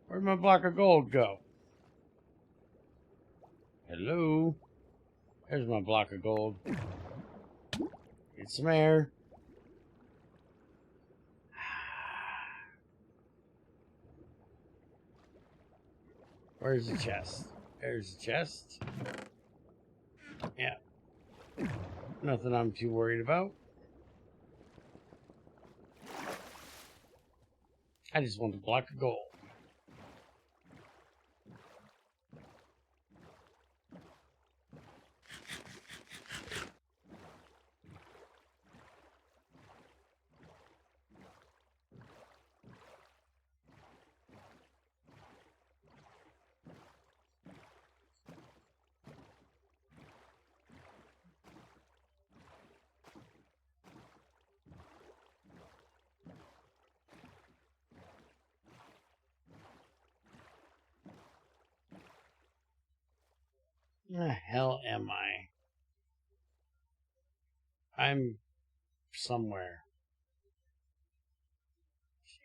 Where'd my block of gold go? Hello? There's my block of gold. Get some air. Where's the chest? There's the chest. Yeah. Nothing I'm too worried about. I just want the block of gold. Where the hell am I? I'm somewhere.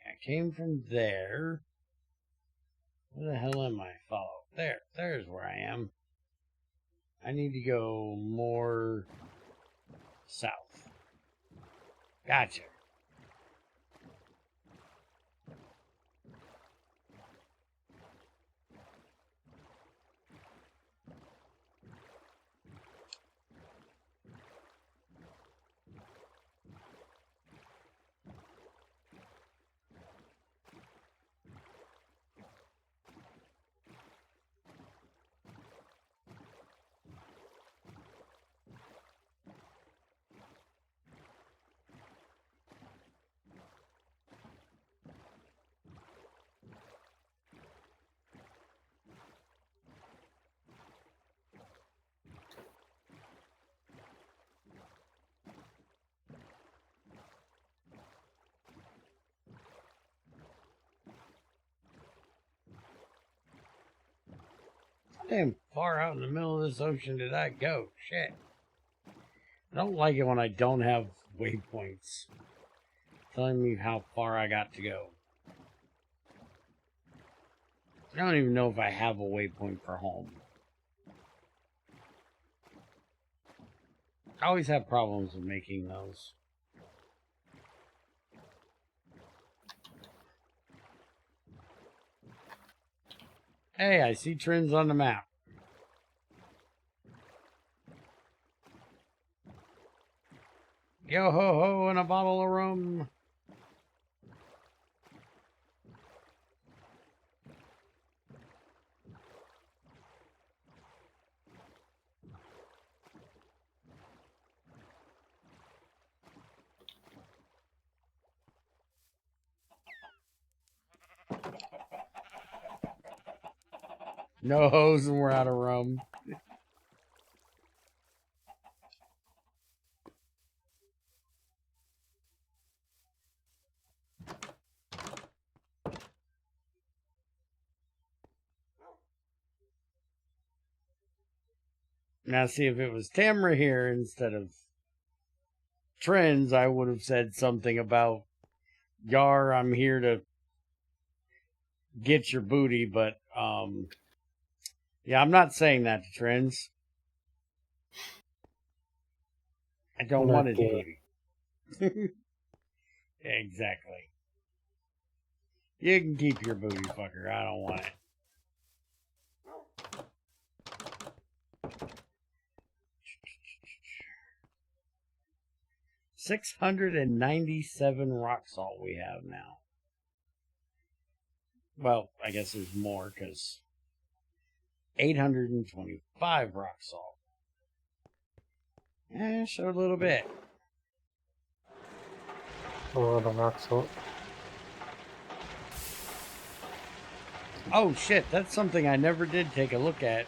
I came from there. Where the hell am I? Follow. There. There's where I am. I need to go more south. Gotcha. How damn far out in the middle of this ocean did I go? Shit. I don't like it when I don't have waypoints telling me how far I got to go. I don't even know if I have a waypoint for home. I always have problems with making those. Hey, I see trends on the map. Yo ho ho and a bottle of rum. No hose and we're out of rum. Now, see, if it was Tamra here instead of Trends, I would have said something about, Yar, I'm here to get your booty, but, yeah, I'm not saying that to Trends. I don't Not want his gay. booty. Exactly. You can keep your booty, fucker. I don't want it. $697 rock salt we have now. Well, I guess there's more because 825 rock salt. Show a little bit. A lot of rock salt. Oh shit, that's something I never did take a look at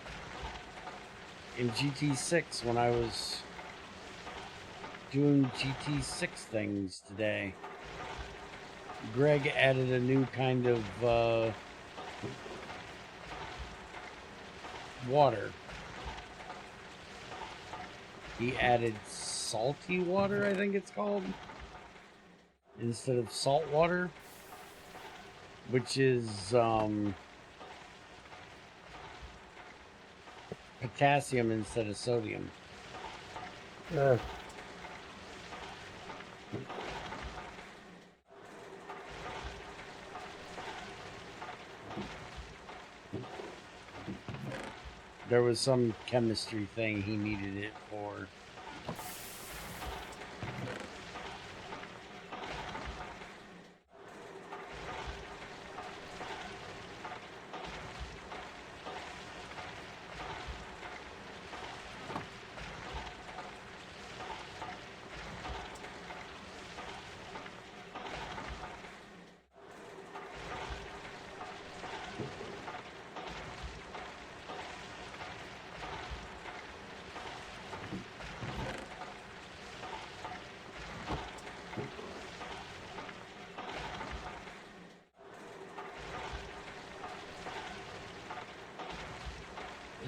in GT6 when I was doing GT6 things today. Greg added a new kind of water. He added salty water, I think it's called, instead of salt water, which is potassium instead of sodium. There was some chemistry thing he needed it for.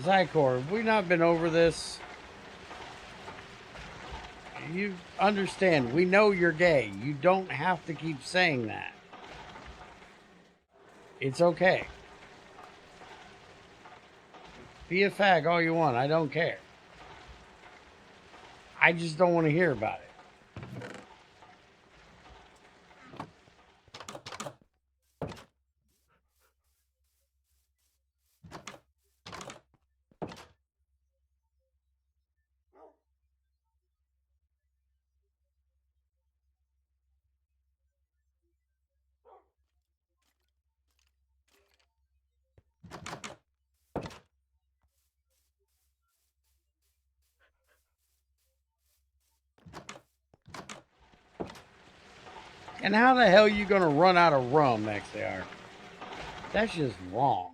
Zycor, have we not been over this? You understand, we know you're gay. You don't have to keep saying that. It's okay. Be a fag all you want, I don't care. I just don't want to hear about it. And how the hell are you going to run out of rum, XAR? That's just wrong.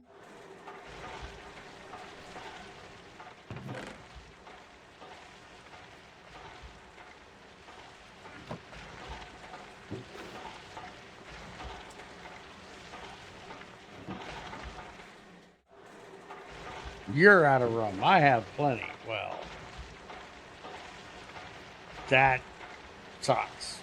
You're out of rum. I have plenty. Well, that sucks.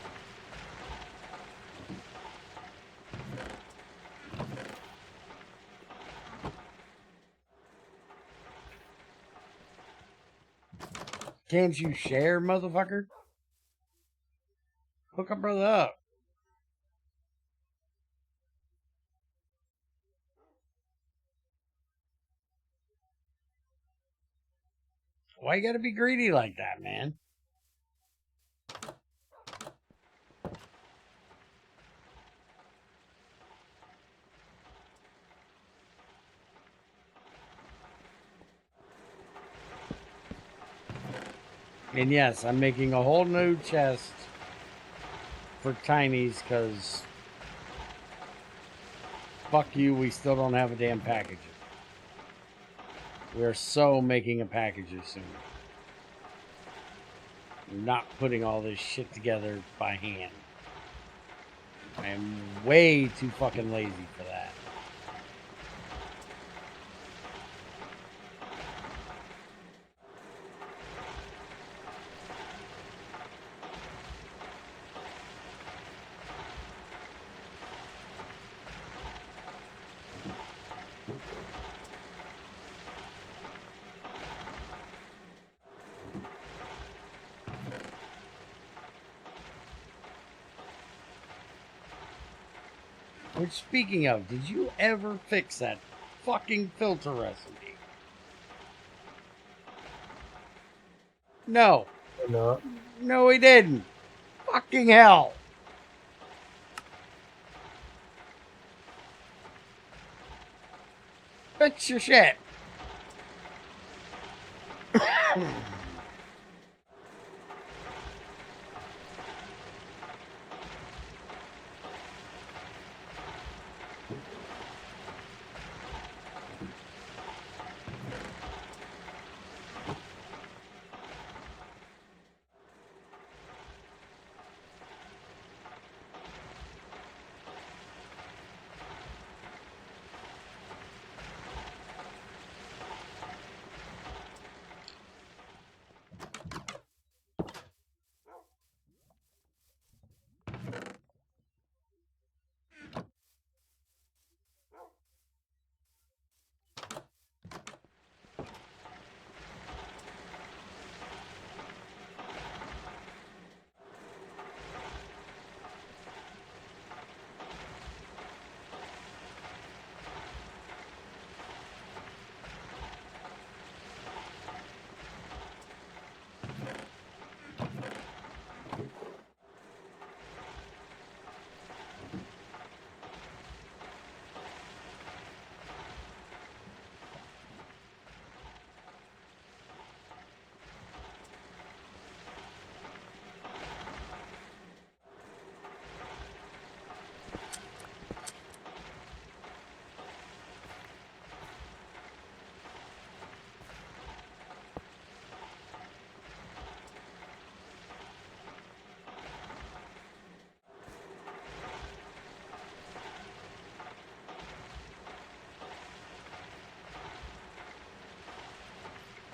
Can't you share, motherfucker? Hook a brother up. Why you gotta be greedy like that, man? And yes, I'm making a whole new chest for tinies because fuck you, we still don't have a damn packager. We're so making a packager soon. I'm not putting all this shit together by hand. I am way too fucking lazy for that. Which, speaking of, did you ever fix that fucking filter recipe? No. No. No, he didn't. Fucking hell. Fix your shit.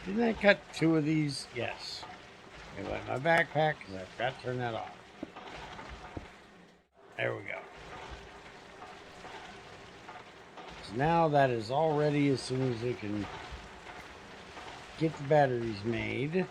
Didn't I cut 2 of these? Yes. They went in my backpack because I forgot to turn that off. There we go. So now that is all ready as soon as it can get the batteries made.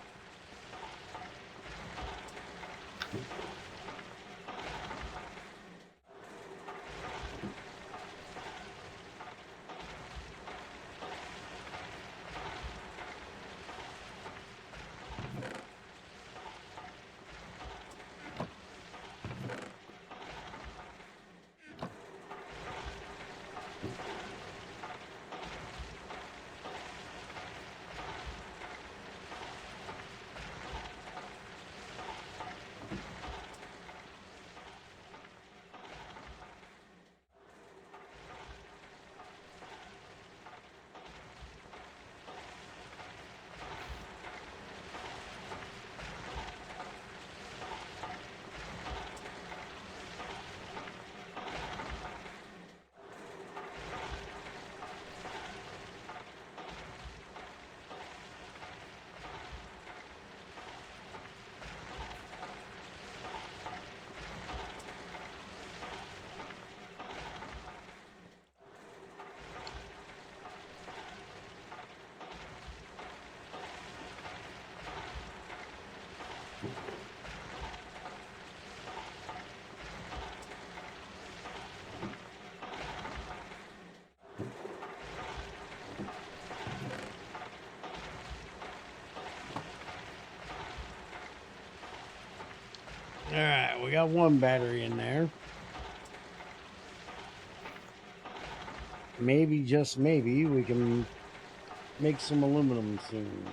Alright, we got 1 battery in there. Maybe, just maybe, we can make some aluminum soon.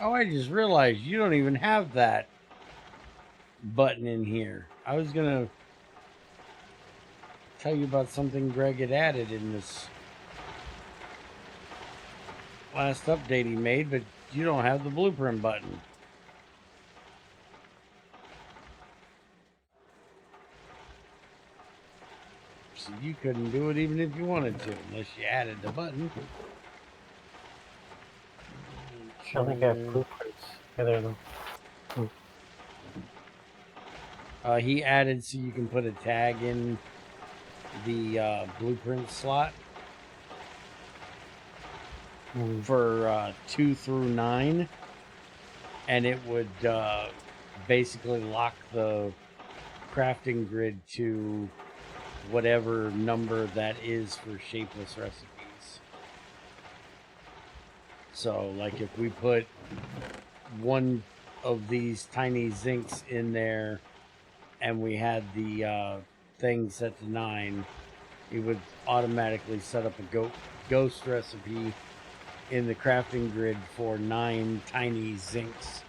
Oh, I just realized you don't even have that button in here. I was gonna tell you about something Greg had added in this last update he made, but you don't have the blueprint button. So you couldn't do it even if you wanted to, unless you added the button. I don't think I have blueprints either though. He added so you can put a tag in the blueprint slot for 2 through 9, and it would basically lock the crafting grid to whatever number that is for shapeless recipes. So, like, if we put one of these tiny zincs in there and we had the thing set to 9, it would automatically set up a ghost recipe in the crafting grid for 9 tiny zincs.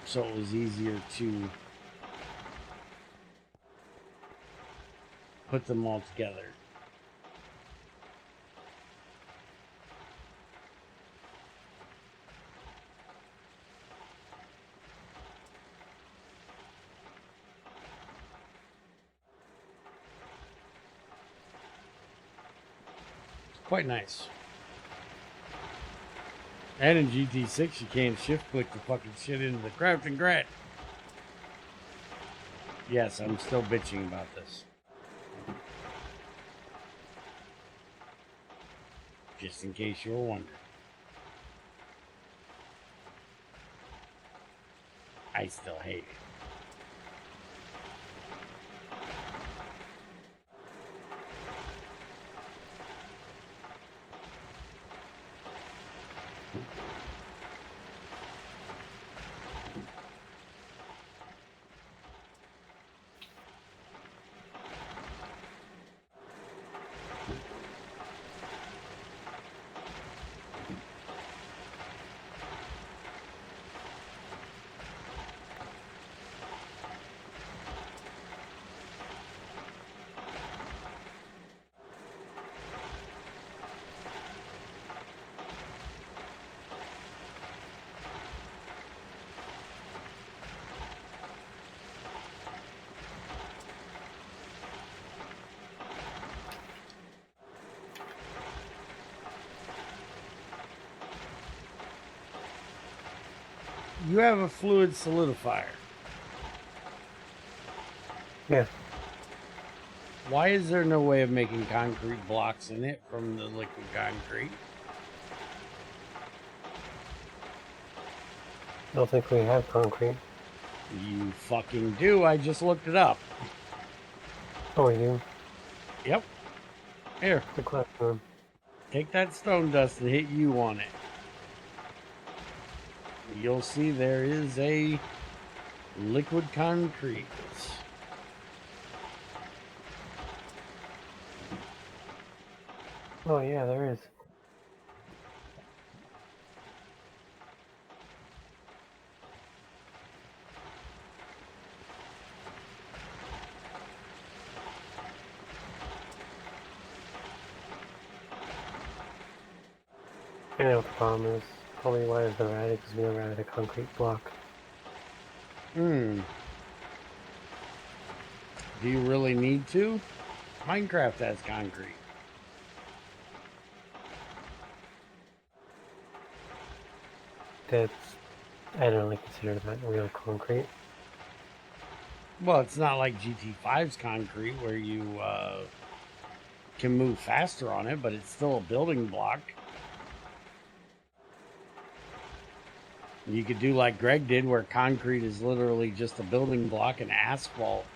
So it was easier to put them all together. It's quite nice. And in GT6, you can't shift click the fucking shit into the crafting grid. Yes, I'm still bitching about this. Just in case you were wondering. I still hate it. You have a fluid solidifier. Yeah. Why is there no way of making concrete blocks in it from the liquid concrete? I don't think we have concrete. You fucking do. I just looked it up. Oh, we do? Yep. Here, The classroom. take that stone dust and hit U on it. You'll see there is a liquid concrete. Oh, yeah, there is. I know what the problem is. Probably why is never added because we never added a concrete block. Do you really need to? Minecraft has concrete. That's... I don't really consider that real concrete. Well, it's not like GT5's concrete where you can move faster on it, but it's still a building block. You could do like Greg did, where concrete is literally just a building block and asphalt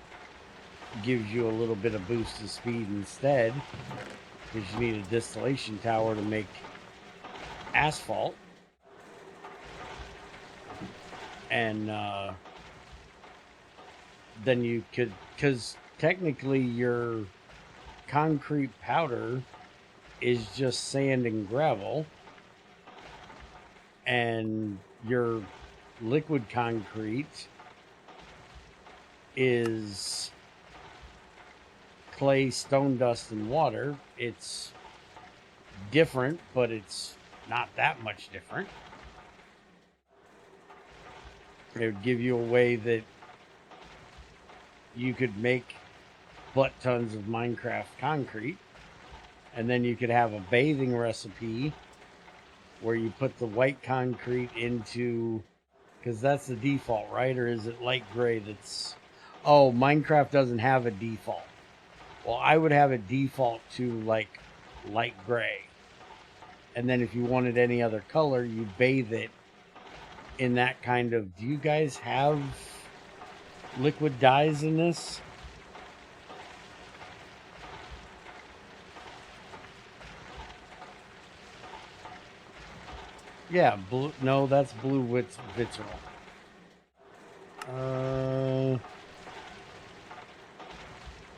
gives you a little bit of boost of speed instead, because you need a distillation tower to make asphalt. And then you could, because technically your concrete powder is just sand and gravel, and your liquid concrete is clay, stone dust, and water. It's different, but it's not that much different. It would give you a way that you could make butt tons of Minecraft concrete, and then you could have a bathing recipe where you put the white concrete into, because that's the default, right? Or is it light gray that's, oh, Minecraft doesn't have a default. Well, I would have it default to like light gray. And then if you wanted any other color, you bathe it in that kind of, do you guys have liquid dyes in this? Yeah, blue. No, that's blue vitriol.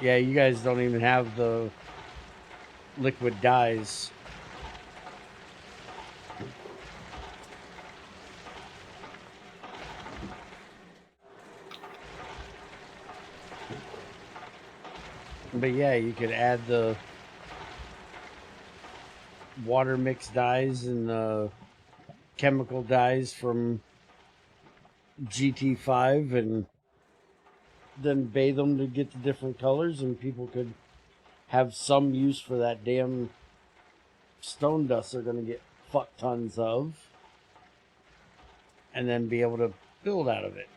Yeah, you guys don't even have the liquid dyes. But yeah, you could add the water mix dyes and the chemical dyes from GT5 and then bathe them to get the different colors, and people could have some use for that damn stone dust they're going to get fuck tons of, and then be able to build out of it.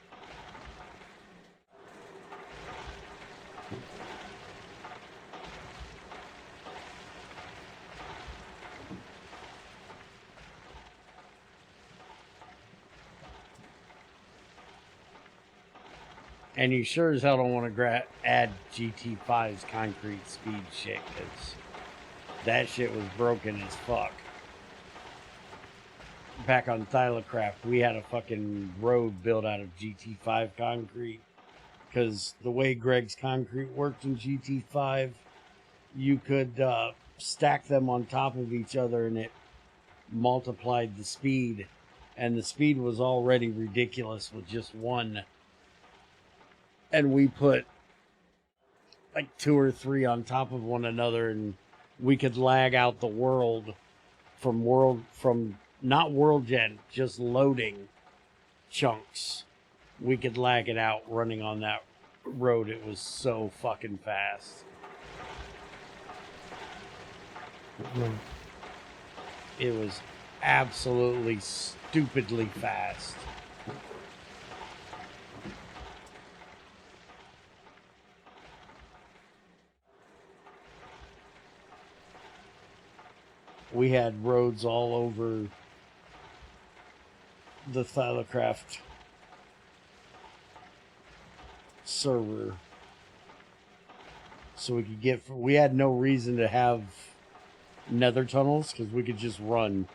And you sure as hell don't want to add GT5's concrete speed shit, because that shit was broken as fuck. Back on Thylacraft, we had a fucking road built out of GT5 concrete, because the way Greg's concrete worked in GT5, you could stack them on top of each other and it multiplied the speed, and the speed was already ridiculous with just one. And we put like 2 or 3 on top of one another, and we could lag out the world from not world gen, just loading chunks. We could lag it out running on that road. It was so fucking fast. It was absolutely stupidly fast. We had roads all over the Thylacraft server, so we could get. We had no reason to have nether tunnels because we could just run.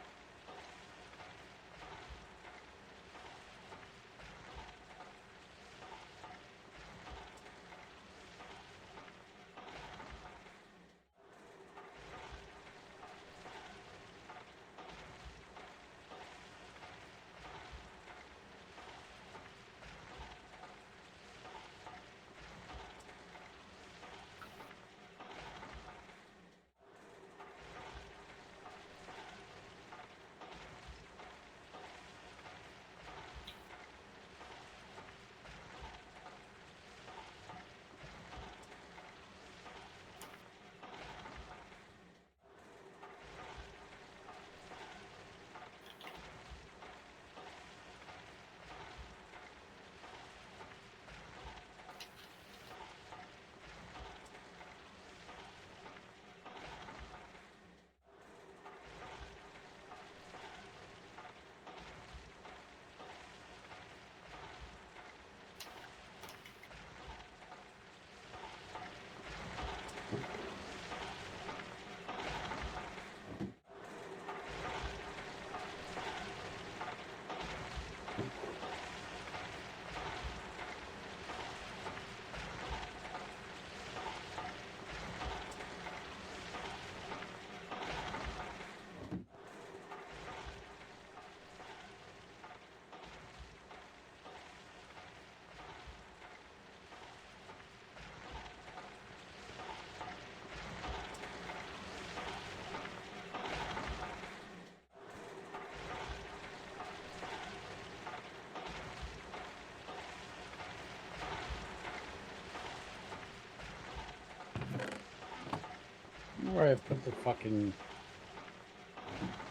where I put the fucking...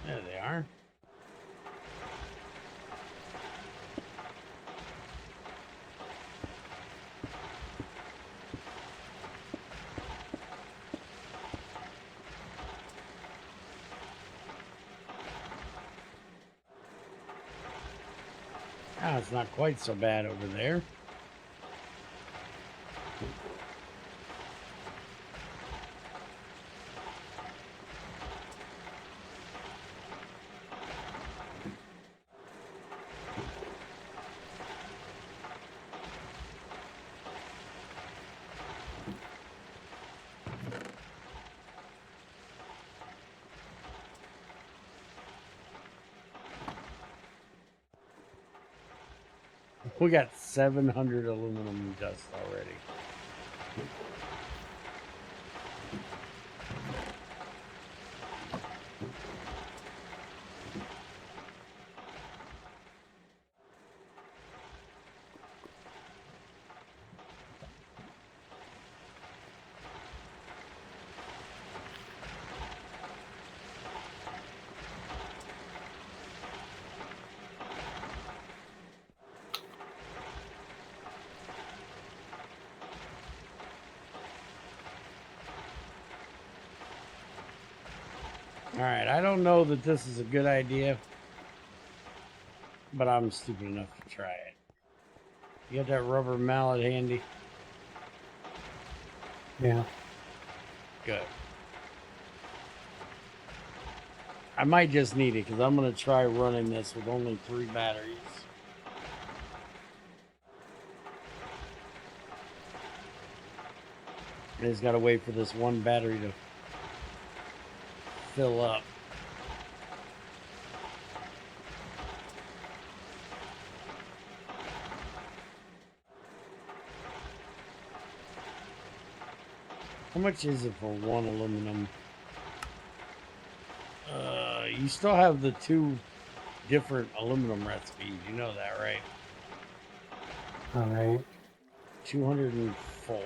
There they are. Ah, it's not quite so bad over there. We got 700 aluminum dust already. Alright, I don't know that this is a good idea, but I'm stupid enough to try it. You got that rubber mallet handy? Yeah. Good. I might just need it because I'm going to try running this with only 3 batteries. I just got to wait for this one battery to fill up. How much is it for 1 aluminum? You still have the 2 different aluminum recipes. You know that, right? All right. 204.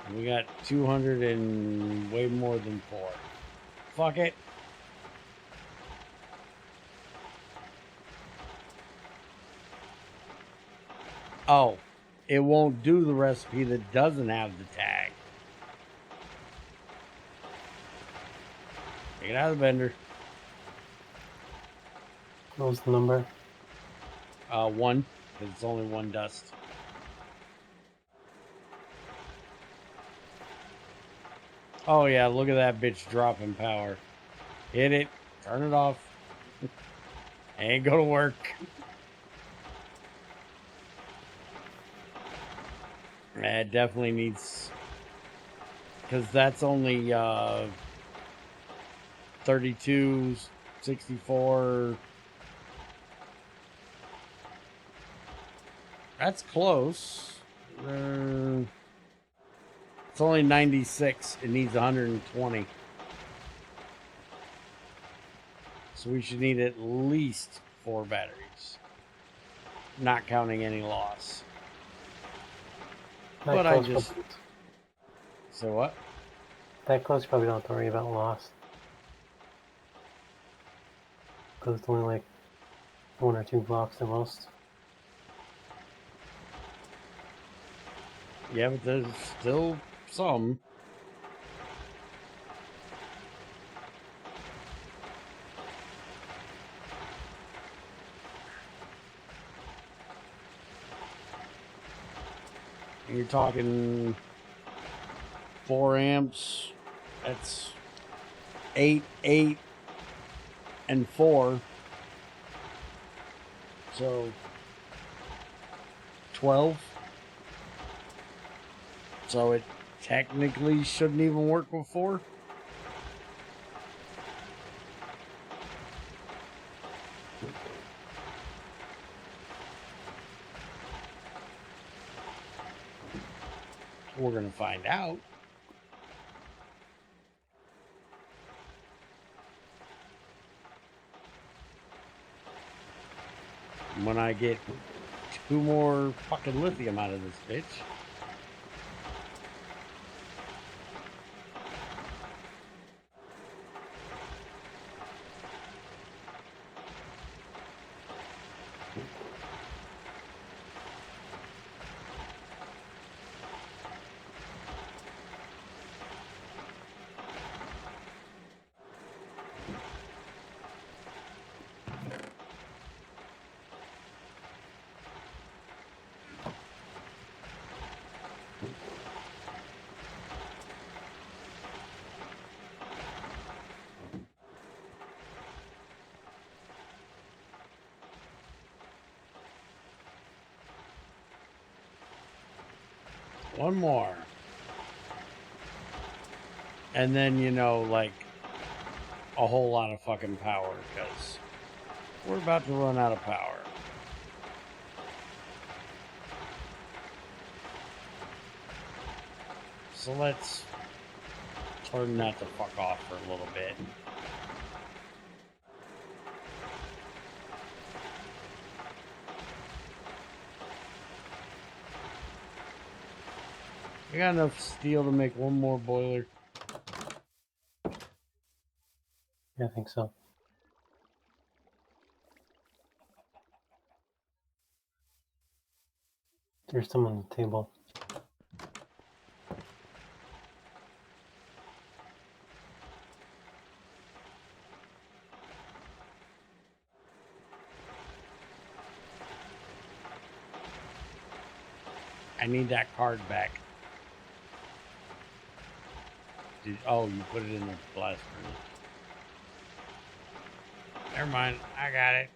And we got 200 and way more than 4. Fuck it. Oh, it won't do the recipe that doesn't have the tag. Take it out of the vendor. What was the number? 1. Because it's only 1 dust. Oh yeah, look at that bitch dropping power. Hit it. Turn it off. And go to work. It definitely needs... Because that's only 32, 64... That's close. It's only 96. It needs 120. So we should need at least 4 batteries. Not counting any loss. That But I close, just... probably- So what? That close, you probably don't have to worry about loss. Because it's only like 1 or 2 blocks at most. Yeah, but there's still some. You're talking 4 amps. That's 8, 8, and 4. So 12. So it technically shouldn't even work with 4. We're going to find out. When I get 2 more fucking lithium out of this bitch. One more. And then, you know, like a whole lot of fucking power because we're about to run out of power. So let's turn that the fuck off for a little bit. I got enough steel to make one more boiler. Yeah, I think so. There's some on the table. I need that card back. Oh, you put it in the blast furnace. Never mind, I got it.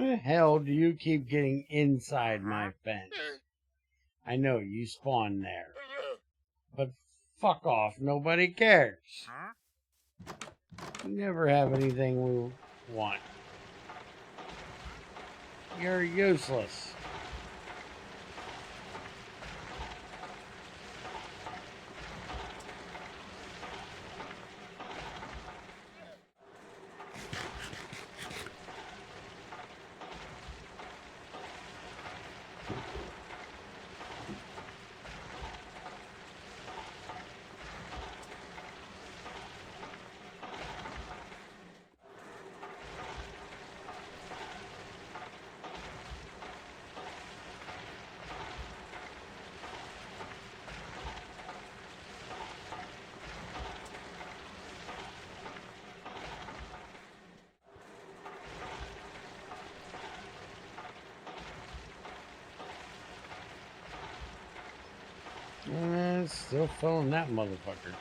How the hell do you keep getting inside my fence? I know you spawned there. But fuck off, nobody cares. You never have anything we want. You're useless. Still filling that motherfucker.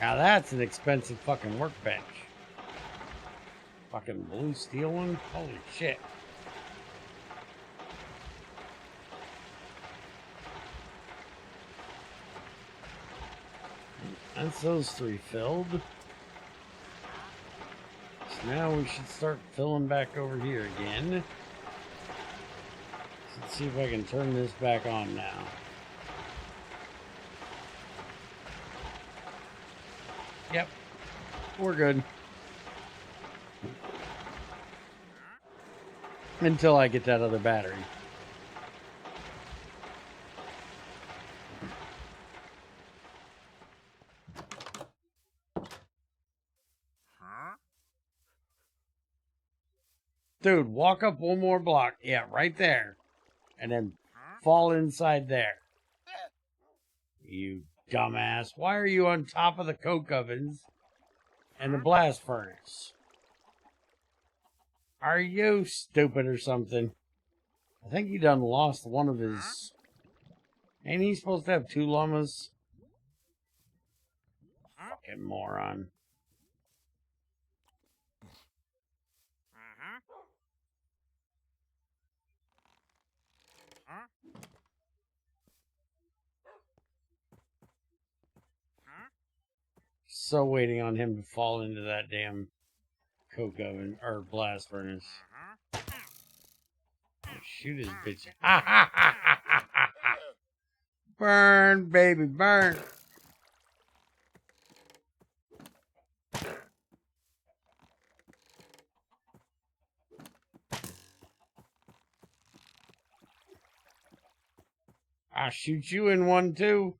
Now that's an expensive fucking workbench. Fucking blue steel one? Holy shit. That's those 3 filled. So now we should start filling back over here again. Let's see if I can turn this back on now. Yep, we're good. Until I get that other battery. Dude, walk up one more block. Yeah, right there. And then fall inside there. You dumbass. Why are you on top of the coke ovens and the blast furnace? Are you stupid or something? I think he done lost one of his... Ain't he supposed to have 2 llamas? Fucking moron. So waiting on him to fall into that damn coke oven or blast furnace. Shoot his bitch. Burn, baby, burn. I'll shoot you in one too.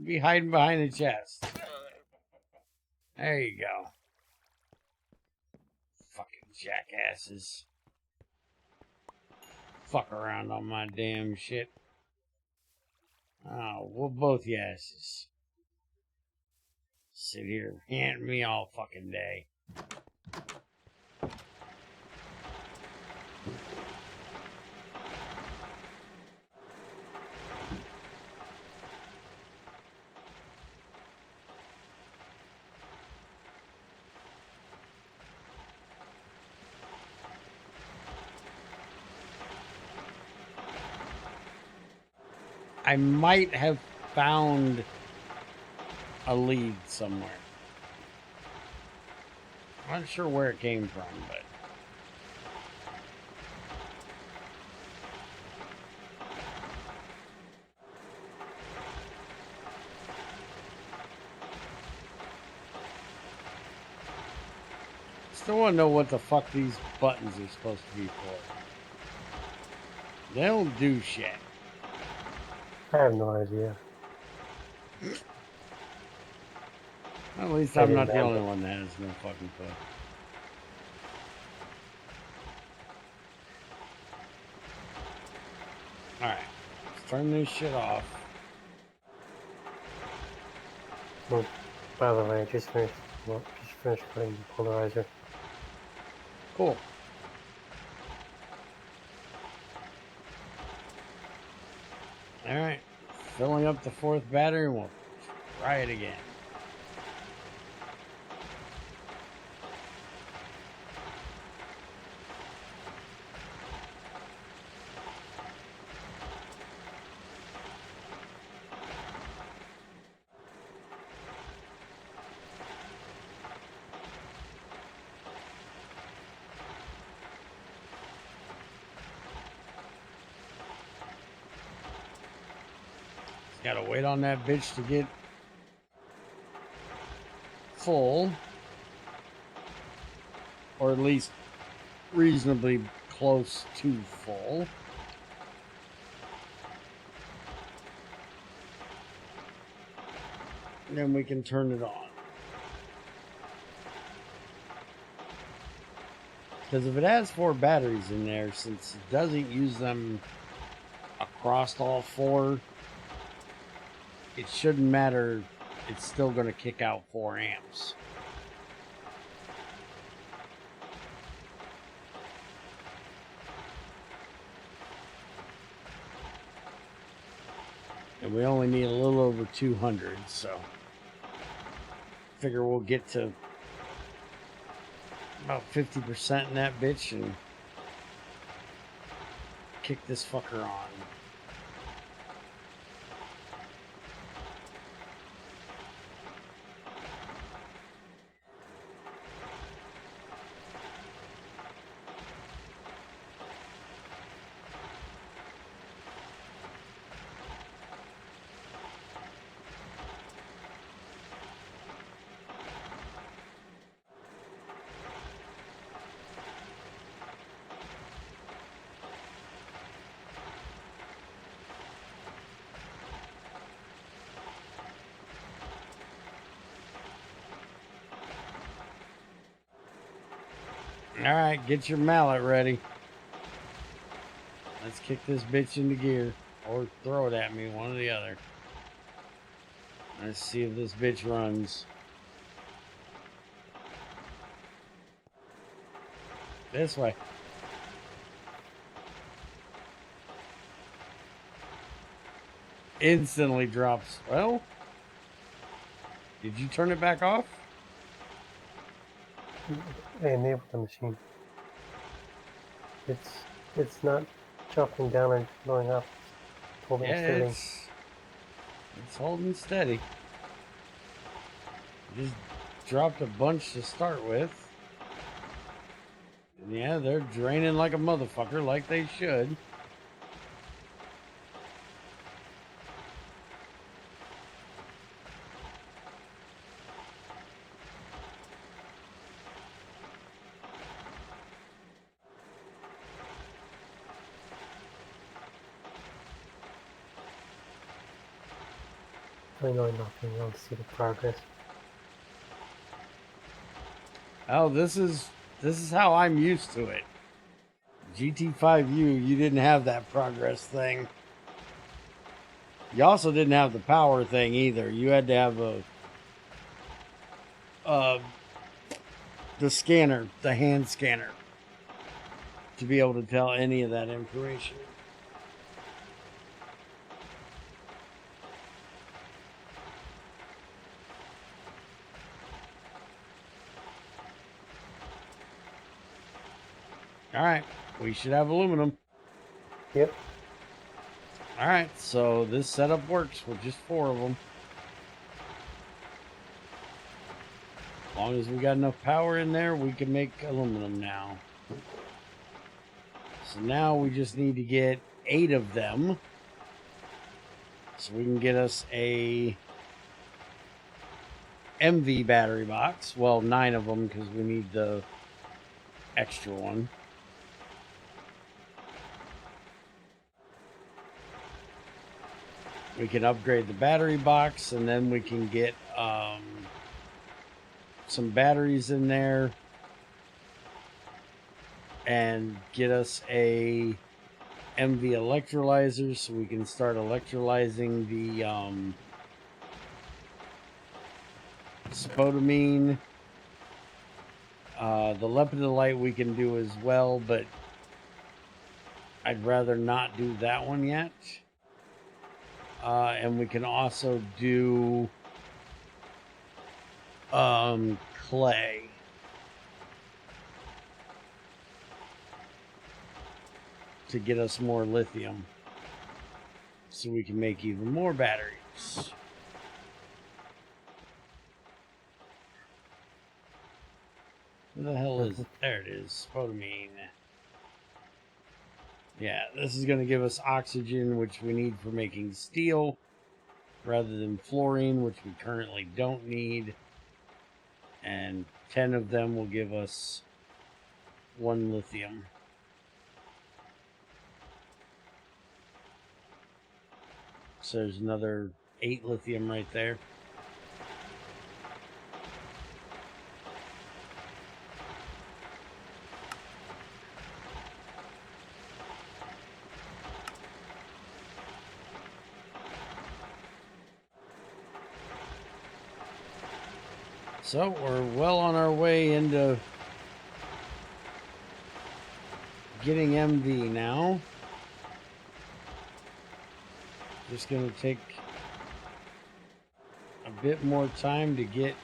Be hiding behind the chest. There you go. Fucking jackasses. Fuck around on my damn shit. Oh, whoop both your asses. Sit here ranting me all fucking day. I might have found a lead somewhere. I'm not sure where it came from, but... Still want to know what the fuck these buttons are supposed to be for. They don't do shit. I have no idea. At least I'm not the only one that has no fucking clue. Alright, let's turn this shit off. Well, by the way, I just finished putting the polarizer. Cool. Alright, filling up the 4th battery and we'll try it again. Gotta wait on that bitch to get full, or at least reasonably close to full. And then we can turn it on. Because if it has 4 batteries in there, since it doesn't use them across all 4, it shouldn't matter. It's still going to kick out 4 amps. And we only need a little over 200, so Figure we'll get to about 50% in that bitch and kick this fucker on. Alright, get your mallet ready. Let's kick this bitch into gear. Or throw it at me, one or the other. Let's see if this bitch runs. This way. Instantly drops. Well, did you turn it back off? I enabled the machine. It's not dropping down or going up. It's holding Yeah, steady. it's holding steady. Just dropped a bunch to start with. And yeah, they're draining like a motherfucker, like they should. I know I'm not being able to see the progress. Oh, this is how I'm used to it. GT5U, you didn't have that progress thing. You also didn't have the power thing either. You had to have the scanner, the hand scanner, to be able to tell any of that information. All right, we should have aluminum. Yep. All right, so this setup works with just 4 of them. As long as we got enough power in there, we can make aluminum now. So now we just need to get 8 of them. So we can get us a MV battery box. Well, 9 of them because we need the extra one. We can upgrade the battery box, and then we can get some batteries in there and get us a MV electrolyzer so we can start electrolyzing the spodumene. The lepidolite we can do as well, but I'd rather not do that one yet. And we can also do clay. To get us more lithium. So we can make even more batteries. Where the hell is it? There it is. Spodumene. Yeah, this is going to give us oxygen, which we need for making steel, rather than fluorine, which we currently don't need. And 10 of them will give us 1 lithium. So there's another 8 lithium right there. So we're well on our way into getting MV now. Just going to take a bit more time to get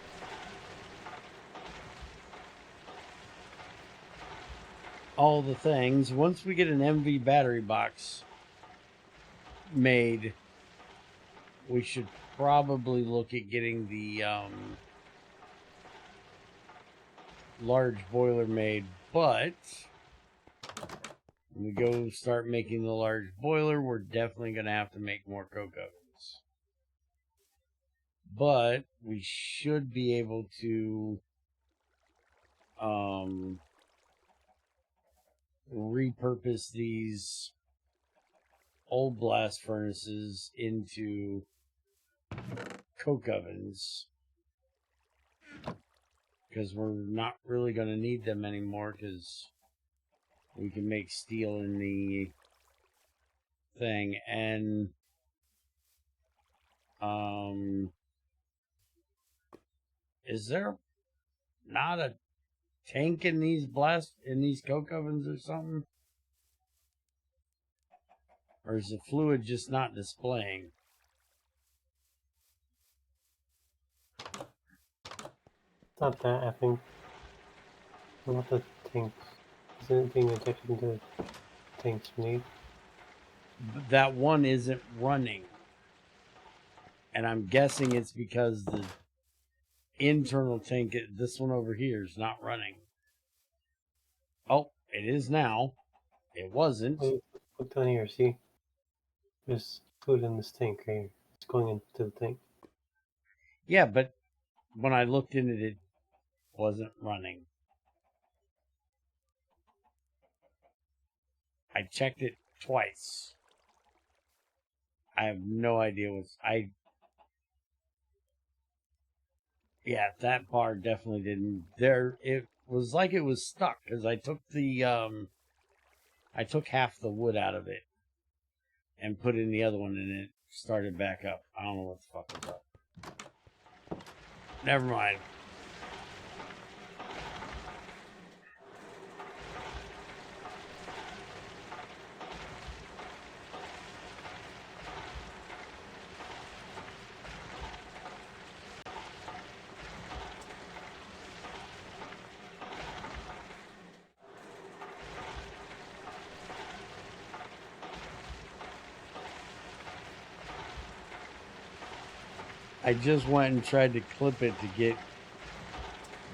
all the things. Once we get an MV battery box made, we should probably look at getting the large boiler made, but when we go start making the large boiler, we're definitely going to have to make more coke ovens. But we should be able to repurpose these old blast furnaces into coke ovens, because we're not really going to need them anymore, because we can make steel in the thing. And is there not a tank in these coke ovens or something? Or is the fluid just not displaying? It's not that, I think. Not the tanks. Isn't it being injected into the tanks beneath? But that one isn't running. And I'm guessing it's because the internal tank, this one over here, is not running. Oh, it is now. It wasn't. Wait, look down here, see? There's food in this tank right here. It's going into the tank. Yeah, but when I looked in it, it wasn't running. I checked it twice. I have no idea what's... Yeah, that bar definitely didn't... It was like it was stuck, because I took the... I took half the wood out of it and put in the other one, and it started back up. I don't know what the fuck was up. Never mind. I just went and tried to clip it to get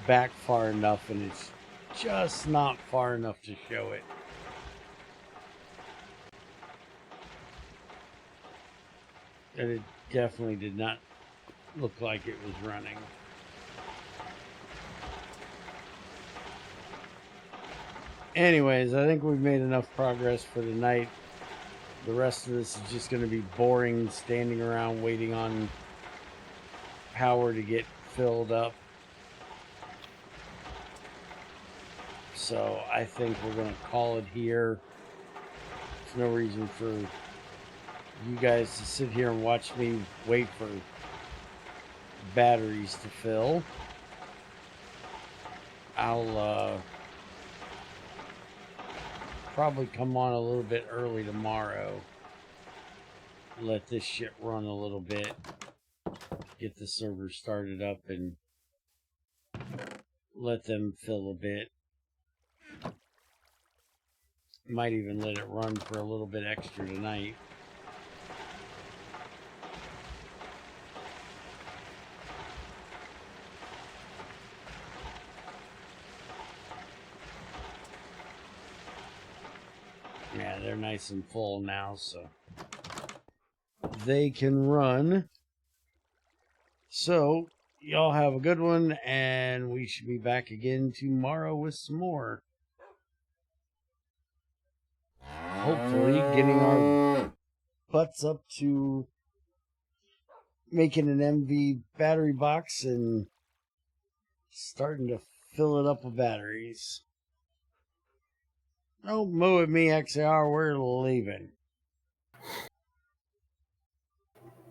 back far enough, and it's just not far enough to show it. And it definitely did not look like it was running. Anyways, I think we've made enough progress for tonight. The rest of this is just going to be boring, standing around waiting on power to get filled up. So I think we're going to call it here. There's no reason for you guys to sit here and watch me wait for batteries to fill. I'll probably come on a little bit early tomorrow. Let this shit run a little bit. Get the server started up and let them fill a bit. Might even let it run for a little bit extra tonight. Yeah, they're nice and full now, so they can run. So, y'all have a good one, and we should be back again tomorrow with some more. Hopefully, getting our butts up to making an MV battery box and starting to fill it up with batteries. Don't moo at me, XAR. We're leaving.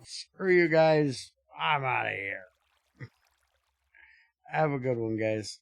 Screw you guys. I'm out of here. Have a good one, guys.